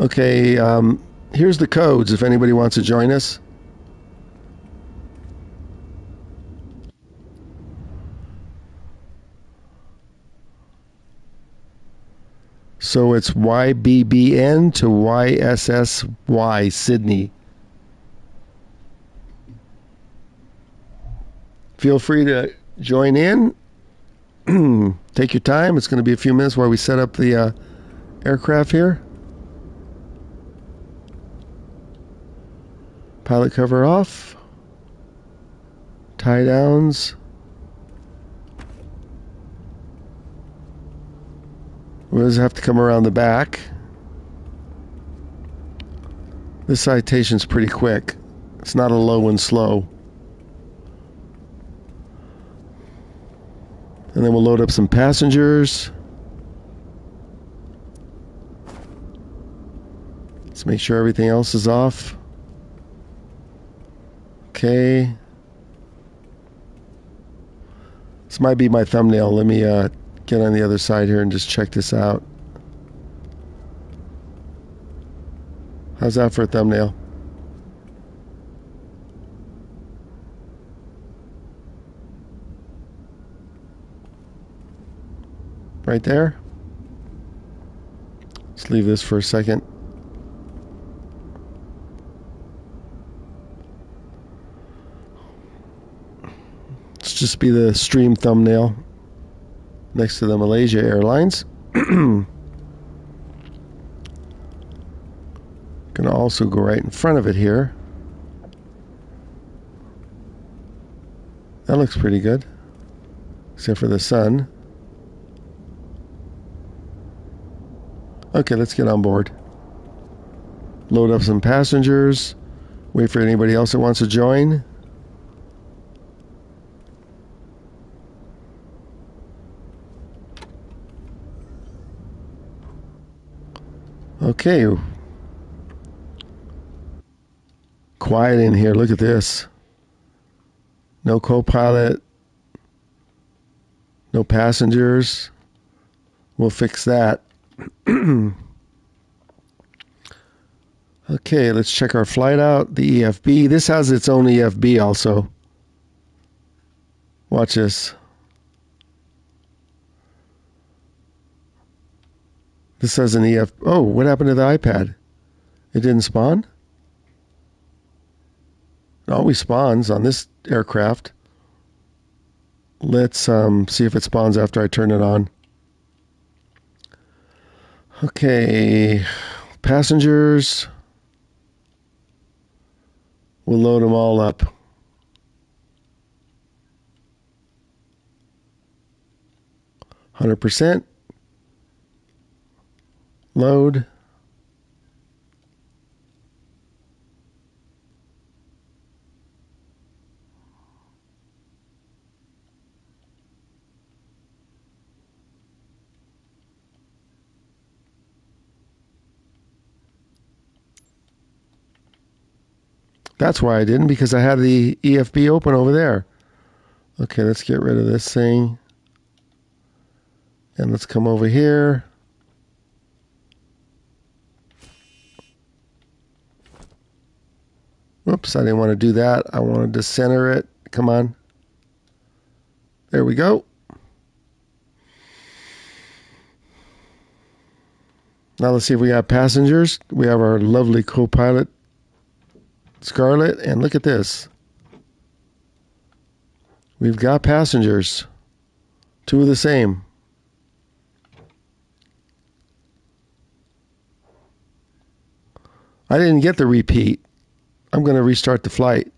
Okay, here's the codes if anybody wants to join us. So it's YBBN to YSSY, Sydney. Feel free to join in. Take your time. It's going to be a few minutes while we set up the aircraft here. Pilot cover off. Tie downs. We'll just have to come around the back. This citation's pretty quick. It's not a low and slow. And then we'll load up some passengers. Let's make sure everything else is off. Okay. This might be my thumbnail. Let me get on the other side here and just check this out. How's that for a thumbnail? Right there. Let's leave this for a second. Let's just be the stream thumbnail next to the Malaysia Airlines. Gonna also go right in front of it here. That looks pretty good, except for the sun. Okay, let's get on board. Load up some passengers. Wait for anybody else that wants to join. Okay. Quiet in here. Look at this. No co-pilot. No passengers. We'll fix that. Okay, let's check our flight out. The EFB. This has its own EFB also. Watch this. This has an EF. Oh, what happened to the iPad? It didn't spawn? It always spawns on this aircraft. Let's see if it spawns after I turn it on. Okay, passengers. We'll load them all up. %. Load. That's why I didn't, because I had the EFB open over there. Okay, let's get rid of this thing. And let's come over here. Whoops, I didn't want to do that. I wanted to center it. Come on. There we go. Now let's see if we got passengers. We have our lovely co-pilot, Scarlett, and look at this. We've got passengers. Two of the same. I didn't get the repeat. I'm going to restart the flight.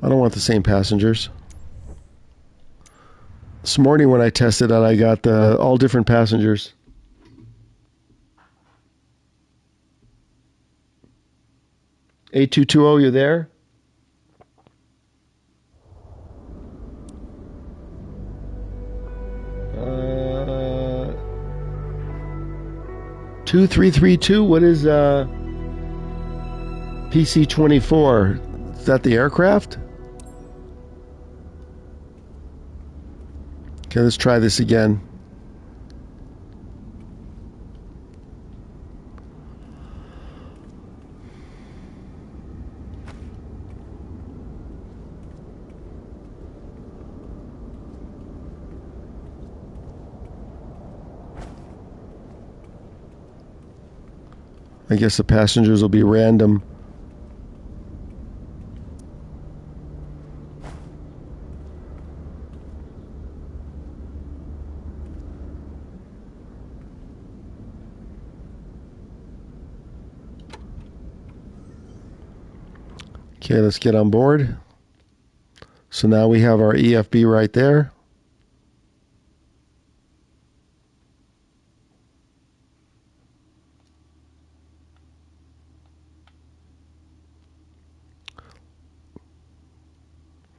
I don't want the same passengers. This morning when I tested it, I got all different passengers. A220, you there? Uh, 2332, what is PC-24? Is that the aircraft? Okay, let's try this again. I guess the passengers will be random. Okay, let's get on board. So now we have our EFB right there.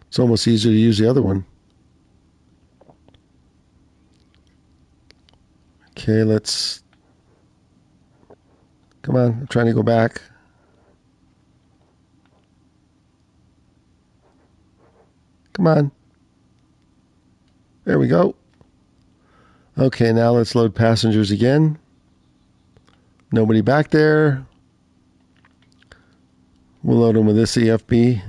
It's almost easier to use the other one. Okay, let's... Come on, I'm trying to go back. Come on. There we go. Okay, now let's load passengers again. Nobody back there. We'll load them with this EFB.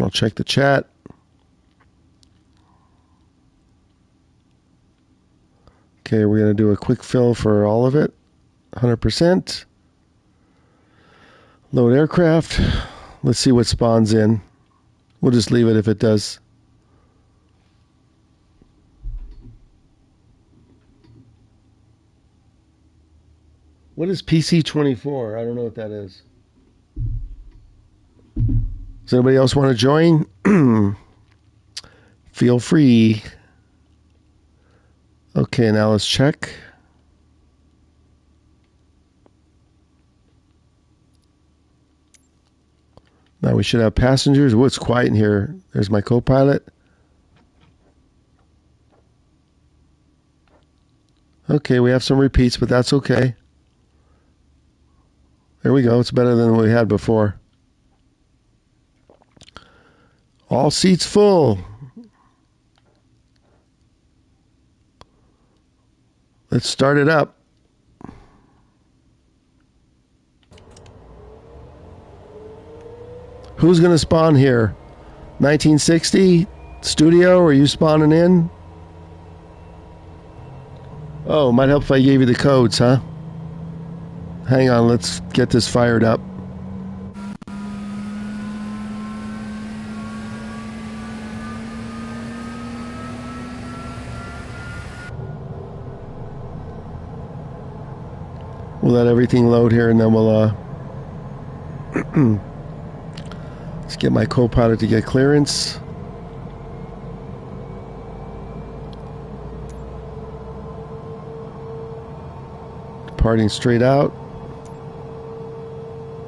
I'll check the chat. Okay, we're going to do a quick fill for all of it. 100%. Load aircraft. Let's see what spawns in. We'll just leave it if it does. What is PC-24? I don't know what that is. Does anybody else want to join? Feel free. Okay, now let's check. Now we should have passengers. Oh, it's quiet in here. There's my co-pilot. Okay, we have some repeats, but that's okay. There we go. It's better than what we had before. All seats full. Let's start it up. Who's going to spawn here? 1960? Studio? Are you spawning in? Oh, might help if I gave you the codes, huh? Hang on, let's get this fired up. We'll let everything load here and then we'll let's get my co-pilot to get clearance. Departing straight out.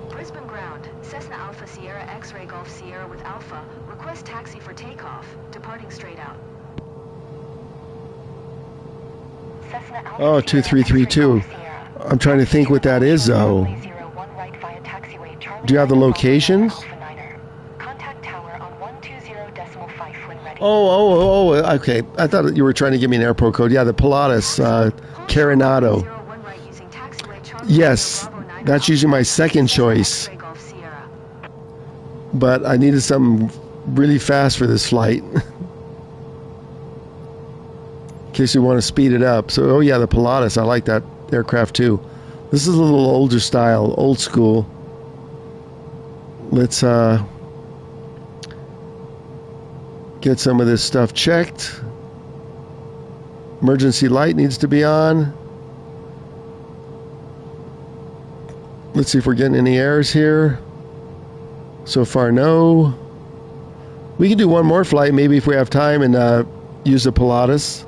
Brisbane ground. Cessna Alpha Sierra X-Ray Golf Sierra with Alpha. Request taxi for takeoff. Departing straight out. Oh, 2332. I'm trying to think what that is, though. Do you have the locations? Oh, okay. I thought you were trying to give me an airport code. Yeah, the Pilatus, Carenado. Yes, that's usually my second choice. X-ray Golf Sierra. But I needed something really fast for this flight. In case you want to speed it up. So, oh yeah, the Pilatus. I like that aircraft too. This is a little older style, old school. Let's get some of this stuff checked. Emergency light needs to be on. Let's see if we're getting any errors here. So far, no. We can do one more flight, maybe if we have time, and use the Pilatus.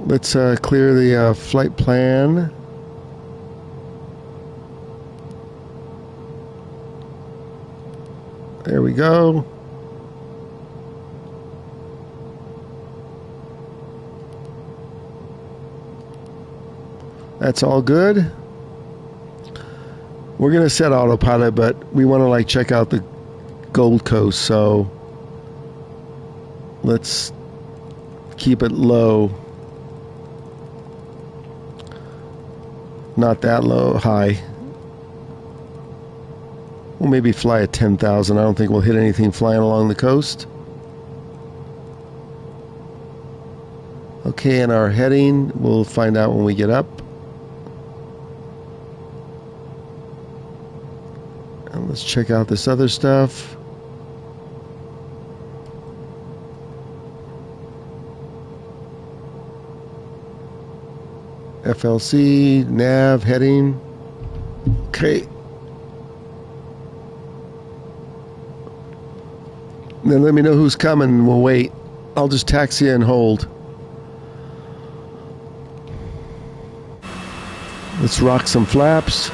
Let's clear the flight plan. There we go. That's all good. We're going to set autopilot, but we want to like check out the Gold Coast, so let's keep it low. Not that low, high. We'll maybe fly at 10,000. I don't think we'll hit anything flying along the coast. Okay, and our heading, we'll find out when we get up. And let's check out this other stuff. FLC, nav, heading. Okay. Then let me know who's coming and we'll wait. I'll just taxi and hold. Let's rock some flaps.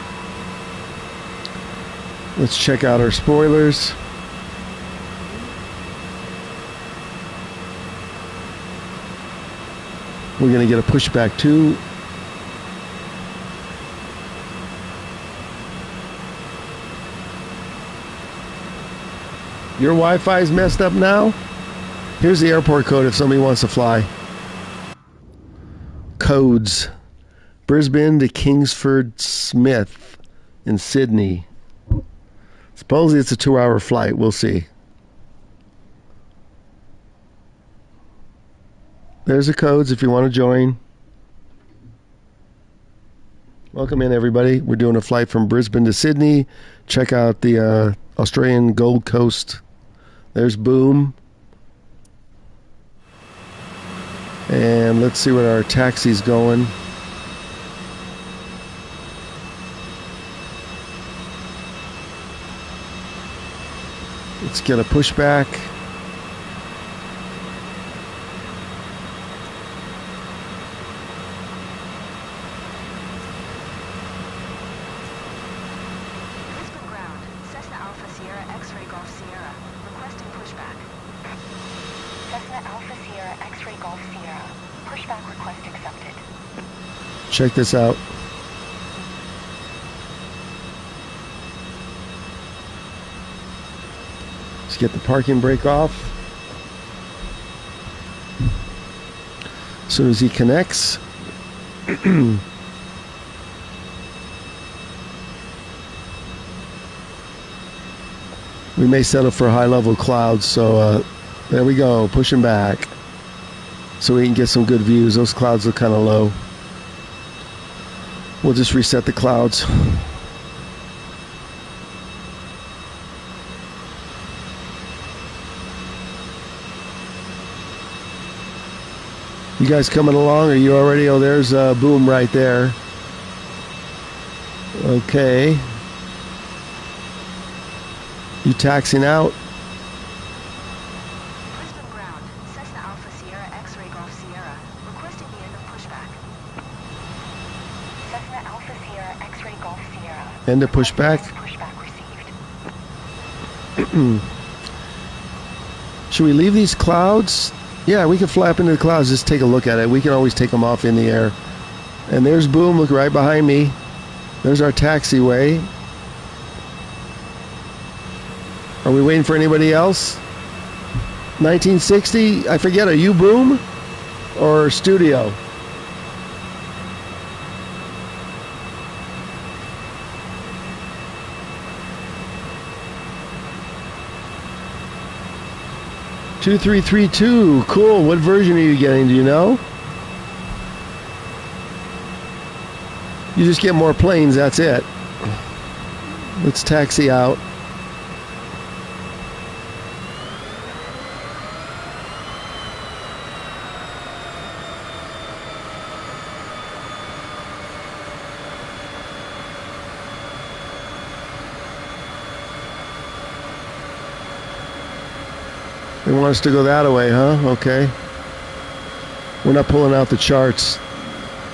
Let's check out our spoilers. We're going to get a pushback too. Your Wi-Fi is messed up now? Here's the airport code if somebody wants to fly. Codes. Brisbane to Kingsford Smith in Sydney. Supposedly it's a 2-hour flight. We'll see. There's the codes if you want to join. Welcome in, everybody. We're doing a flight from Brisbane to Sydney. Check out the Australian Gold Coast. There's Boom. And let's see where our taxi's going. Let's get a pushback. Brisbane ground. Cessna Alpha Sierra X-ray Golf Sierra. Requesting pushback. Cessna Alpha Sierra X-ray Golf Sierra. Pushback request accepted. Check this out. Let's get the parking brake off. As soon as he connects. We may settle for high-level clouds, so there we go, pushing back. So we can get some good views. Those clouds look kind of low. We'll just reset the clouds. You guys coming along? Are you already? Oh, there's Boom right there. Okay. You taxiing out? Brisbane ground. Cessna Alpha Sierra X-ray Golf Sierra. Requesting the end of pushback. Cessna Alpha Sierra X-ray Golf Sierra. End of pushback. Pushback received. Should we leave these clouds? Yeah, we can fly up into the clouds. Just take a look at it. We can always take them off in the air. And there's Boom. Look right behind me. There's our taxiway. Are we waiting for anybody else? 1960? I forget. Are you Boom? Or Studio? 2332. Cool. What version are you getting? Do you know? You just get more planes. That's it. Let's taxi out. They want us to go that way, huh? Okay. We're not pulling out the charts.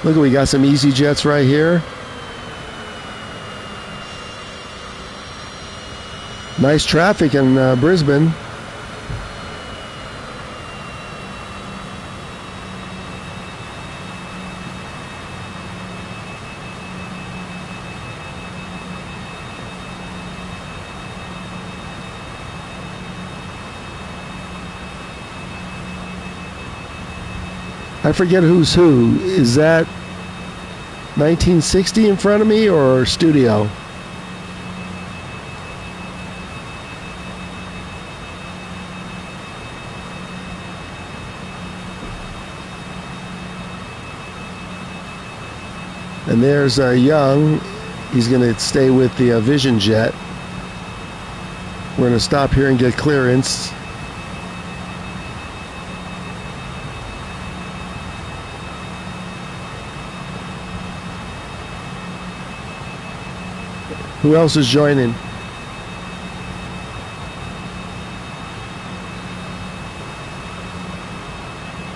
Look, we got some easy jets right here. Nice traffic in Brisbane. I forget who's who. Is that 1960 in front of me or studio? And there's Young. He's going to stay with the Vision Jet. We're going to stop here and get clearance. Who else is joining?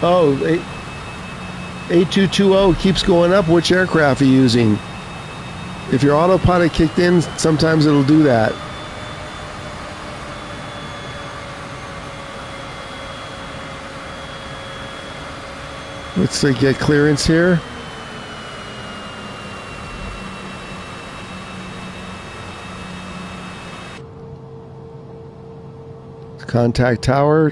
Oh, 8220 keeps going up. Which aircraft are you using? If your autopilot kicked in, sometimes it'll do that. Let's get clearance here. Contact tower.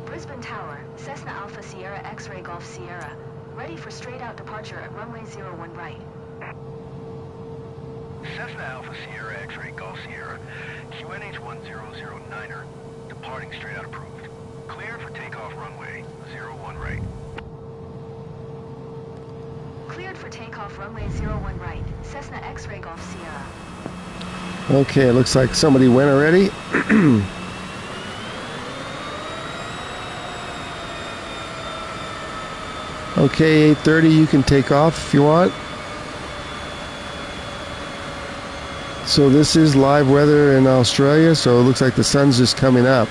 Brisbane Tower, Cessna Alpha Sierra X-Ray Golf Sierra. Ready for straight out departure at runway 01 right. Cessna Alpha Sierra X-Ray Golf Sierra, QNH 1009er, departing straight out approved. Cleared for takeoff runway 01 right. Cleared for takeoff runway 01 right. Cessna X-Ray Golf Sierra. Okay, it looks like somebody went already. Okay, 8:30, you can take off if you want. So this is live weather in Australia, so it looks like the sun's just coming up.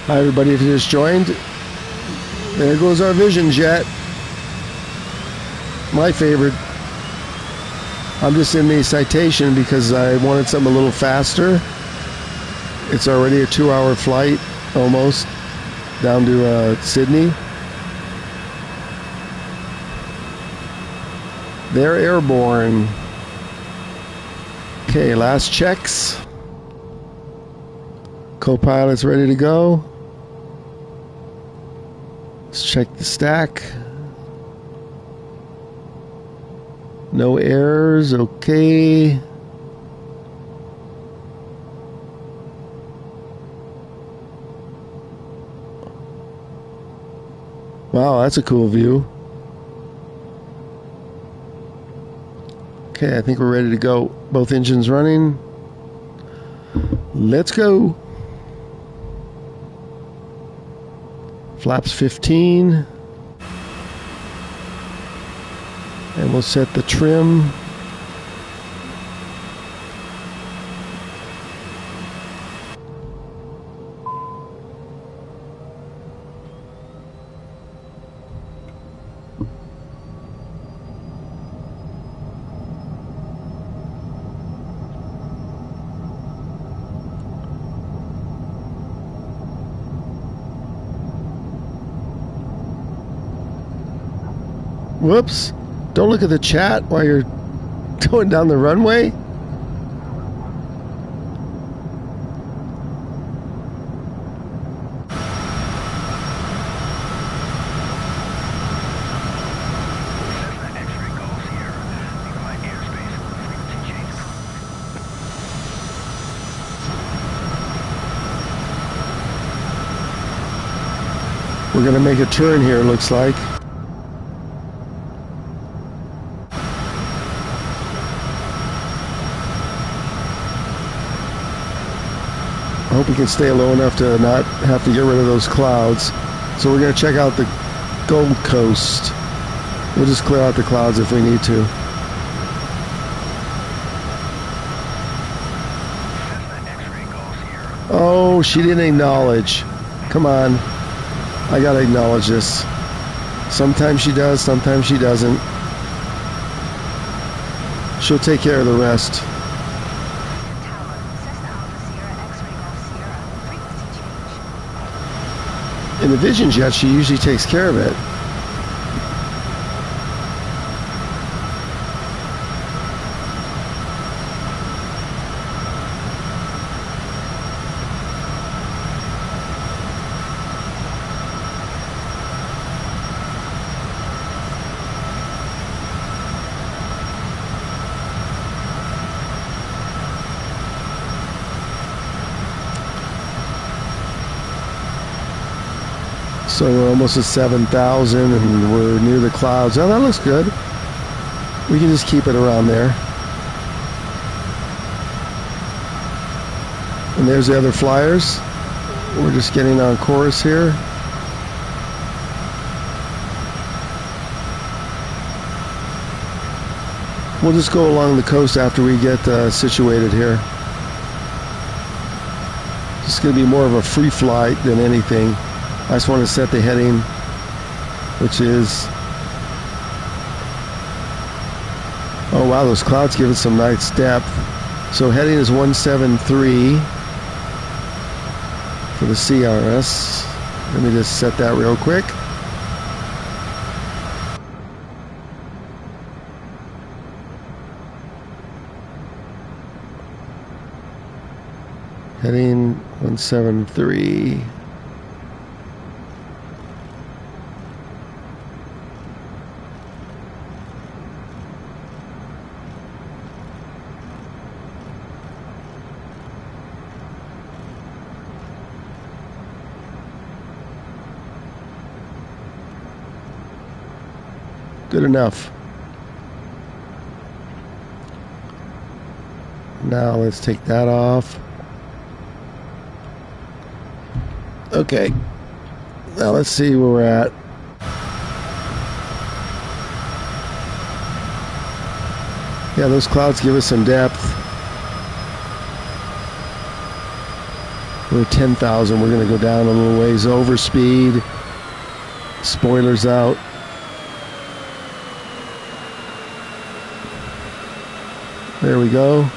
Hi everybody, if you just joined, there goes our Vision Jet. My favorite. I'm just in the citation because I wanted something a little faster. It's already a 2-hour flight, almost, down to Sydney. They're airborne. Okay, last checks. Co-pilot's ready to go. Let's check the stack. No errors, okay. Wow, that's a cool view. Okay, I think we're ready to go. Both engines running. Let's go. Flaps 15. And we'll set the trim. Whoops. Don't look at the chat while you're going down the runway. Cessna X-ray Golf Sierra. Nearby airspace. Frequency change approved. We're going to make a turn here, it looks like. I hope we can stay low enough to not have to get rid of those clouds. So we're going to check out the Gold Coast. We'll just clear out the clouds if we need to. Cessna X-ray Golf Sierra. Oh, she didn't acknowledge. Come on. I got to acknowledge this. Sometimes she does, sometimes she doesn't. She'll take care of the rest. Tower, Cessna Alpha Sierra X-ray Golf Sierra. Frequency change. In the Vision jet, she usually takes care of it. So we're almost at 7,000 and we're near the clouds. Oh, that looks good. We can just keep it around there. And there's the other flyers. We're just getting on course here. We'll just go along the coast after we get situated here. It's going to be more of a free flight than anything. I just want to set the heading, which is, oh wow, those clouds give it some nice depth. So heading is 173 for the CRS. Let me just set that real quick. Heading 173. Good enough. Now let's take that off. Okay. Now let's see where we're at. Yeah, those clouds give us some depth. We're at 10,000. We're going to go down a little ways over speed. Spoilers out. There we go.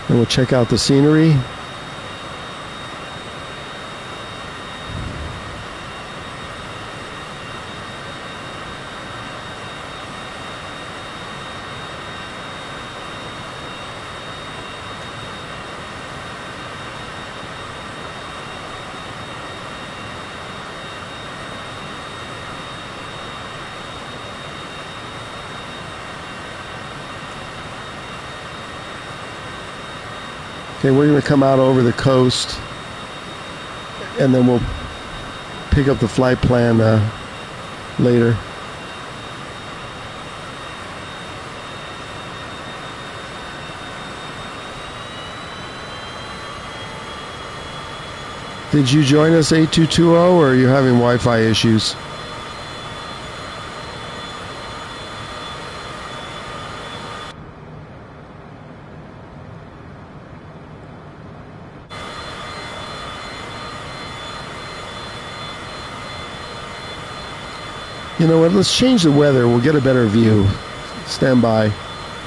And we'll check out the scenery. Okay, we're going to come out over the coast, and then we'll pick up the flight plan later. Did you join us 8220, or are you having Wi-Fi issues? You know what? Let's change the weather. We'll get a better view. Stand by.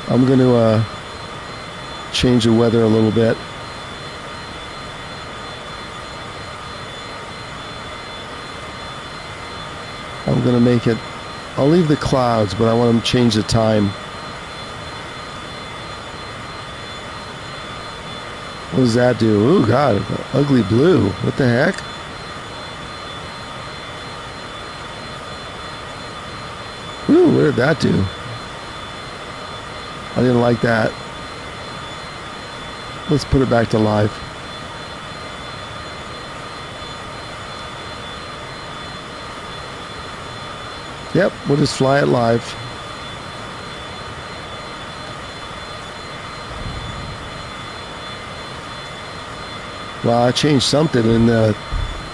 I'm going to change the weather a little bit. I'm going to make it... I'll leave the clouds, but I want to change the time. What does that do? Ooh, God. Ugly blue. What the heck? Ooh, what did that do? I didn't like that. Let's put it back to live. Yep, we'll just fly it live. Well, I changed something, and I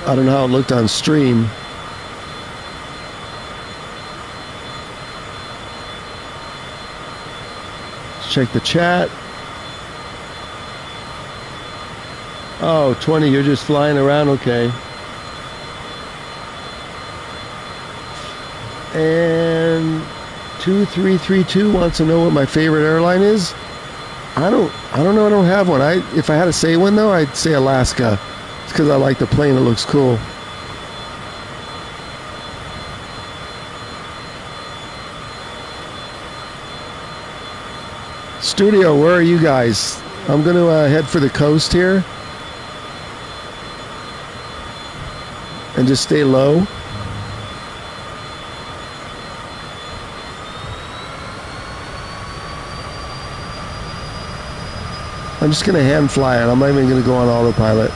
don't know how it looked on stream. Let's check the chat. Oh, 20, you're just flying around, okay. And 2332 wants to know what my favorite airline is. I don't know. I don't have one. If I had to say one though, I'd say Alaska. It's because I like the plane. It looks cool. Studio, where are you guys? I'm going to head for the coast here and just stay low. I'm just going to hand fly it. I'm not even going to go on autopilot.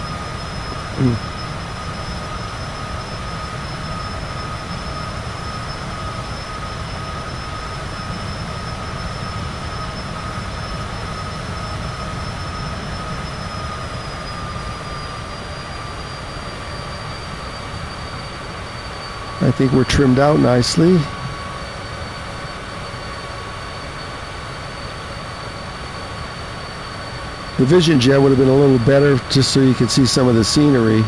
I think we're trimmed out nicely. The Vision Jet would have been a little better just so you could see some of the scenery.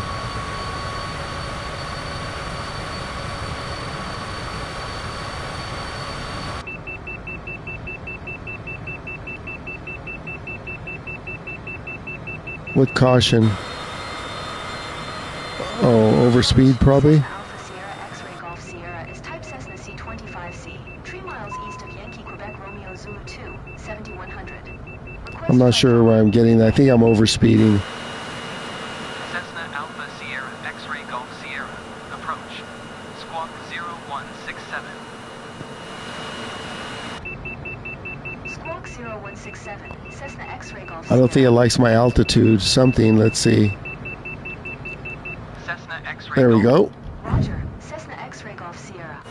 With caution. Oh, overspeed probably. Alpha Sierra X-Ray Golf Sierra is type Cessna C25C, 3 miles east of Yankee Quebec Romeo Zulu 2, 7100. I'm not sure where I'm getting that. I think I'm overspeeding. Cessna Alpha Sierra X-Ray Golf Sierra. Approach. Squawk 0167. Squawk 0167, Cessna X-Ray Golf I Sierra. don't think it likes my altitude. Something. Let's see. Cessna X-Ray There we Golf. go. Roger, Cessna X-Ray Golf Sierra.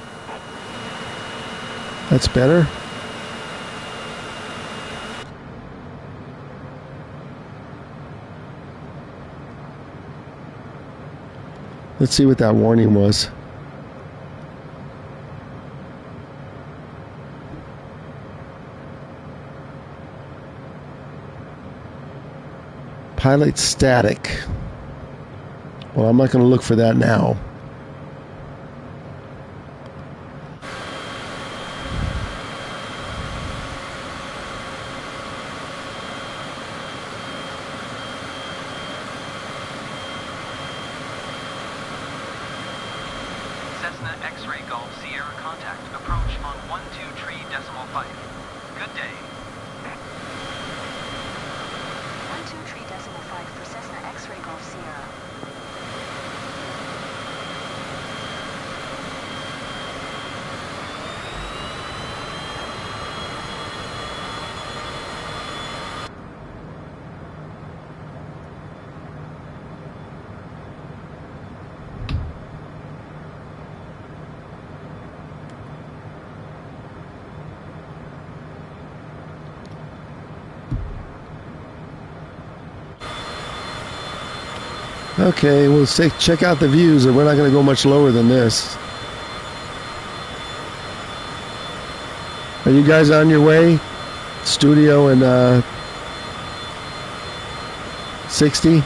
That's better. Let's see what that warning was. Pilot static. Well, I'm not going to look for that now. Cessna X-Ray Golf Sierra contact. Approach on 12.5. Good day. 12.5 for Cessna X-Ray Golf Sierra. Okay, we'll check out the views, and we're not going to go much lower than this. Are you guys on your way? Studio and 60?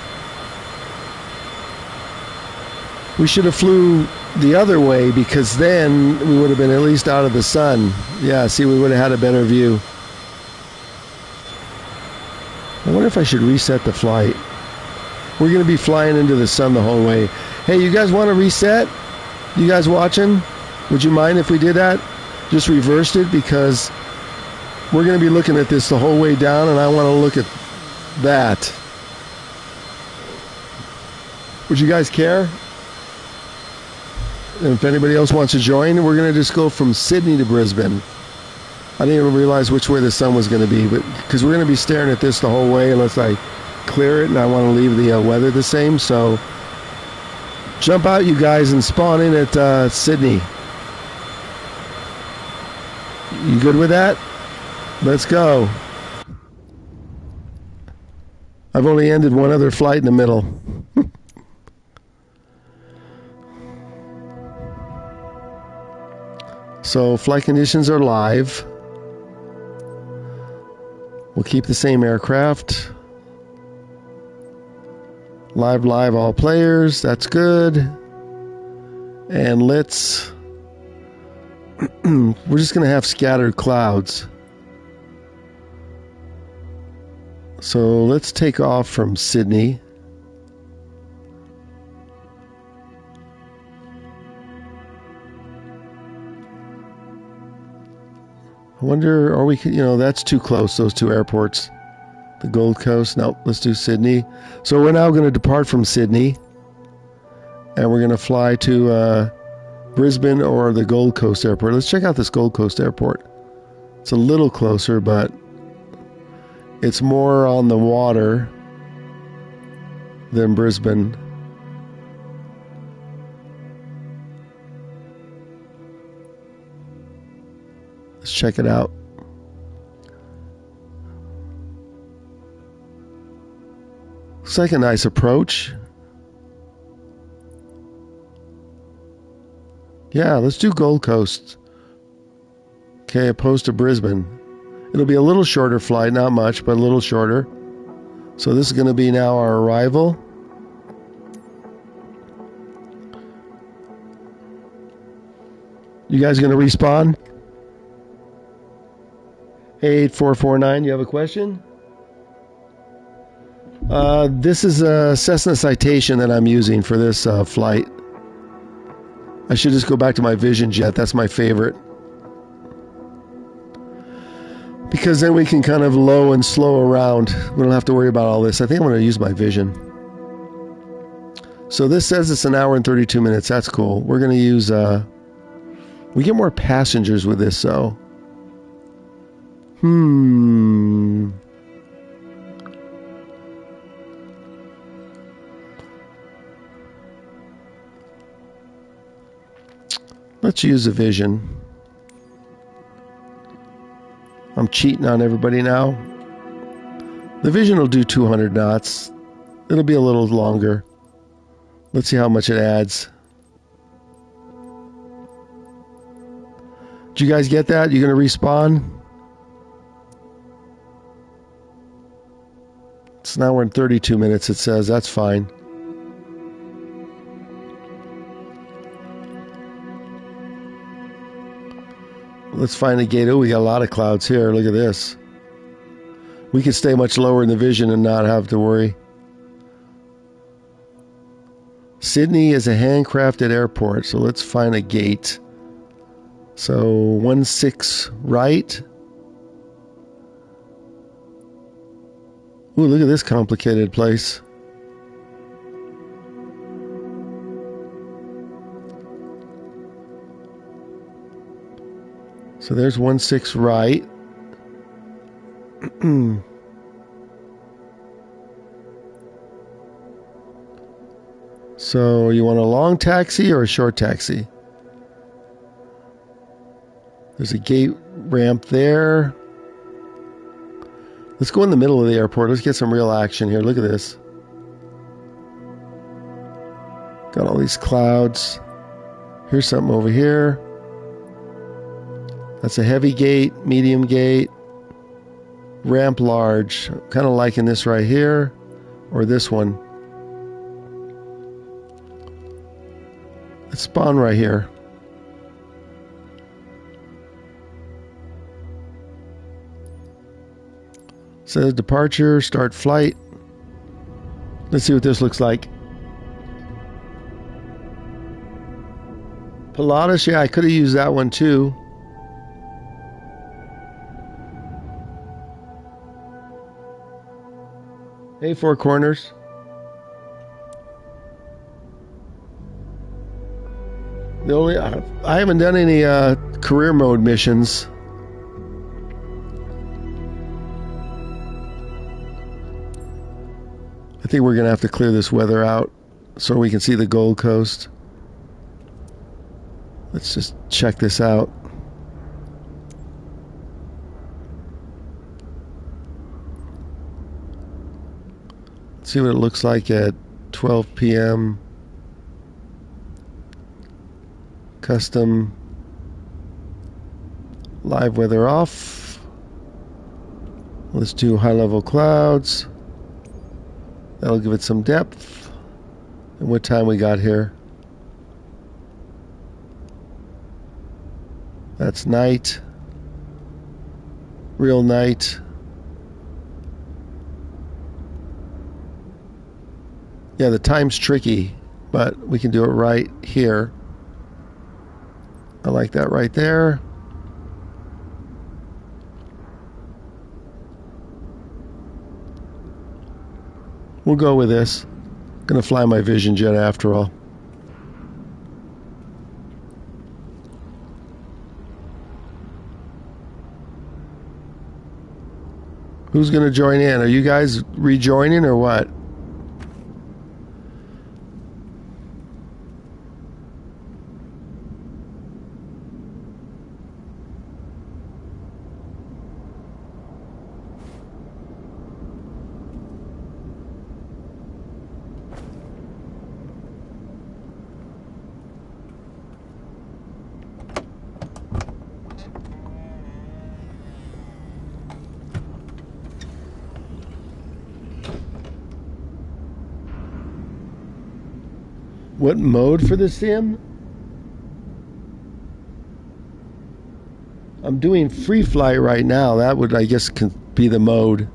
We should have flew the other way, because then we would have been at least out of the sun. Yeah, see, we would have had a better view. I wonder if I should reset the flight. We're going to be flying into the sun the whole way. Hey, you guys want to reset? You guys watching? Would you mind if we did that? Just reversed it, because we're going to be looking at this the whole way down, and I want to look at that. Would you guys care? And if anybody else wants to join, we're going to just go from Sydney to Brisbane. I didn't even realize which way the sun was going to be, but because we're going to be staring at this the whole way unless I clear it, and I want to leave the weather the same. So jump out, you guys, and spawn in at Sydney. You good with that? Let's go. I've only ended one other flight in the middle. So flight conditions are live. We'll keep the same aircraft. Live, all players. That's good. And let's... we're just going to have scattered clouds. So let's take off from Sydney. I wonder, are we, that's too close, those two airports. The Gold Coast. Nope, let's do Sydney. So we're now going to depart from Sydney, and we're going to fly to Brisbane or the Gold Coast Airport. Let's check out this Gold Coast Airport. It's a little closer, but it's more on the water than Brisbane. Let's check it out. Looks like a nice approach. Yeah, let's do Gold Coast. Okay, opposed to Brisbane. It'll be a little shorter flight, not much, but a little shorter. So this is going to be now our arrival. You guys going to respawn? Hey, 8449, you have a question? This is a Cessna Citation that I'm using for this flight. I should just go back to my Vision Jet. That's my favorite. Because then we can kind of low and slow around. We don't have to worry about all this. I think I'm going to use my Vision. So this says it's an hour and 32 minutes. That's cool. We're going to use... we get more passengers with this, so... Let's use a Vision. I'm cheating on everybody now. The Vision will do 200 knots. It'll be a little longer. Let's see how much it adds. Did you guys get that? You gonna respawn? It's an hour and 32 minutes, it says. That's fine. Let's find a gate. Oh, we got a lot of clouds here. Look at this. We could stay much lower in the Vision and not have to worry. Sydney is a handcrafted airport, so let's find a gate. So 16 right. Ooh, look at this complicated place. So there's 16 right. So you want a long taxi or a short taxi? There's a gate ramp there. Let's go in the middle of the airport. Let's get some real action here. Look at this. Got all these clouds. Here's something over here. That's a heavy gate, medium gate, ramp large. Kind of liking this right here, or this one. Let's spawn right here. Says departure, start flight. Let's see what this looks like. Pilatus, yeah, I could have used that one too. Hey, Four Corners. The only I haven't done any career mode missions. I think we're gonna have to clear this weather out so we can see the Gold Coast. Let's just check this out. See what it looks like at 12 p.m. Custom live weather off. Let's do high level clouds. That'll give it some depth. And what time we got here? That's night. Real night. Yeah, the time's tricky, but we can do it right here. I like that right there. We'll go with this. I'm gonna fly my Vision Jet after all. Who's gonna join in? Are you guys rejoining or what? What mode for the sim? I'm doing free flight right now. That would, I guess, be the mode.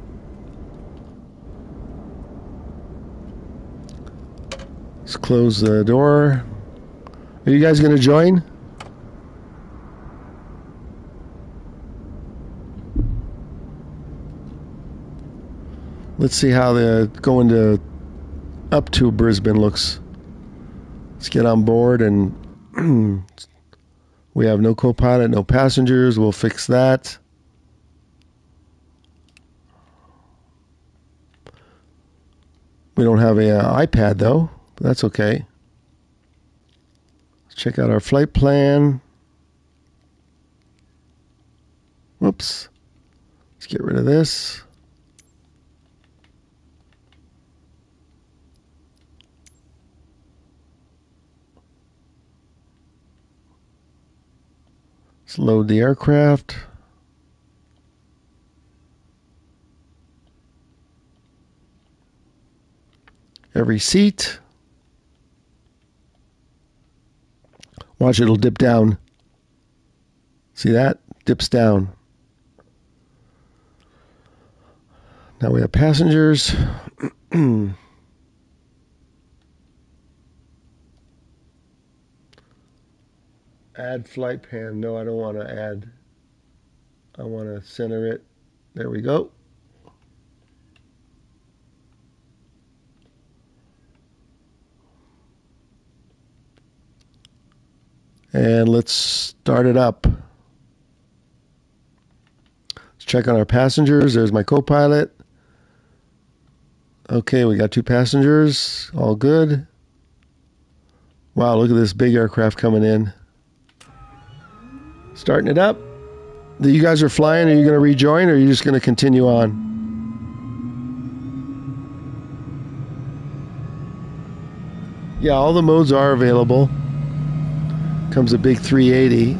Let's close the door. Are you guys going to join? Let's see how the going to up to Brisbane looks. Let's get on board, and we have no co-pilot, no passengers. We'll fix that. We don't have an iPad though. But that's okay. Let's check out our flight plan. Whoops. Let's get rid of this. Let's load the aircraft. Every seat. Watch, it'll dip down. See that? Dips down. Now we have passengers. Add flight pan. No, I don't want to add. I want to center it. There we go. And let's start it up. Let's check on our passengers. There's my co-pilot. Okay, we got 2 passengers. All good. Wow, look at this big aircraft coming in. Starting it up. You guys are flying. Are you going to rejoin, or are you just going to continue on? Yeah, all the modes are available. Comes a big 380.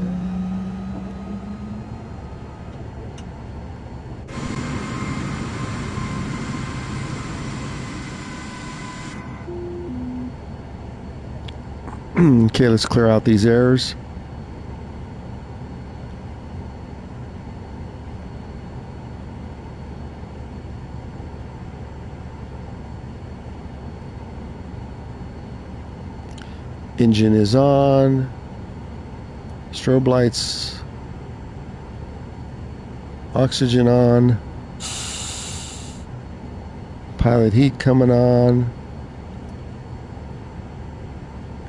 Okay, let's clear out these errors. Engine is on. Strobe lights. Oxygen on. Pilot heat coming on.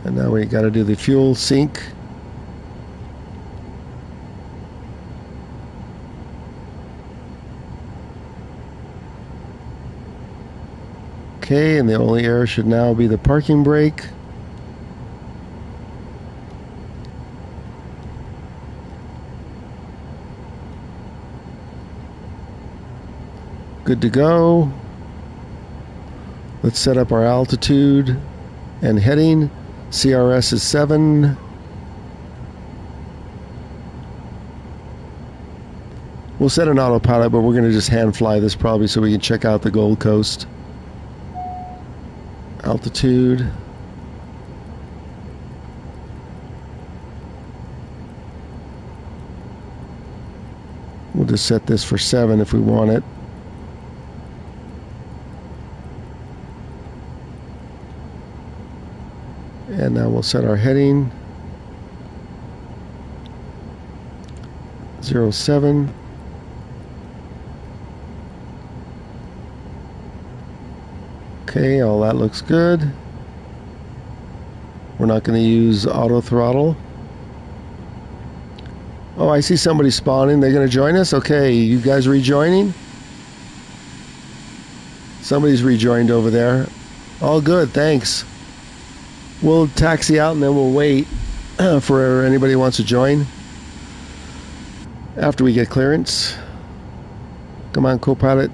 And now we got to do the fuel sync. Okay, and the only error should now be the parking brake. Good to go. Let's set up our altitude and heading. CRS is 7. We'll set an autopilot, but we're going to just hand fly this probably so we can check out the Gold Coast. Altitude. We'll just set this for 7 if we want it. And now we'll set our heading 07. Okay, all that looks good. We're not going to use auto throttle. Oh, I see somebody spawning. They're going to join us? Okay, you guys rejoining? Somebody's rejoined over there. All good, thanks. We'll taxi out and then we'll wait for anybody who wants to join after we get clearance. Come on, co-pilot.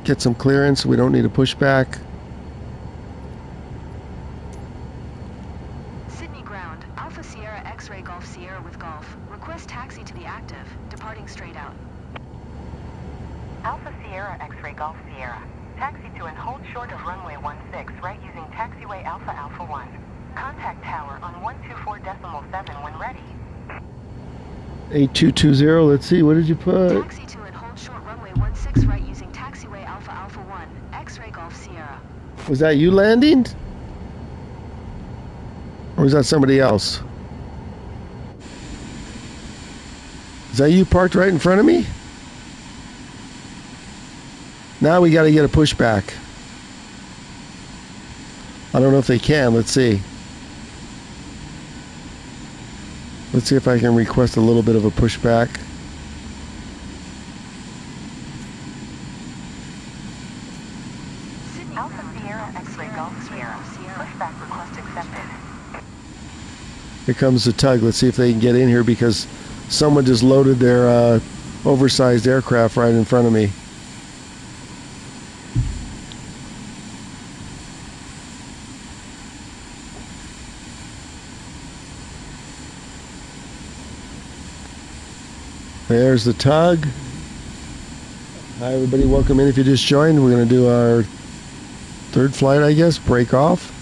Get some clearance. We don't need a pushback. Sydney ground. Alpha Sierra X-ray Golf Sierra with Golf. Request taxi to the active. Departing straight out. Alpha Sierra X-ray Golf Sierra. Taxi to and hold short of runway 16 right using taxiway Alpha Alpha 1. Contact tower on 124.7 when ready. 8220, let's see, what did you put? Taxi to and hold short runway 16 right using taxiway Alpha Alpha 1. X-ray Golf Sierra. Was that you landing? Or was that somebody else? Is that you parked right in front of me? Now we got to get a pushback. I don't know if they can. Let's see. Let's see if I can request a little bit of a pushback. Alpha Sierra X-ray Golf Sierra. Pushback request accepted. Here comes the tug. Let's see if they can get in here because someone just loaded their oversized aircraft right in front of me. There's the tug. Hi everybody, welcome in if you just joined. We're going to do our third flight, I guess, break off.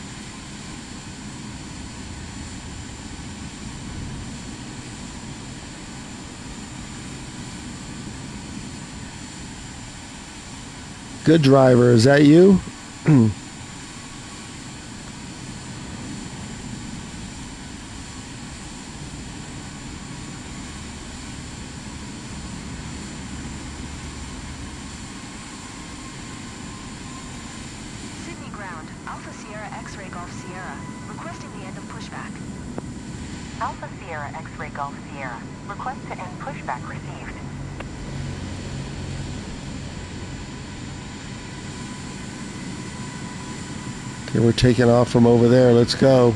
Good driver, is that you? Alpha Sierra X-ray Golf Sierra. Requesting the end of pushback. Alpha Sierra X-ray Golf Sierra. Request to end pushback received. Okay, we're taking off from over there. Let's go.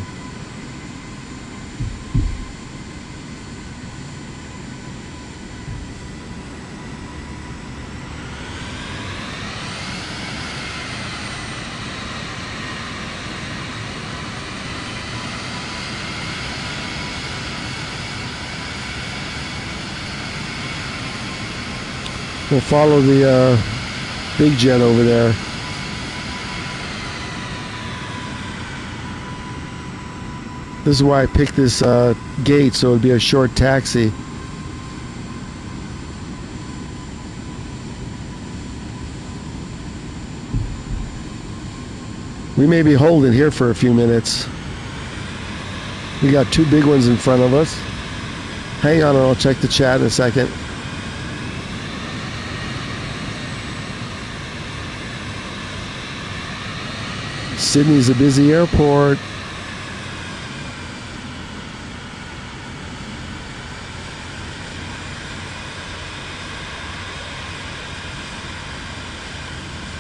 We'll follow the big jet over there. This is why I picked this gate, so it'd be a short taxi. We may be holding here for a few minutes. We got two big ones in front of us. Hang on, and I'll check the chat in a second. Sydney's a busy airport.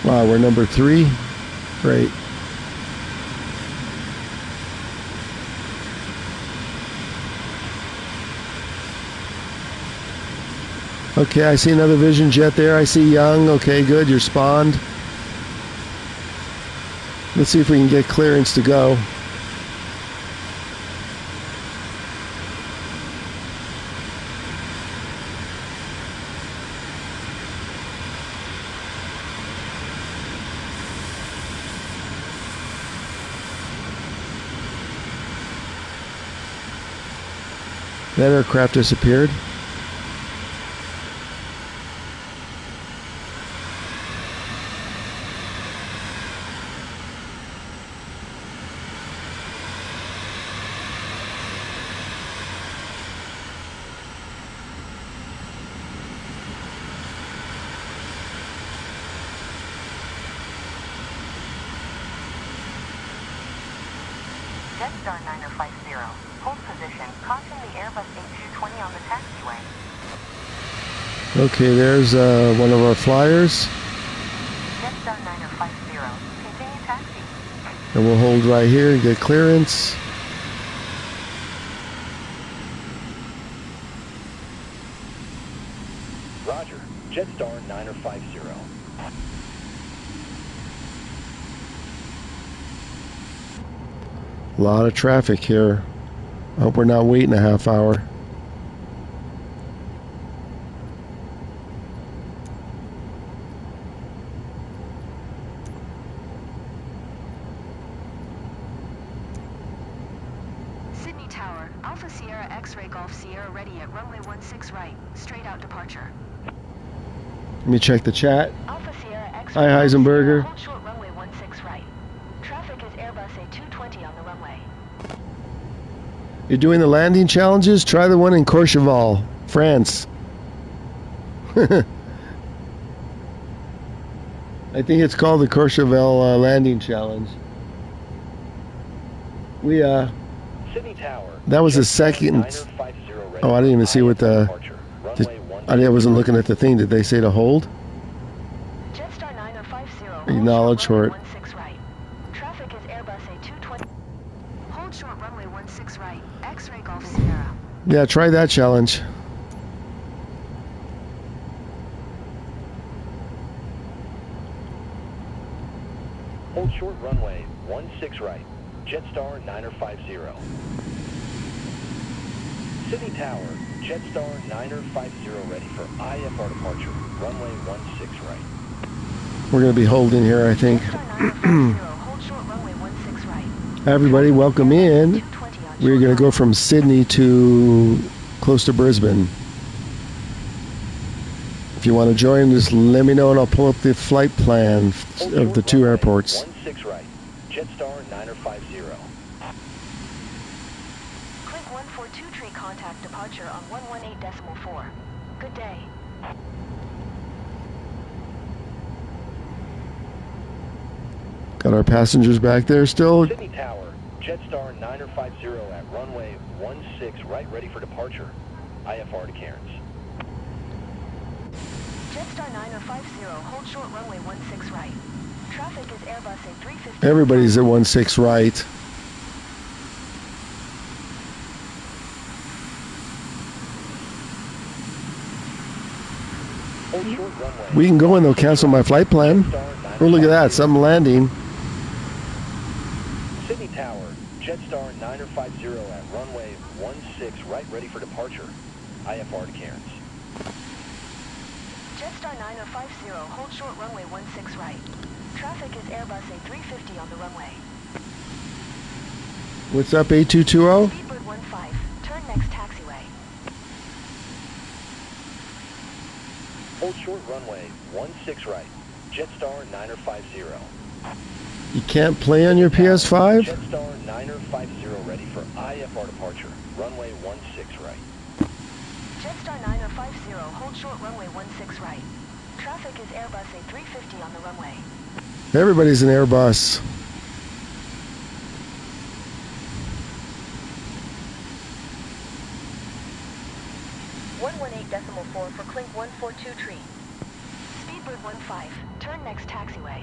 Wow, we're number 3. Great. Okay, I see another Vision jet there. I see Young. Okay, good. You're spawned. Let's see if we can get clearance to go. That aircraft disappeared. Jetstar 9050. Hold position. Caution the Airbus A220 on the taxiway. Okay, there's one of our flyers. Jetstar 9050. Continue taxi. And we'll hold right here and get clearance. Roger. Jetstar 9050. A lot of traffic here. I hope we're not waiting a half hour. Sydney Tower, Alpha Sierra X-Ray Golf Sierra ready at runway 16 right. Straight out departure. Let me check the chat. Alpha Sierra X-Ray Hi, Golf Heisenberger. Sierra, hold short runway 16 right. Traffic is Airbus A220 on the runway. You're doing the landing challenges? Try the one in Courchevel, France. I think it's called the Courchevel landing challenge. We Sydney Tower. that was the second. Oh, I didn't even see what the. I wasn't looking at the thing. Did they say to hold? Jetstar 9050. Acknowledge short. 16 right. Traffic is Airbus A220. Hold short runway 16 right. X-Ray Golf Sierra. Yeah, try that challenge. Hold short runway 16 right. Jetstar 9050. Sydney Tower. Jetstar 9050 ready for IFR departure. Runway 16 right. We're going to be holding here, I think. Jetstar 9050. Hold short runway 16 right. Everybody, welcome in. We're going to go from Sydney to close to Brisbane. If you want to join, just let me know and I'll pull up the flight plan of the two airports. 16 right. Jetstar 9050. Clink 142 tree contact departure on 118.4. Good day. Got our passengers back there still. Sydney Tower. Jetstar 9050 at runway 16 right ready for departure. IFR to Cairns. Jetstar 9050. Hold short runway 16 right. Traffic is Airbus A350. Everybody's at 16 right. Hold short runway. We can go in, they'll cancel my flight plan. Oh, look at that, something landing. Sydney Tower. Jetstar 9050 at runway 16 right ready for departure. IFR to Cairns. Jetstar 9050. Hold short runway 16 right. Traffic is Airbus A350 on the runway. What's up, 8220? Speedbird 15, turn next taxiway. Hold short runway 16 right. Jetstar 950. You can't play on your PS5? Jetstar 950 ready for IFR departure. Runway 16 right. Jetstar 9050, hold short runway 16 right. Traffic is Airbus A350 on the runway. Everybody's an Airbus. .4 for Clink 142 tree. Speedbird 15, turn next taxiway.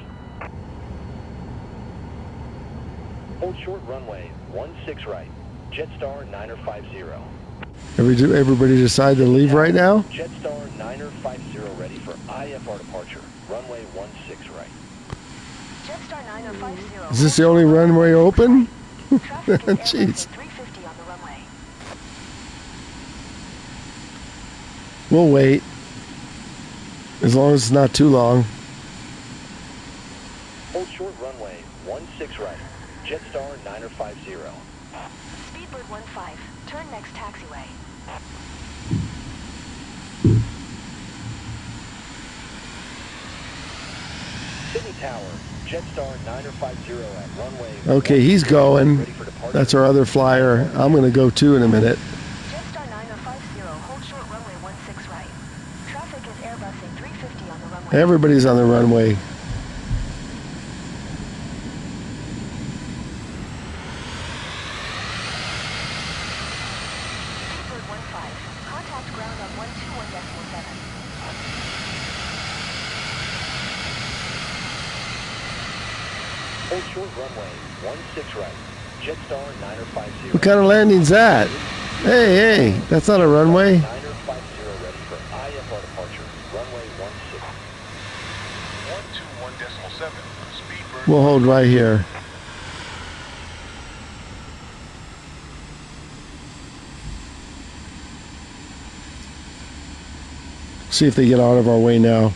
Hold short runway 16 right. Jetstar 950. Everybody decide to leave right now? Jetstar 950 ready for IFR departure. Runway 16 right. Jetstar 9050. Is this the only runway open? Traffic is Airbus Jeez. A350 on the runway. We'll wait. As long as it's not too long. Hold short runway 16 right. Jetstar 950. Speedbird 15, turn next taxiway. Sydney Tower, Jetstar 950 at runway. Okay, he's going. Ready for departure. That's our other flyer. I'm going to go too in a minute. Jetstar 9050, hold short runway 16 right. Traffic is Airbus A350 on the runway. Everybody's on the runway. Speedbird 15, contact ground on 121.7. Hold short runway 16 right. Jetstar 950. What kind of landing's that? Hey, hey, that's not a runway. 950 ready for IFR departure. Runway 16. 121.7. Speedbird. We'll hold right here. See if they get out of our way now.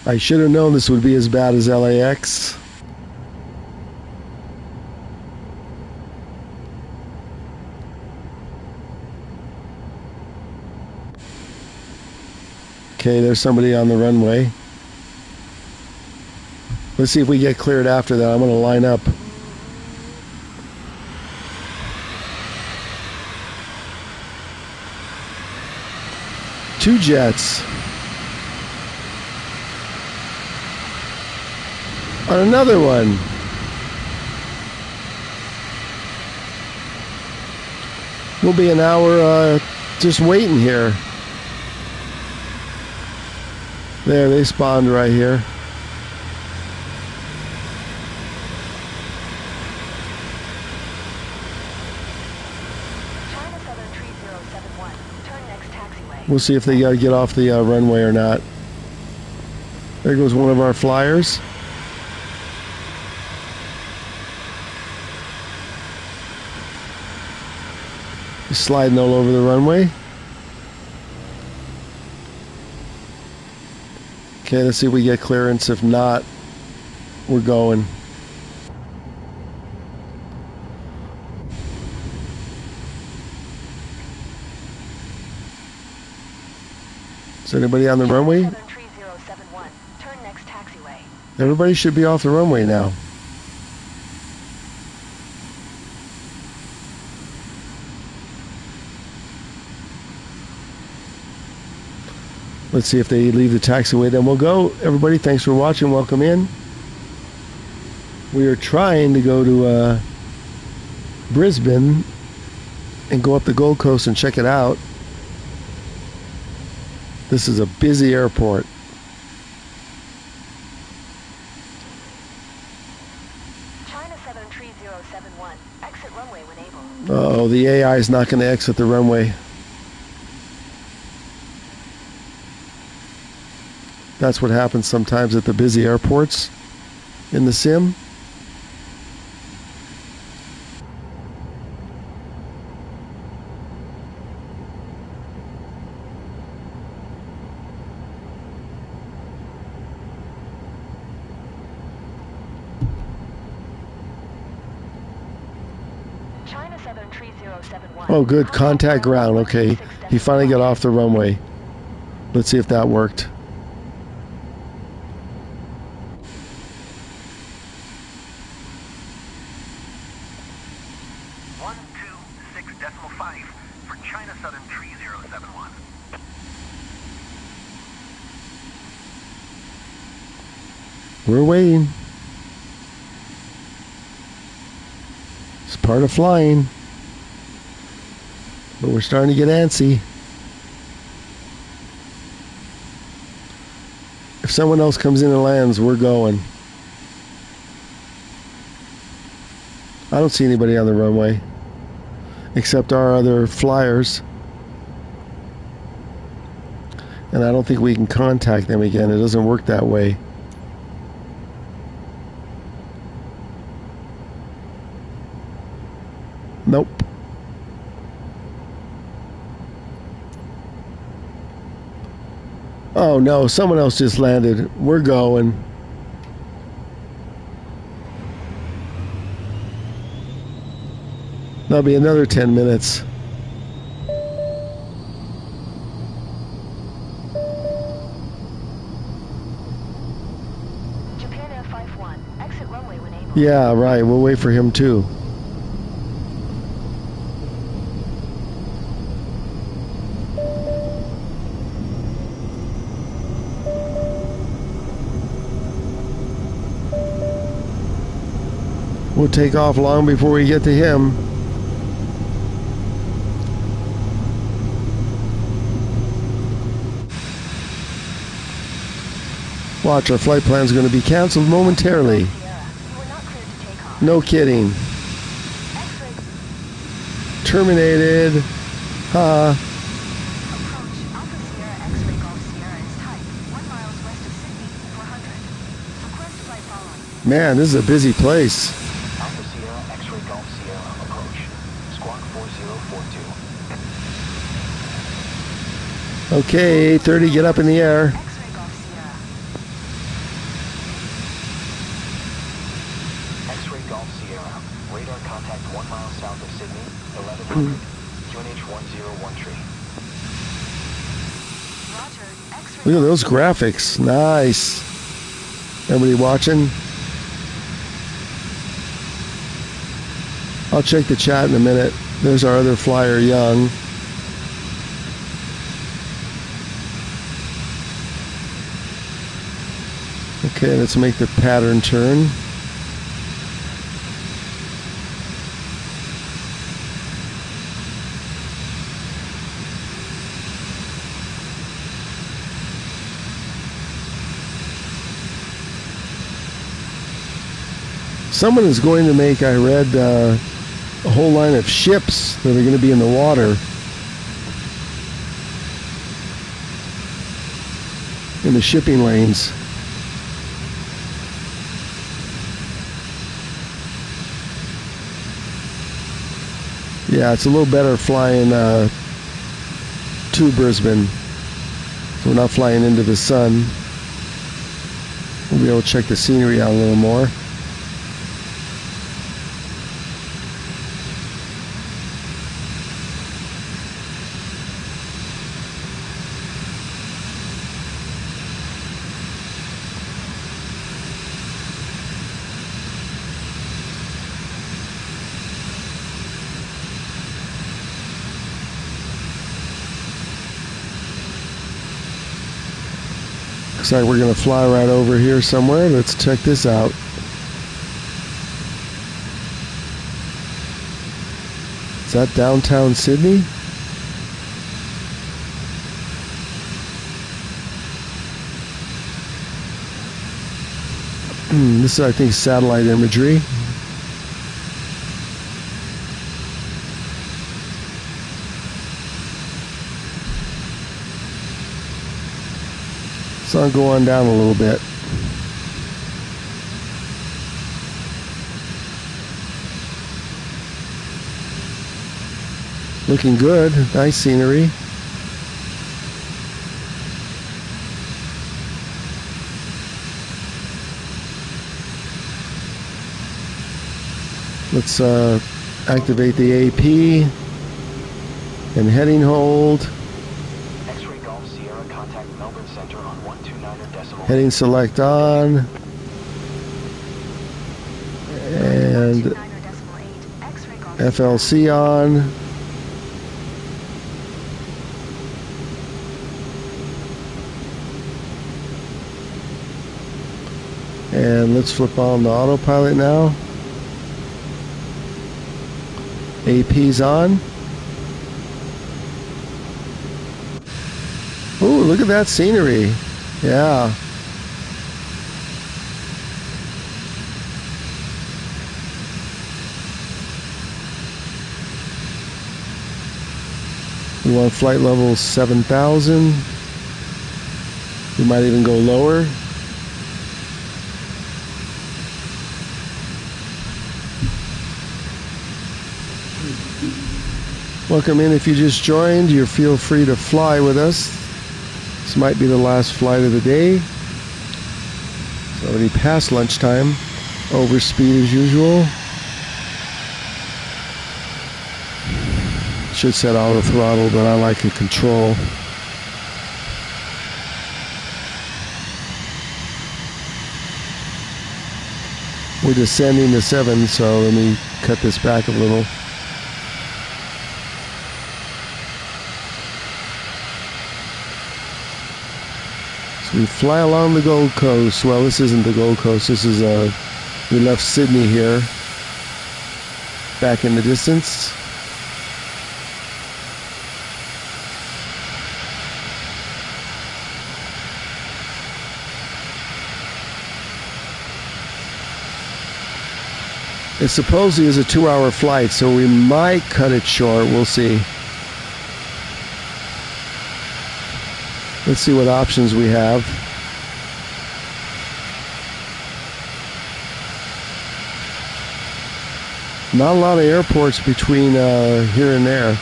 I should have known this would be as bad as LAX. Okay, there's somebody on the runway. Let's see if we get cleared after that. I'm going to line up. Two jets. On another one. We'll be an hour just waiting here. There, they spawned right here. China Southern 3071, turn next taxiway. We'll see if they got to get off the runway or not. There goes one of our flyers. He's sliding all over the runway. Okay, let's see if we get clearance. If not, we're going. Is anybody on the runway? Southern 3071, turn next taxiway. Everybody should be off the runway now. Let's see if they leave the taxiway, then we'll go. Everybody, thanks for watching. Welcome in. We are trying to go to Brisbane and go up the Gold Coast and check it out. This is a busy airport. China Southern 3071, exit runway when able. Oh, the AI is not going to exit the runway. That's what happens sometimes at the busy airports in the sim. Southern Tree 071. Oh, good. Contact ground. Okay. He finally got off the runway. Let's see if that worked. 126.5 for China Southern Tree 071. We're waiting. It's part of flying. But we're starting to get antsy. If someone else comes in and lands, we're going. I don't see anybody on the runway. Except our other flyers. And I don't think we can contact them again. It doesn't work that way. Nope. Oh no, someone else just landed. We're going. That'll be another 10 minutes. Japan Air 51. Exit runway when able. Yeah, right. We'll wait for him too. We'll take off long before we get to him. Watch, our flight plan's going to be canceled momentarily. Sierra, you were not cleared to take off. No kidding. X-ray Terminated. Ha. approach. Alpha Sierra X-ray Golf Sierra is type 1 miles west of Sydney, 400. Request flight following. Man, this is a busy place. Alpha Sierra X-ray Golf Sierra approach. Squawk 4042. Okay, 8:30, get up in the air. X-ray Golf Sierra. X-ray Golf Sierra. Radar contact 1 mile south of Sydney, 1100. QNH 101 tree. Roger. X-ray Look at Golf those graphics. Nice. Everybody watching? I'll check the chat in a minute. There's our other flyer, Young. Okay, let's make the pattern turn. Someone is going to make, I read, a whole line of ships that are going to be in the water. In the shipping lanes. Yeah, it's a little better flying to Brisbane. So we're not flying into the sun. We'll be able to check the scenery out a little more. Looks like we're going to fly right over here somewhere. Let's check this out. Is that downtown Sydney? This is, I think, satellite imagery. Sun go on down a little bit. Looking good. Nice scenery. Let's Activate the AP. And heading hold. X-ray Golf Sierra, contact Melbourne Center on 129.8. Heading select on. And 129.8, X-ray Golf Sierra. FLC on. And let's flip on the autopilot now. AP's on. Ooh, look at that scenery. Yeah. We want flight level 7,000. We might even go lower. Welcome in if you just joined. You feel free to fly with us. This might be the last flight of the day. It's already past lunchtime. Overspeed as usual. Should set auto throttle, but I like a control. We're descending to 7, so let me cut this back a little. So we fly along the Gold Coast. Well, this isn't the Gold Coast. This is, we left Sydney here. Back in the distance. It supposedly is a 2-hour flight, so we might cut it short. We'll see. Let's see what options we have. Not a lot of airports between here and there.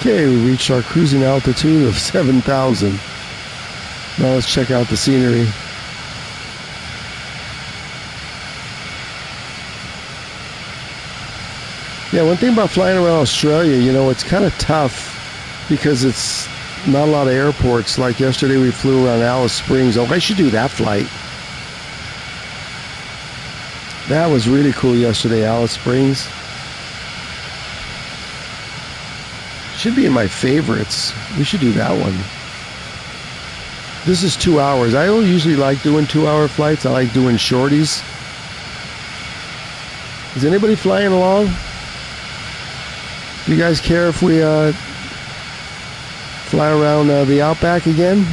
Okay, we reached our cruising altitude of 7,000. Now let's check out the scenery. Yeah, one thing about flying around Australia, you know, it's kind of tough because it's not a lot of airports. Like yesterday we flew around Alice Springs. Oh, I should do that flight. That was really cool yesterday, Alice Springs. Should be in my favorites. We should do that one. This is 2 hours. I don't usually like doing 2-hour flights. I like doing shorties. Is anybody flying along? Do you guys care if we fly around the Outback again?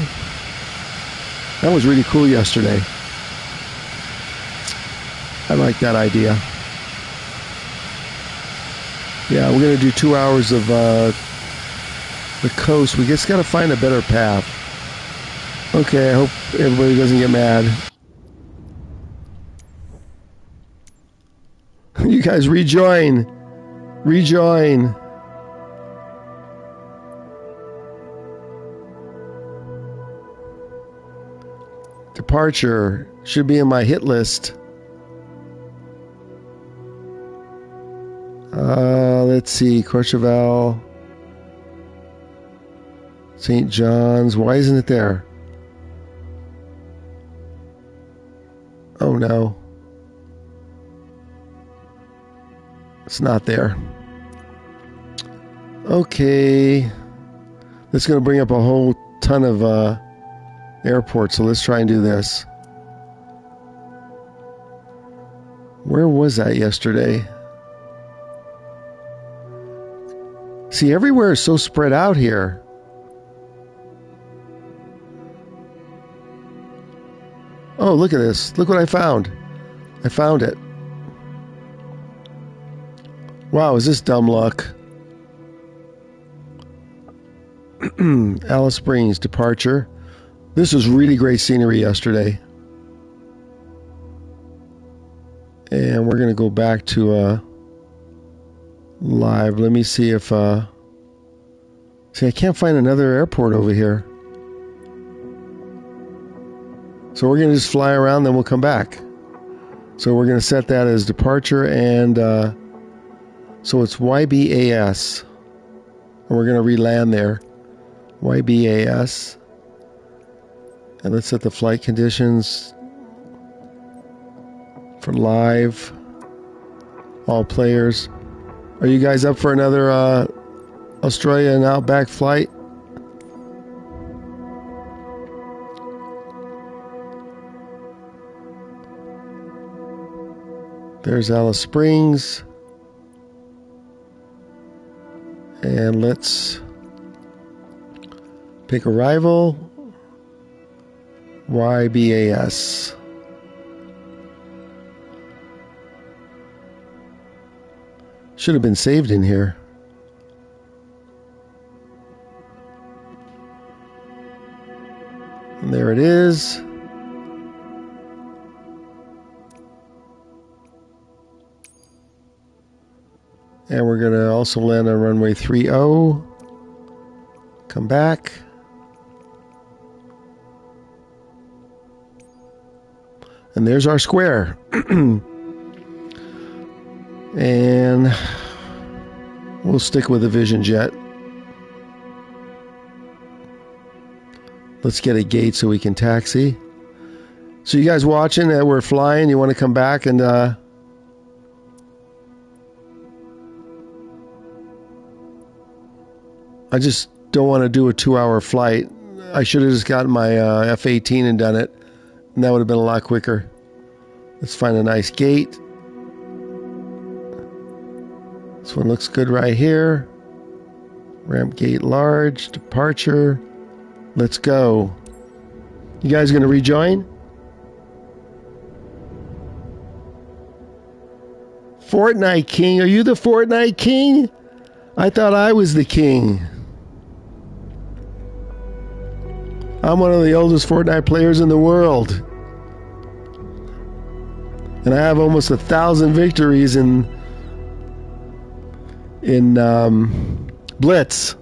That was really cool yesterday. I like that idea. Yeah, we're going to do 2 hours of the coast. We just got to find a better path. Okay, I hope everybody doesn't get mad. You guys rejoin. Rejoin. Departure should be in my hit list. Let's see, Courchevel, St. John's. Why isn't it there? Oh no. It's not there. Okay. That's going to bring up a whole ton of airports, so let's try and do this. Where was that yesterday? See, everywhere is so spread out here. Oh, look at this. Look what I found. I found it. Wow, is this dumb luck? Alice Springs departure. This was really great scenery yesterday. And we're going to go back to live. Let me see if... see, I can't find another airport over here. So we're going to just fly around, then we'll come back. So we're going to set that as departure, and so it's YBAS. And we're going to re-land there. YBAS. And let's set the flight conditions for live. All players. Are you guys up for another Australian Outback flight? There's Alice Springs. And let's pick arrival. YBAS. Should have been saved in here. And there it is. And we're going to also land on runway 30. Come back. And there's our square. And we'll stick with the Vision Jet. Let's get a gate so we can taxi. So you guys watching that we're flying, you want to come back and I just don't want to do a 2-hour flight. I should have just gotten my F-18 and done it, and that would have been a lot quicker. Let's find a nice gate. This one looks good right here. Ramp gate large, departure. Let's go. You guys going to rejoin? Fortnite King, are you the Fortnite King? I thought I was the king. I'm one of the oldest Fortnite players in the world. And I have almost 1,000 victories in Blitz.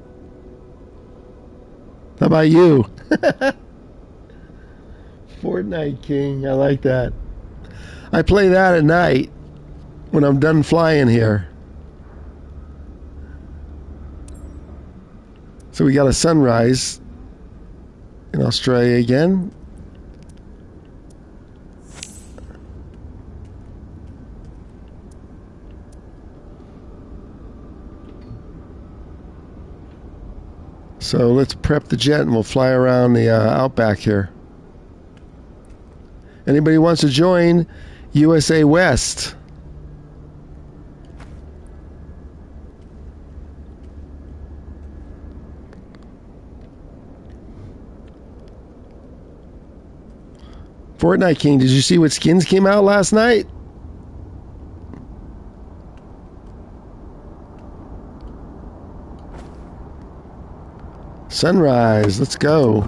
How about you? Fortnite King, I like that. I play that at night when I'm done flying here. So we got a sunrise in Australia again. So let's prep the jet and we'll fly around the outback here. Anybody wants to join USA West? Fortnite King, did you see what skins came out last night? Sunrise, let's go.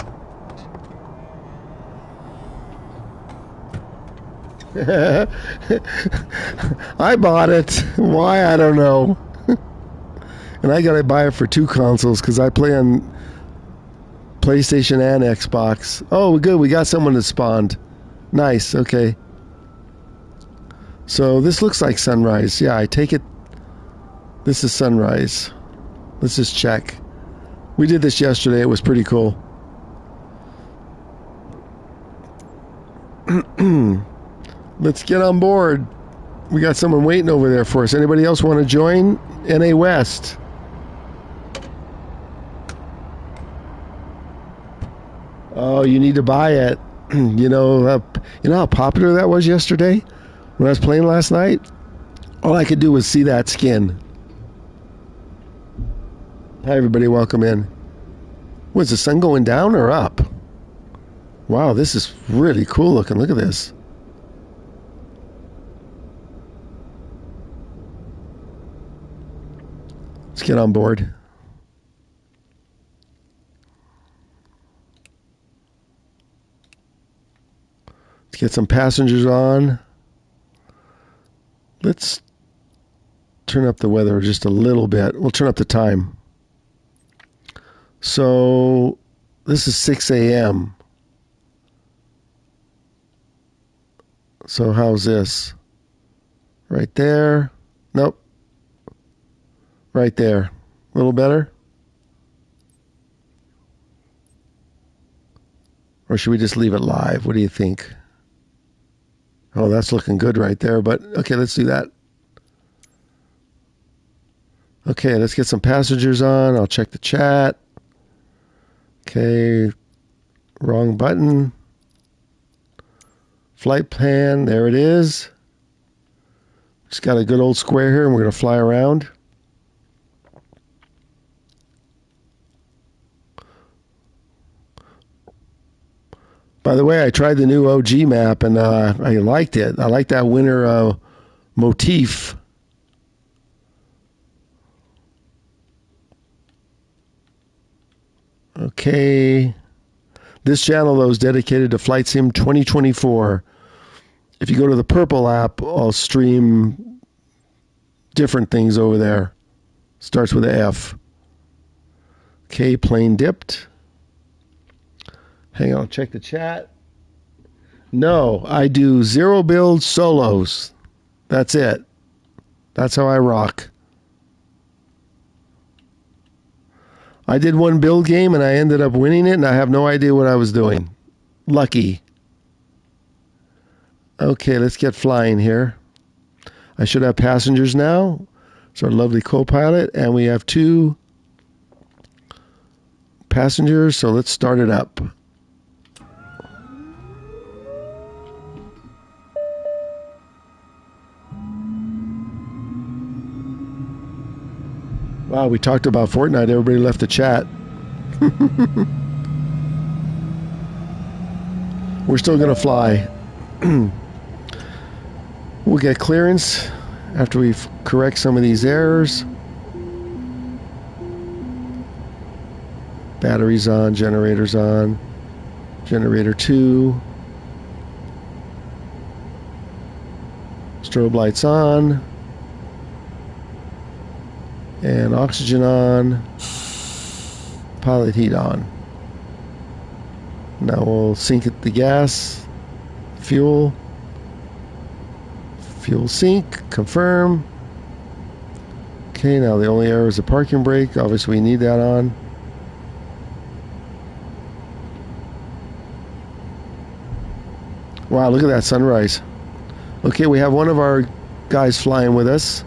I bought it. Why? I don't know. And I gotta buy it for 2 consoles because I play on PlayStation and Xbox. Oh, good. We got someone that spawned. Nice. Okay. So this looks like sunrise. Yeah, I take it. This is sunrise. Let's just check. We did this yesterday. It was pretty cool. Let's get on board. We got someone waiting over there for us. Anybody else want to join NA West? Oh, you need to buy it. You know how popular that was yesterday when I was playing last night? All I could do was see that skin. Hi, everybody. Welcome in. Was the sun going down or up? Wow, this is really cool looking. Look at this. Let's get on board. get some passengers on. Let's turn up the weather just a little bit. We'll turn up the time. So this is 6 a.m. So how's this? Right there. Nope. Right there. A little better? Or should we just leave it live? What do you think? Oh, that's looking good right there. But okay, let's do that. Okay, let's get some passengers on. I'll check the chat. Okay, wrong button. Flight plan, there it is. Just got a good old square here, and we're going to fly around. By the way, I tried the new OG map, and I liked it. I like that winter motif. Okay. This channel, though, is dedicated to Flight Sim 2024. If you go to the purple app, I'll stream different things over there. Starts with an F. Okay, plane dipped. Hang on, I'll check the chat. No, I do 0 build solos. That's it. That's how I rock. I did one build game and I ended up winning it, and I have no idea what I was doing. Lucky. Okay, let's get flying here. I should have passengers now. It's our lovely co-pilot, and we have 2 passengers, so let's start it up. Wow, we talked about Fortnite. Everybody left the chat. We're still going to fly. We'll get clearance after we correct some of these errors. Batteries on, generators on. Generator 2. Strobe lights on. And oxygen on. Pilot heat on. Now we'll sync it the gas. Fuel. Fuel sync. Confirm. Okay, now the only error is the parking brake. Obviously we need that on. Wow, look at that sunrise. Okay, we have one of our guys flying with us.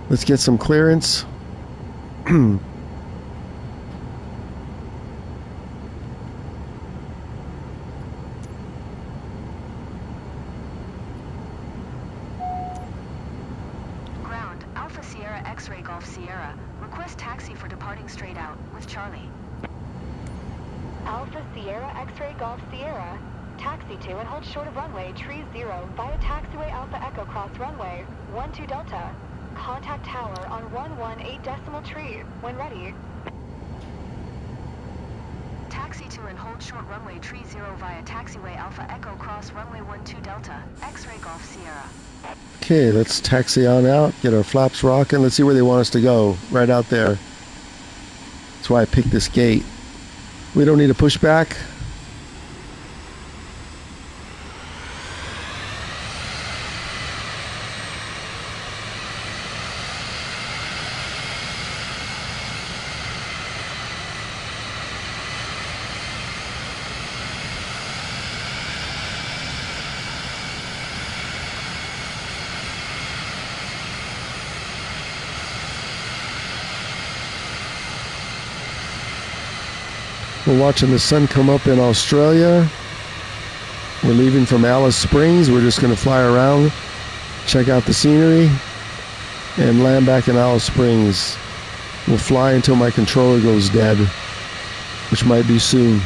Let's get some clearance. Ground, Alpha Sierra X-Ray Golf Sierra. Request taxi for departing straight out with Charlie. Alpha Sierra X-Ray Golf Sierra. Taxi to and hold short of runway tree 0 via taxiway Alpha Echo cross runway 12 Delta. Contact tower on 118.3 when ready. Taxi to and hold short runway tree 0 via taxiway Alpha Echo cross runway 12 Delta. X-Ray Golf Sierra. Okay, let's taxi on out, get our flaps rocking. Let's see where they want us to go. Right out there. That's why I picked this gate. We don't need to push back. We're watching the sun come up in Australia. We're leaving from Alice Springs. We're just going to fly around, check out the scenery, and land back in Alice Springs. We'll fly until my controller goes dead, which might be soon.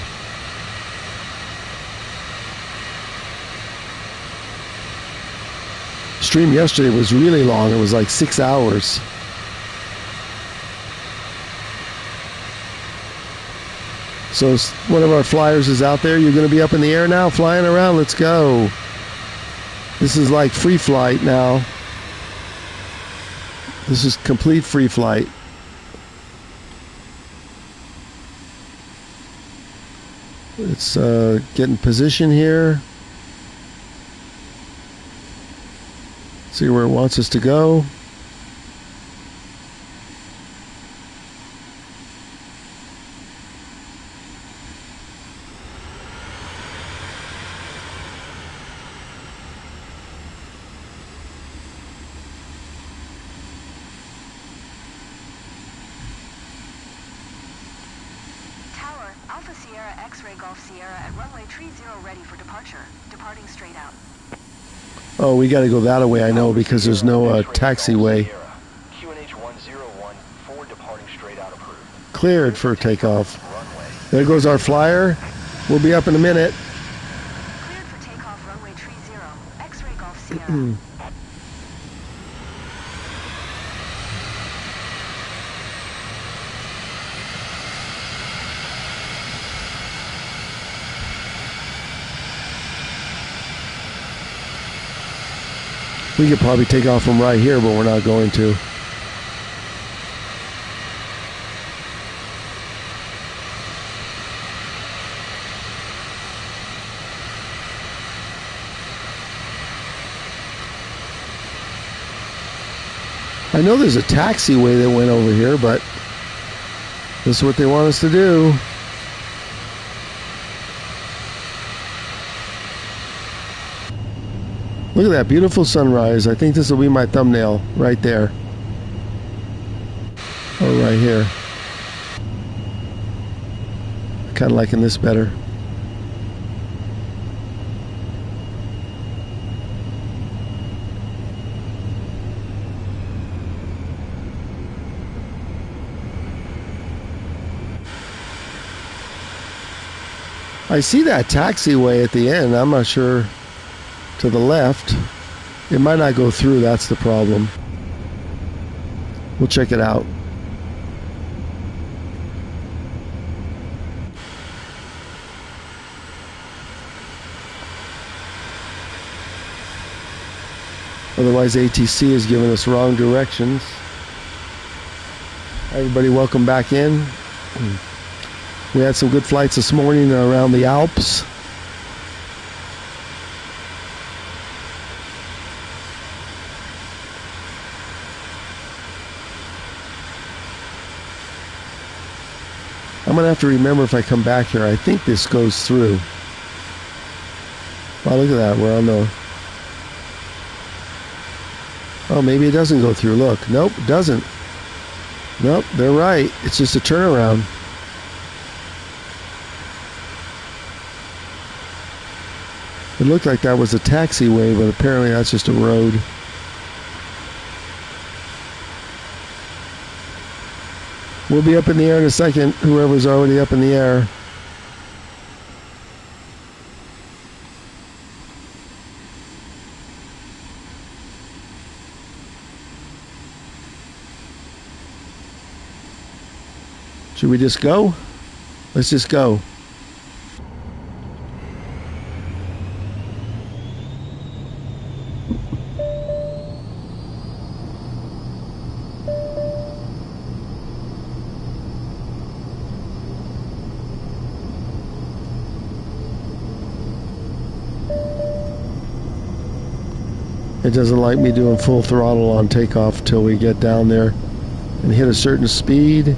Stream yesterday was really long. It was like 6 hours. So one of our flyers is out there. You're going to be up in the air now, flying around. Let's go. This is like free flight now. This is complete free flight. Let's get in position here. See where it wants us to go. Alpha Sierra X-Ray Golf Sierra at runway 30 ready for departure. Departing straight out. Oh, we got to go that way, I know, because there's no taxiway. QNH 101 for departing straight out approved. Cleared for takeoff. There goes our flyer. We'll be up in a minute. Cleared for takeoff runway 30. X-Ray Golf Sierra. We could probably take off from right here, but we're not going to. I know there's a taxiway that went over here, but this is what they want us to do. Look at that beautiful sunrise. I think this will be my thumbnail right there. Or right here. Kind of liking this better. I see that taxiway at the end. I'm not sure. To the left. It might not go through. That's the problem. We'll check it out. Otherwise, ATC is giving us wrong directions. Everybody, welcome back in. We had some good flights this morning around the Alps. I'm going to have to remember if I come back here. I think this goes through. Wow, look at that. We're on the... Oh, maybe it doesn't go through. Look. Nope, it doesn't. Nope, they're right. It's just a turnaround. It looked like that was a taxiway, but apparently that's just a road. We'll be up in the air in a second, whoever's already up in the air. Should we just go? Let's just go. It doesn't like me doing full throttle on takeoff until we get down there and hit a certain speed.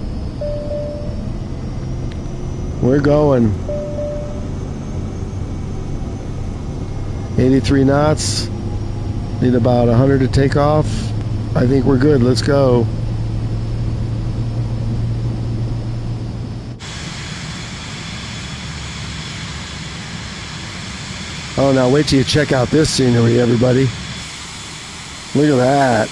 We're going. 83 knots. Need about 100 to take off. I think we're good. Let's go. Oh, now wait till you check out this scenery, everybody. Look at that.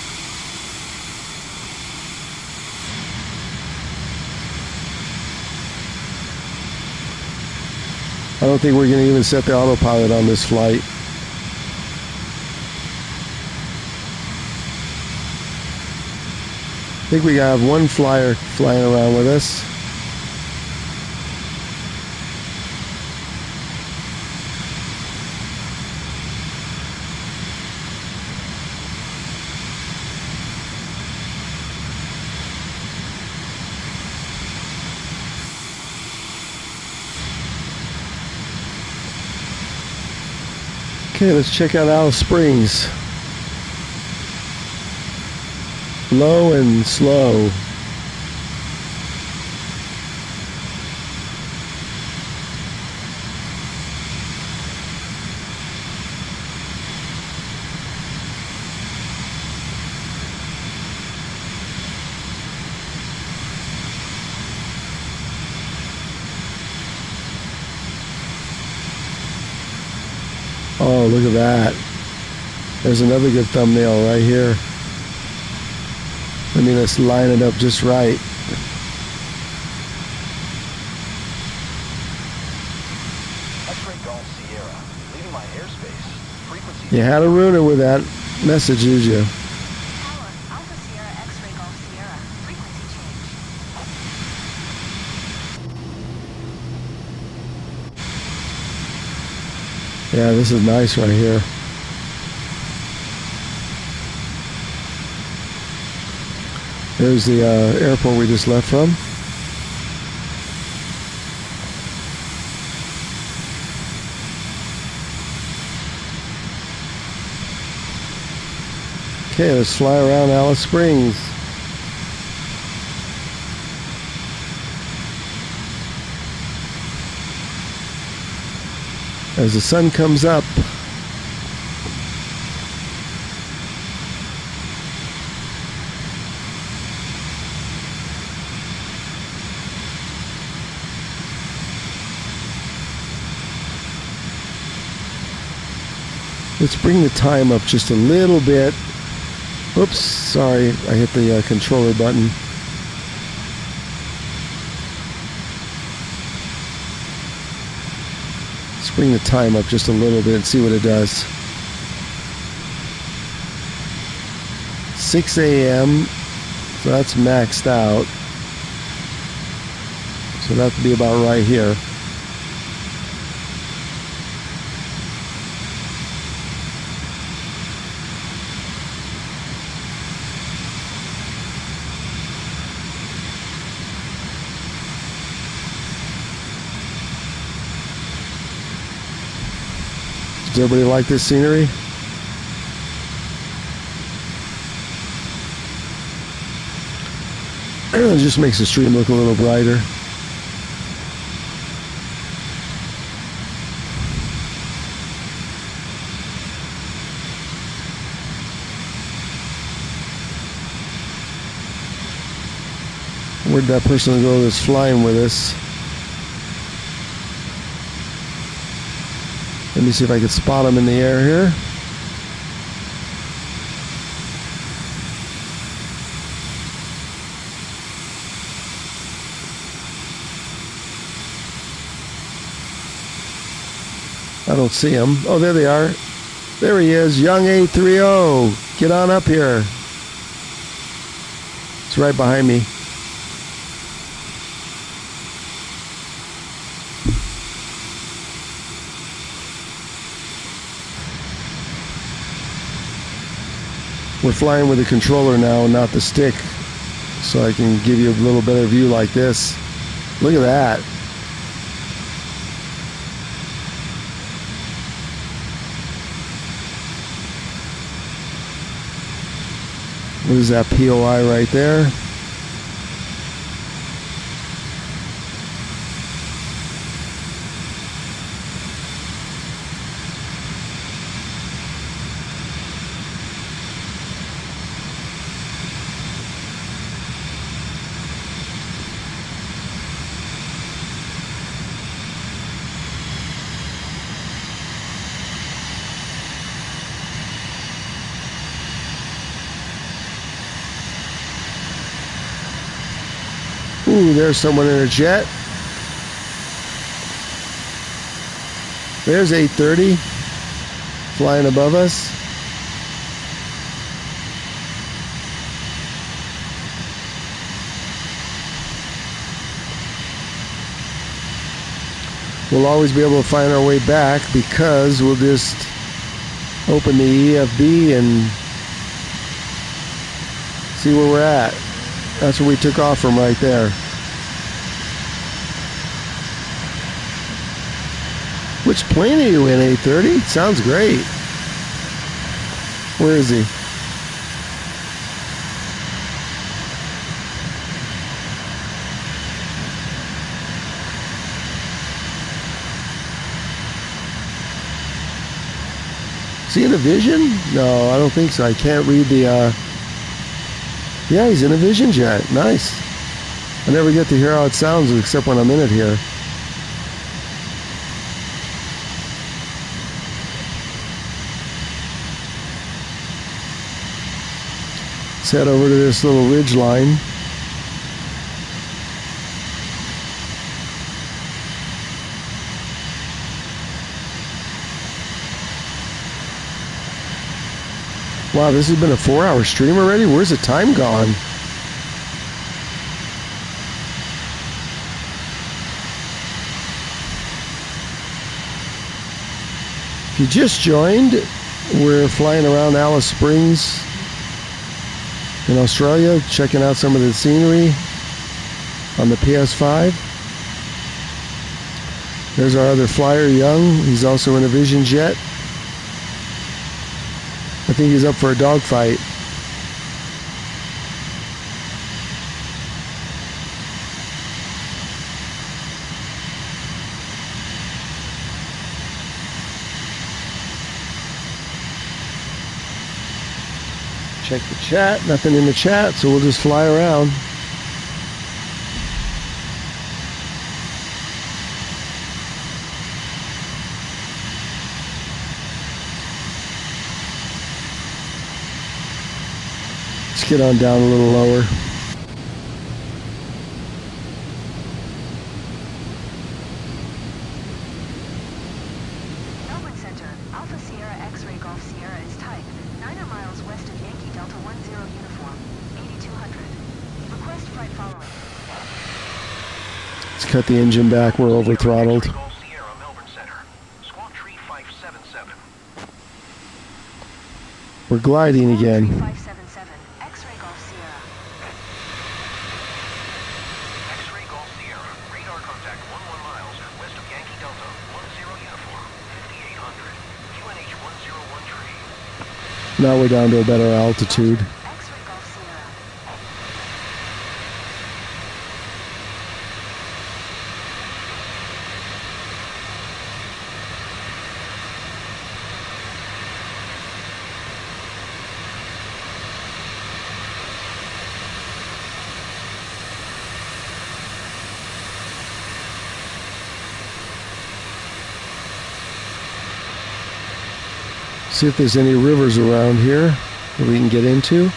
I don't think we're going to even set the autopilot on this flight. I think we have one flyer flying around with us. Okay, let's check out Alice Springs. Low and slow. Oh, look at that. There's another good thumbnail right here. Let's line it up just right. X-ray Golf Sierra, leaving my airspace. Frequency. You had to ruin it with that message, did you? Tower, Alpha Sierra X-ray Golf Sierra. Frequency change. Yeah, this is nice right here. There's the airport we just left from. Okay, let's fly around Alice Springs. As the sun comes up. Let's bring the time up just a little bit. Oops, sorry, I hit the controller button. Let's bring the time up just a little bit and see what it does. 6 a.m., so that's maxed out. So that would be about right here. Does everybody like this scenery? It just makes the stream look a little brighter. Where'd that person go that's flying with us? Let me see if I can spot him in the air here. I don't see him. Oh, there they are. There he is, Young 830. Get on up here. It's right behind me. We're flying with the controller now, not the stick, so I can give you a little better view like this. Look at that. What is that POI right there? Ooh, there's someone in a jet. There's 830 flying above us. We'll always be able to find our way back because we'll just open the EFB and see where we're at. That's where we took off from right there. Which plane are you in, 830? Sounds great. Where is he? Is he in a Vision? No, I don't think so. I can't read the, Yeah, he's in a Vision jet. Nice. I never get to hear how it sounds except when I'm in it here. Let's head over to this little ridge line. Wow, this has been a 4-hour stream already? Where's the time gone? If you just joined, we're flying around Alice Springs in Australia, checking out some of the scenery on the PS5. There's our other flyer, Young. He's also in a Vision jet. I think he's up for a dogfight. Check the chat. Nothing in the chat, so we'll just fly around. Let's get on down a little lower. Melbourne Center, Alpha Sierra X-Ray Golf Sierra is type 9 miles west of Yankee Delta 10 uniform, 8200. Request flight following. Let's cut the engine back. We're over throttled. Golf Sierra, Melbourne Center. Squawk Tree 577. We're gliding again. 577, X-Ray Golf Sierra. X-Ray Golf Sierra. Radar contact 11 miles west of Yankee Delta 10 uniform, 5800. QNH 101 tree. Now we're down to a better altitude. X-Ray Golf Sierra. See if there's any rivers around here that we can get into.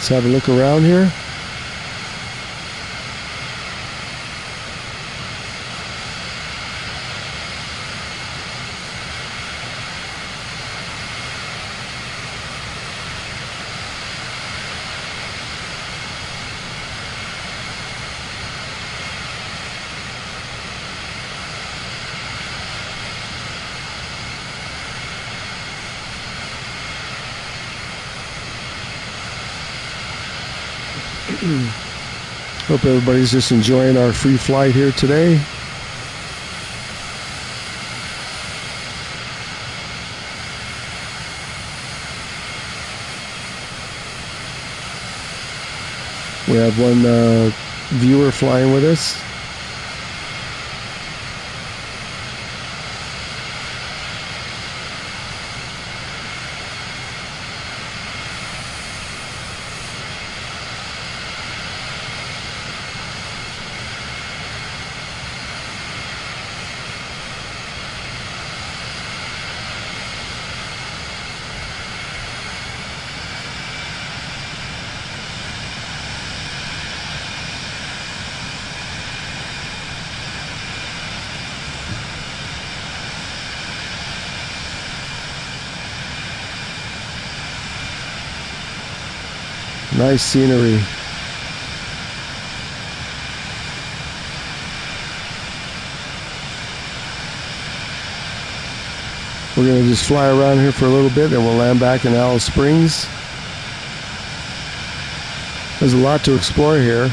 Let's have a look around here. Hope everybody's just enjoying our free flight here today. We have one viewer flying with us. Nice scenery. We're going to just fly around here for a little bit, then we'll land back in Alice Springs. There's a lot to explore here.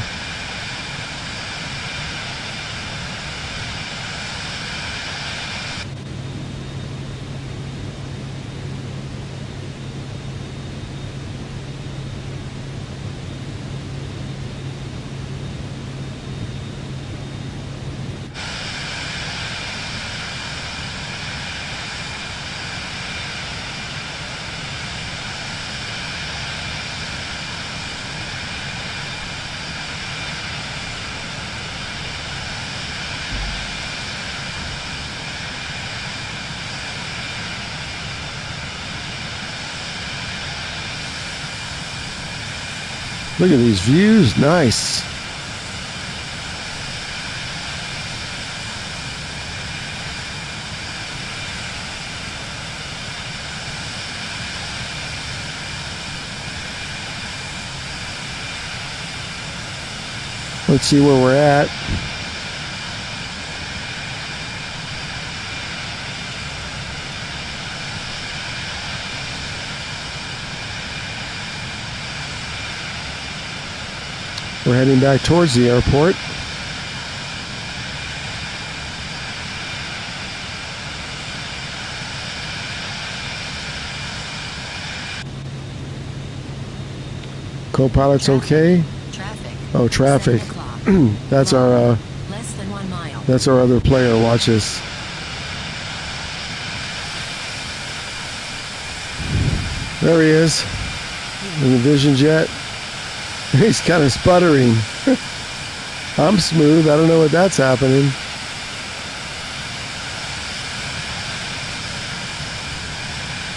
Look at these views, nice. Let's see where we're at. We're heading back towards the airport. Co-pilot's okay? Traffic. Oh, traffic. 7 o'clock. That's our Less than 1 mile. that's our other player. Watch this. There he is in the Vision jet. He's kind of sputtering. I'm smooth. I don't know what that's happening.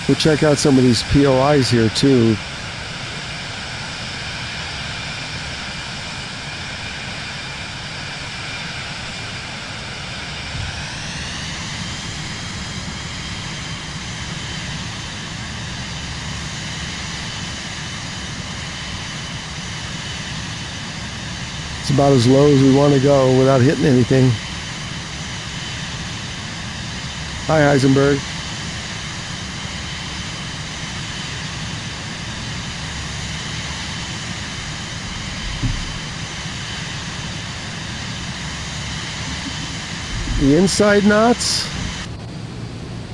We'll check out some of these POIs here too. It's about as low as we want to go without hitting anything. Hi, Heisenberg. The inside knots.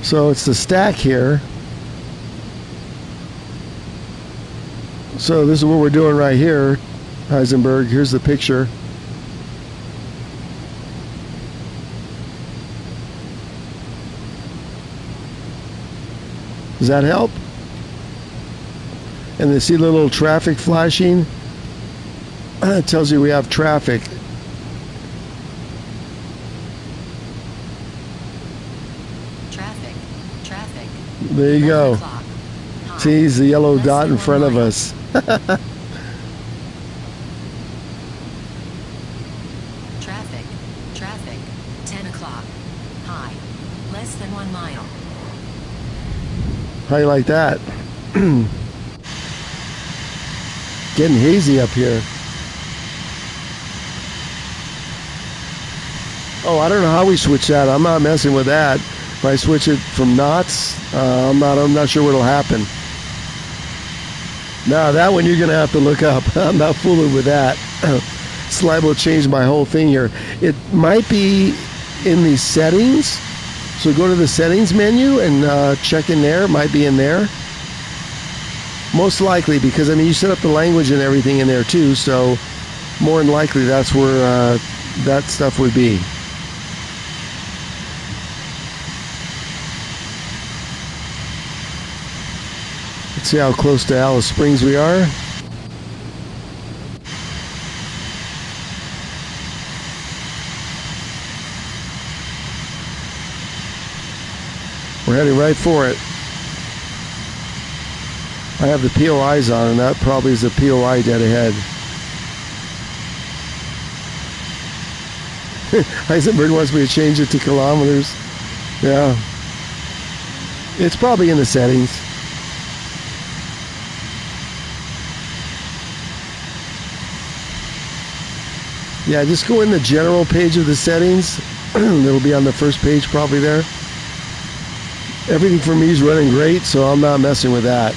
So it's the stack here. So this is what we're doing right here. Heisenberg, here's the picture. Does that help? And you see the little traffic flashing? It tells you we have traffic. Traffic. There you go. 11 o'clock. High. See, the yellow Less dot than in 1 front of mile. us. Traffic. 10 o'clock. High. Less than 1 mile. How you like that? Getting hazy up here. Oh, I don't know how we switch that. I'm not messing with that. If I switch it from knots, I'm not sure what'll happen. Now that one you're gonna have to look up. I'm not fooling with that. It's liable to change my whole thing here. It might be in the settings. So go to the settings menu and check in there. It might be in there. Most likely, because I mean you set up the language and everything in there too. So more than likely that's where that stuff would be. Let's see how close to Alice Springs we are. We're heading right for it. I have the POIs on, and that probably is the POI dead ahead. Heisenberg wants me to change it to kilometers. Yeah. It's probably in the settings. Yeah, just go in the general page of the settings. It'll be on the first page probably there. Everything for me is running great, so I'm not messing with that.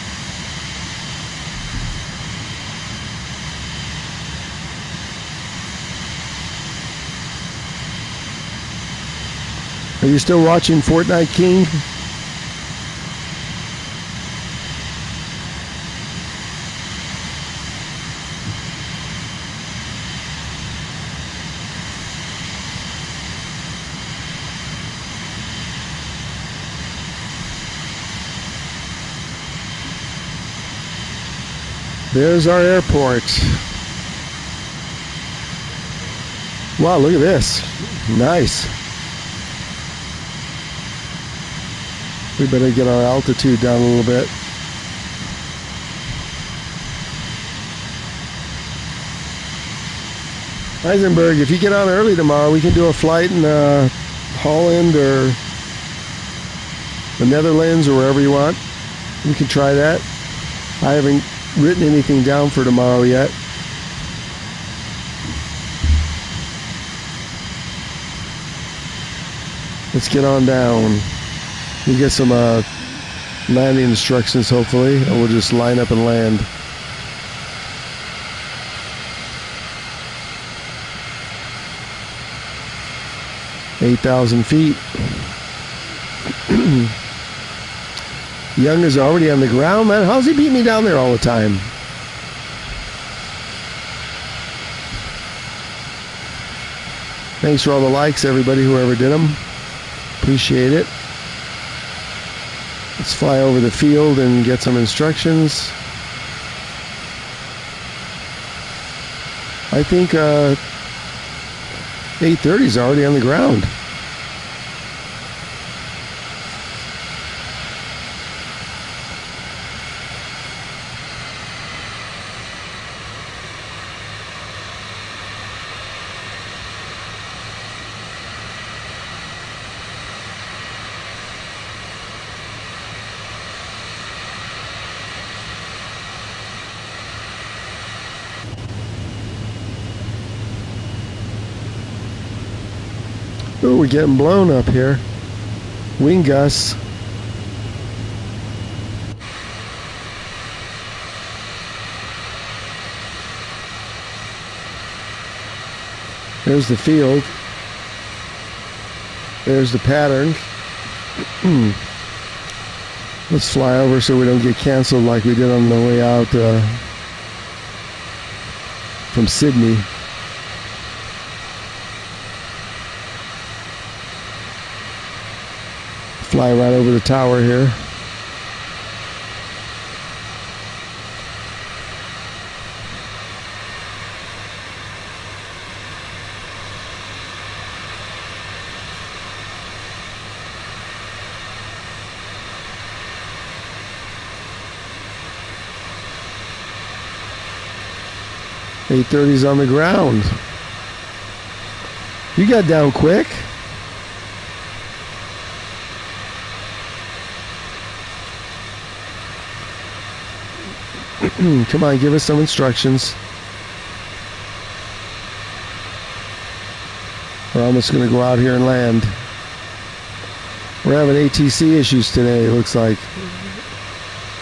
Are you still watching Fortnite King? There's our airport. Wow, look at this. Nice. We better get our altitude down a little bit. Heisenberg, if you get on early tomorrow, we can do a flight in Holland or the Netherlands or wherever you want. We can try that. I haven't written anything down for tomorrow yet. Let's get on down. We get some landing instructions hopefully, and we'll just line up and land. $8,000 feet. Young is already on the ground, man. How's he beat me down there all the time? Thanks for all the likes, everybody, whoever did them. Appreciate it. Let's fly over the field and get some instructions. I think 8:30 is already on the ground. Oh, we're getting blown up here. Wind gusts. There's the field. There's the pattern. Let's fly over so we don't get canceled like we did on the way out from Sydney. Fly right over the tower here. .830's on the ground. You got down quick. Come on, give us some instructions. We're almost going to go out here and land. We're having ATC issues today, it looks like.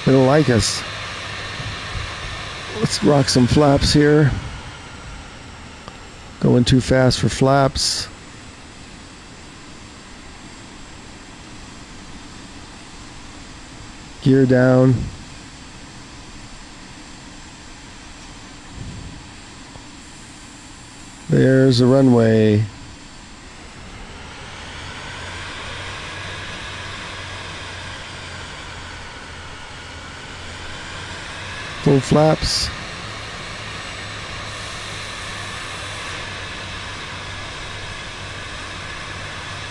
They don't like us. Let's rock some flaps here. Going too fast for flaps. Gear down. There's the runway. Full flaps.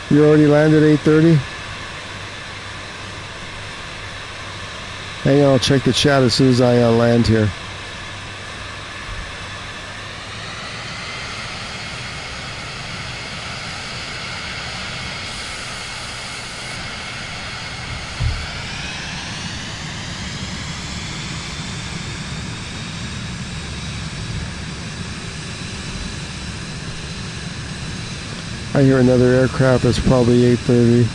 You already landed 8:30? Hang on, I'll check the chat as soon as I land here. I hear another aircraft that's probably 8:30.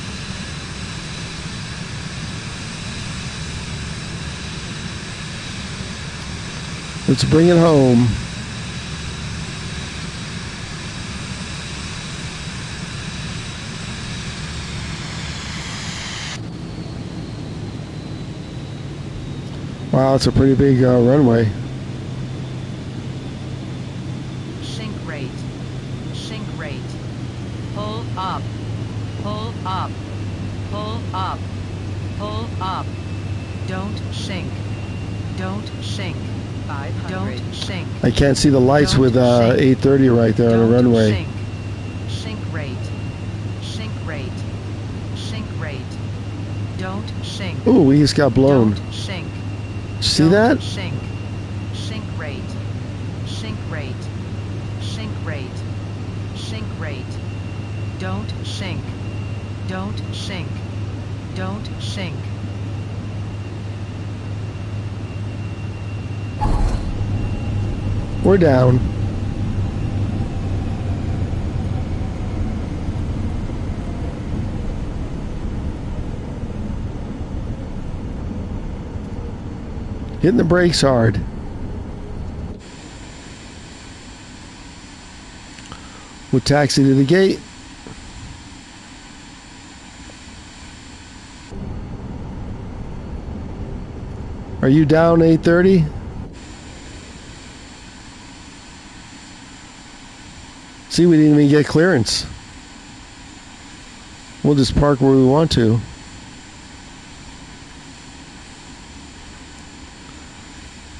Let's bring it home. Wow, it's a pretty big runway. Sink rate. Sink rate. Pull up. Pull up. Pull up. Pull up. Don't sink. Don't sink. 500. Don't sink. I can't see the lights Don't with sink. 8:30 right there on the Don't runway. Sink. Sink rate. Sink rate. Sink rate. Don't sink. Ooh, we just got blown. Don't sink. See Don't that? Sink. Sink rate. Sink rate. Sink rate. Sink rate. Don't sink. Don't sink. Don't sink. We're down. Hitting the brakes hard. We'll taxi to the gate. Are you down 8:30? See, we didn't even get clearance. We'll just park where we want to.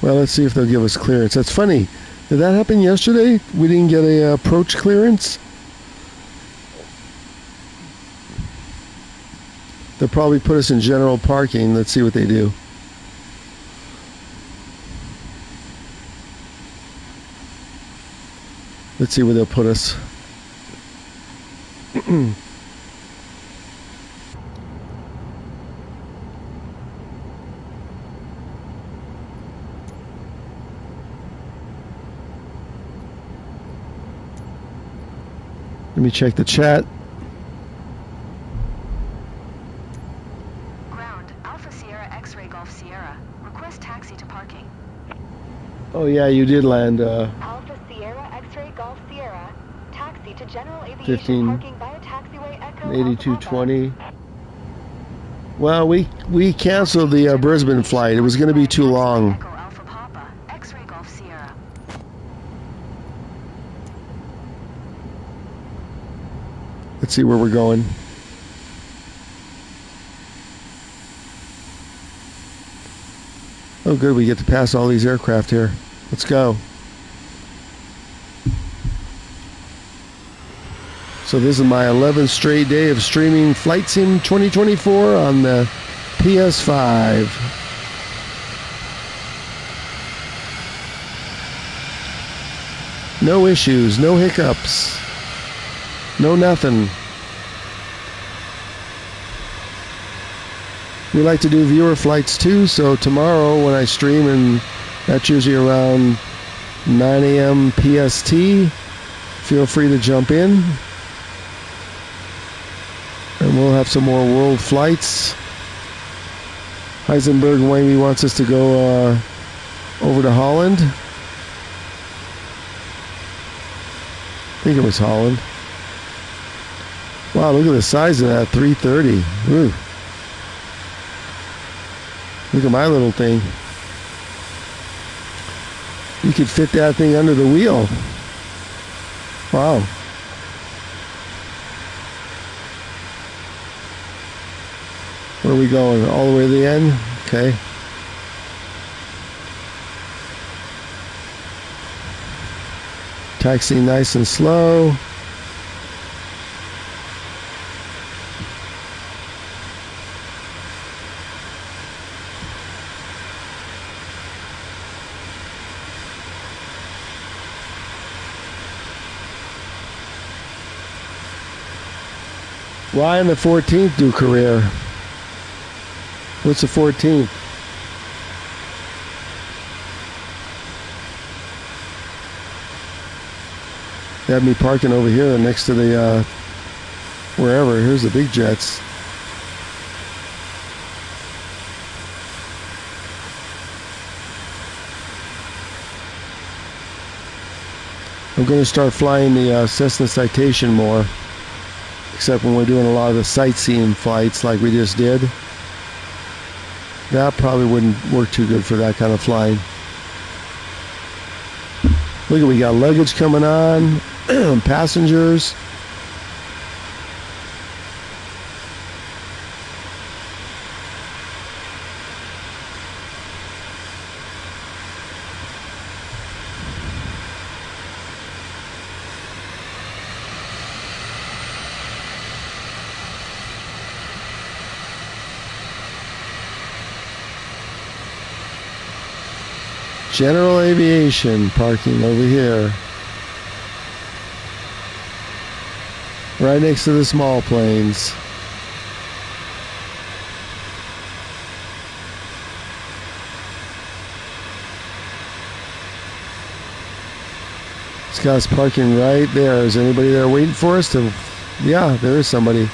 Well, let's see if they'll give us clearance. That's funny. Did that happen yesterday? We didn't get a approach clearance? They'll probably put us in general parking. Let's see what they do. Let's see where they'll put us. Let me check the chat. Ground, Alpha Sierra X-Ray Golf Sierra. Request taxi to parking. Oh yeah, you did land. Alpha Sierra X-Ray Golf Sierra. Taxi to General Aviation 15, parking via taxiway Echo 8220. Well, we canceled the Brisbane flight. It was going to be too long. Echo Alpha Papa. X-Ray Golf Sierra. Let's see where we're going. Oh good, we get to pass all these aircraft here. Let's go. So this is my 11th straight day of streaming Flight Sim 2024 on the PS5. No issues, no hiccups, no nothing. We like to do viewer flights too, so tomorrow when I stream, and that's usually around 9 a.m. PST, feel free to jump in. And we'll have some more world flights. Heisenberg Wayne wants us to go over to Holland. I think it was Holland. Wow, look at the size of that 330. Ooh. Look at my little thing. You could fit that thing under the wheel. Wow. Where are we going? All the way to the end? Okay. Taxiing nice and slow. Why on the 14th do career? What's the 14th? They have me parking over here next to the wherever. Here's the big jets. I'm going to start flying the Cessna Citation more, except when we're doing a lot of the sightseeing flights like we just did. That probably wouldn't work too good for that kind of flying. Look, we got luggage coming on, passengers. General Aviation parking over here. Right next to the small planes. This guy's parking right there. Is anybody there waiting for us to... Yeah, there is somebody.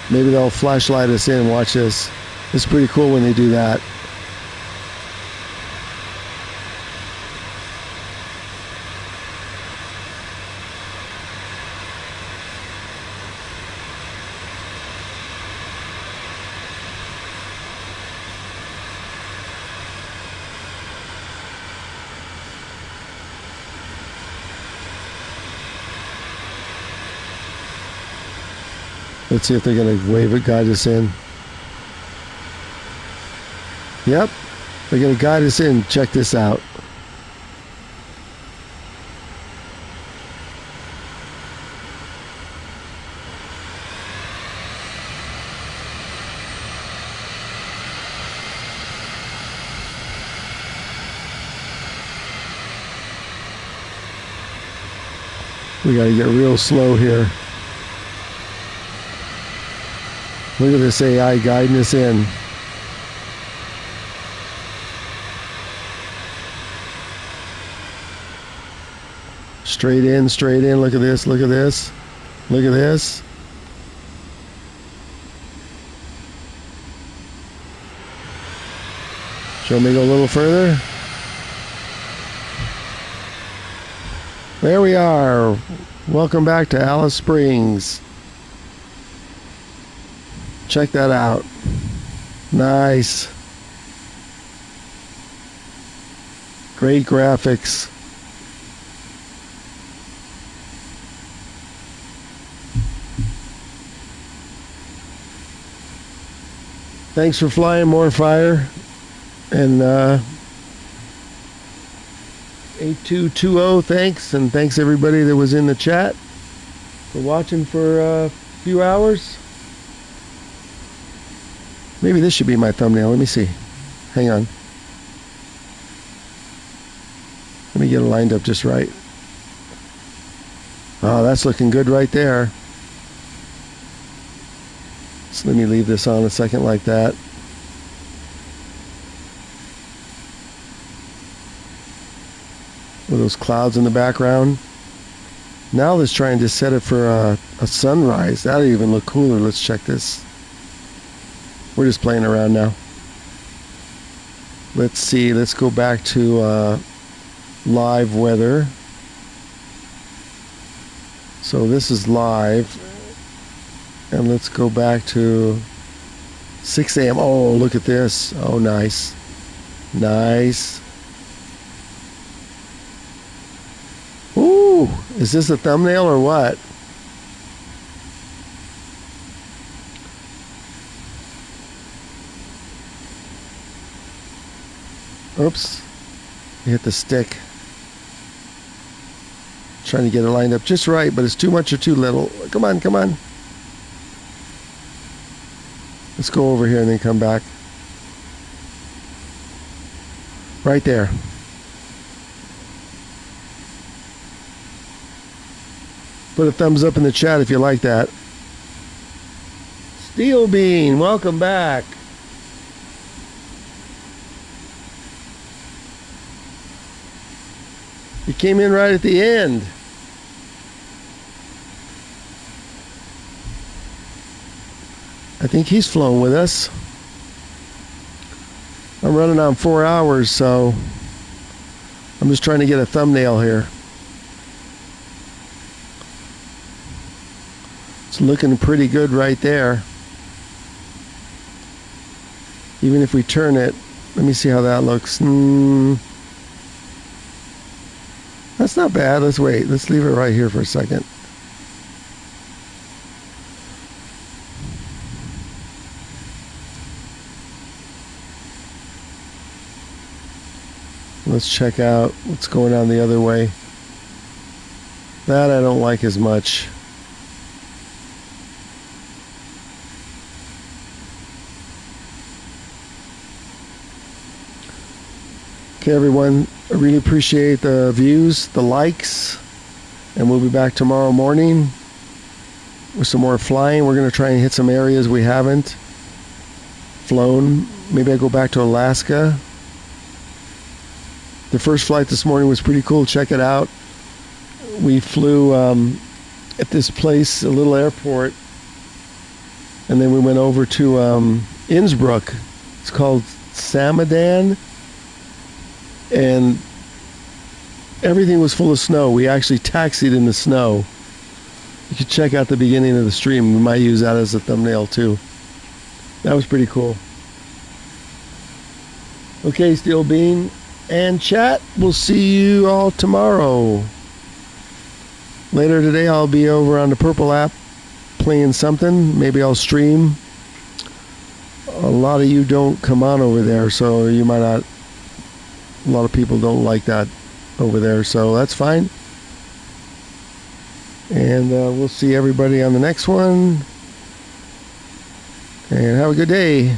Maybe they'll flashlight us in. Watch this. It's pretty cool when they do that. Let's see if they're going to wave it, guide us in. Yep, they're going to guide us in. Check this out. We got to get real slow here. Look at this AI guiding us in. Straight in, straight in. Look at this, look at this. Look at this. Shall we go a little further? There we are. Welcome back to Alice Springs. Check that out. Nice. Great graphics. Thanks for flying more fire. And 8220, thanks. And thanks everybody that was in the chat for watching for a few hours. Maybe this should be my thumbnail. Let me see. Hang on. Let me get it lined up just right. Oh, that's looking good right there. So let me leave this on a second like that. With those clouds in the background. Now let's try and just set it for a sunrise. That'll even look cooler. Let's check this. We're just playing around now. Let's see. Let's go back to live weather. So this is live. And let's go back to 6 a.m. Oh, look at this. Oh, nice. Nice. Ooh, is this a thumbnail or what? Oops, hit the stick. Trying to get it lined up just right, but it's too much or too little. Come on, come on. Let's go over here and then come back. Right there. Put a thumbs up in the chat if you like that. Steel Bean, welcome back. You came in right at the end. I think he's flown with us. I'm running on 4 hours, so I'm just trying to get a thumbnail here. It's looking pretty good right there. Even if we turn it, let me see how that looks. That's not bad. Let's wait. Let's leave it right here for a second. Let's check out what's going on the other way. That I don't like as much. Okay, everyone, I really appreciate the views, the likes, and we'll be back tomorrow morning with some more flying. We're going to try and hit some areas we haven't flown. Maybe I go back to Alaska. The first flight this morning was pretty cool. Check it out. We flew at this place, a little airport, and then we went over to Innsbruck. It's called Samadan, and everything was full of snow. We actually taxied in the snow. You can check out the beginning of the stream. We might use that as a thumbnail too. That was pretty cool. Okay, Steel Bean and chat, we'll see you all tomorrow. Later today I'll be over on the Purple app playing something. Maybe I'll stream. A lot of you don't come on over there, so you might not. A lot of people don't like that over there, so that's fine. And we'll see everybody on the next one. And have a good day.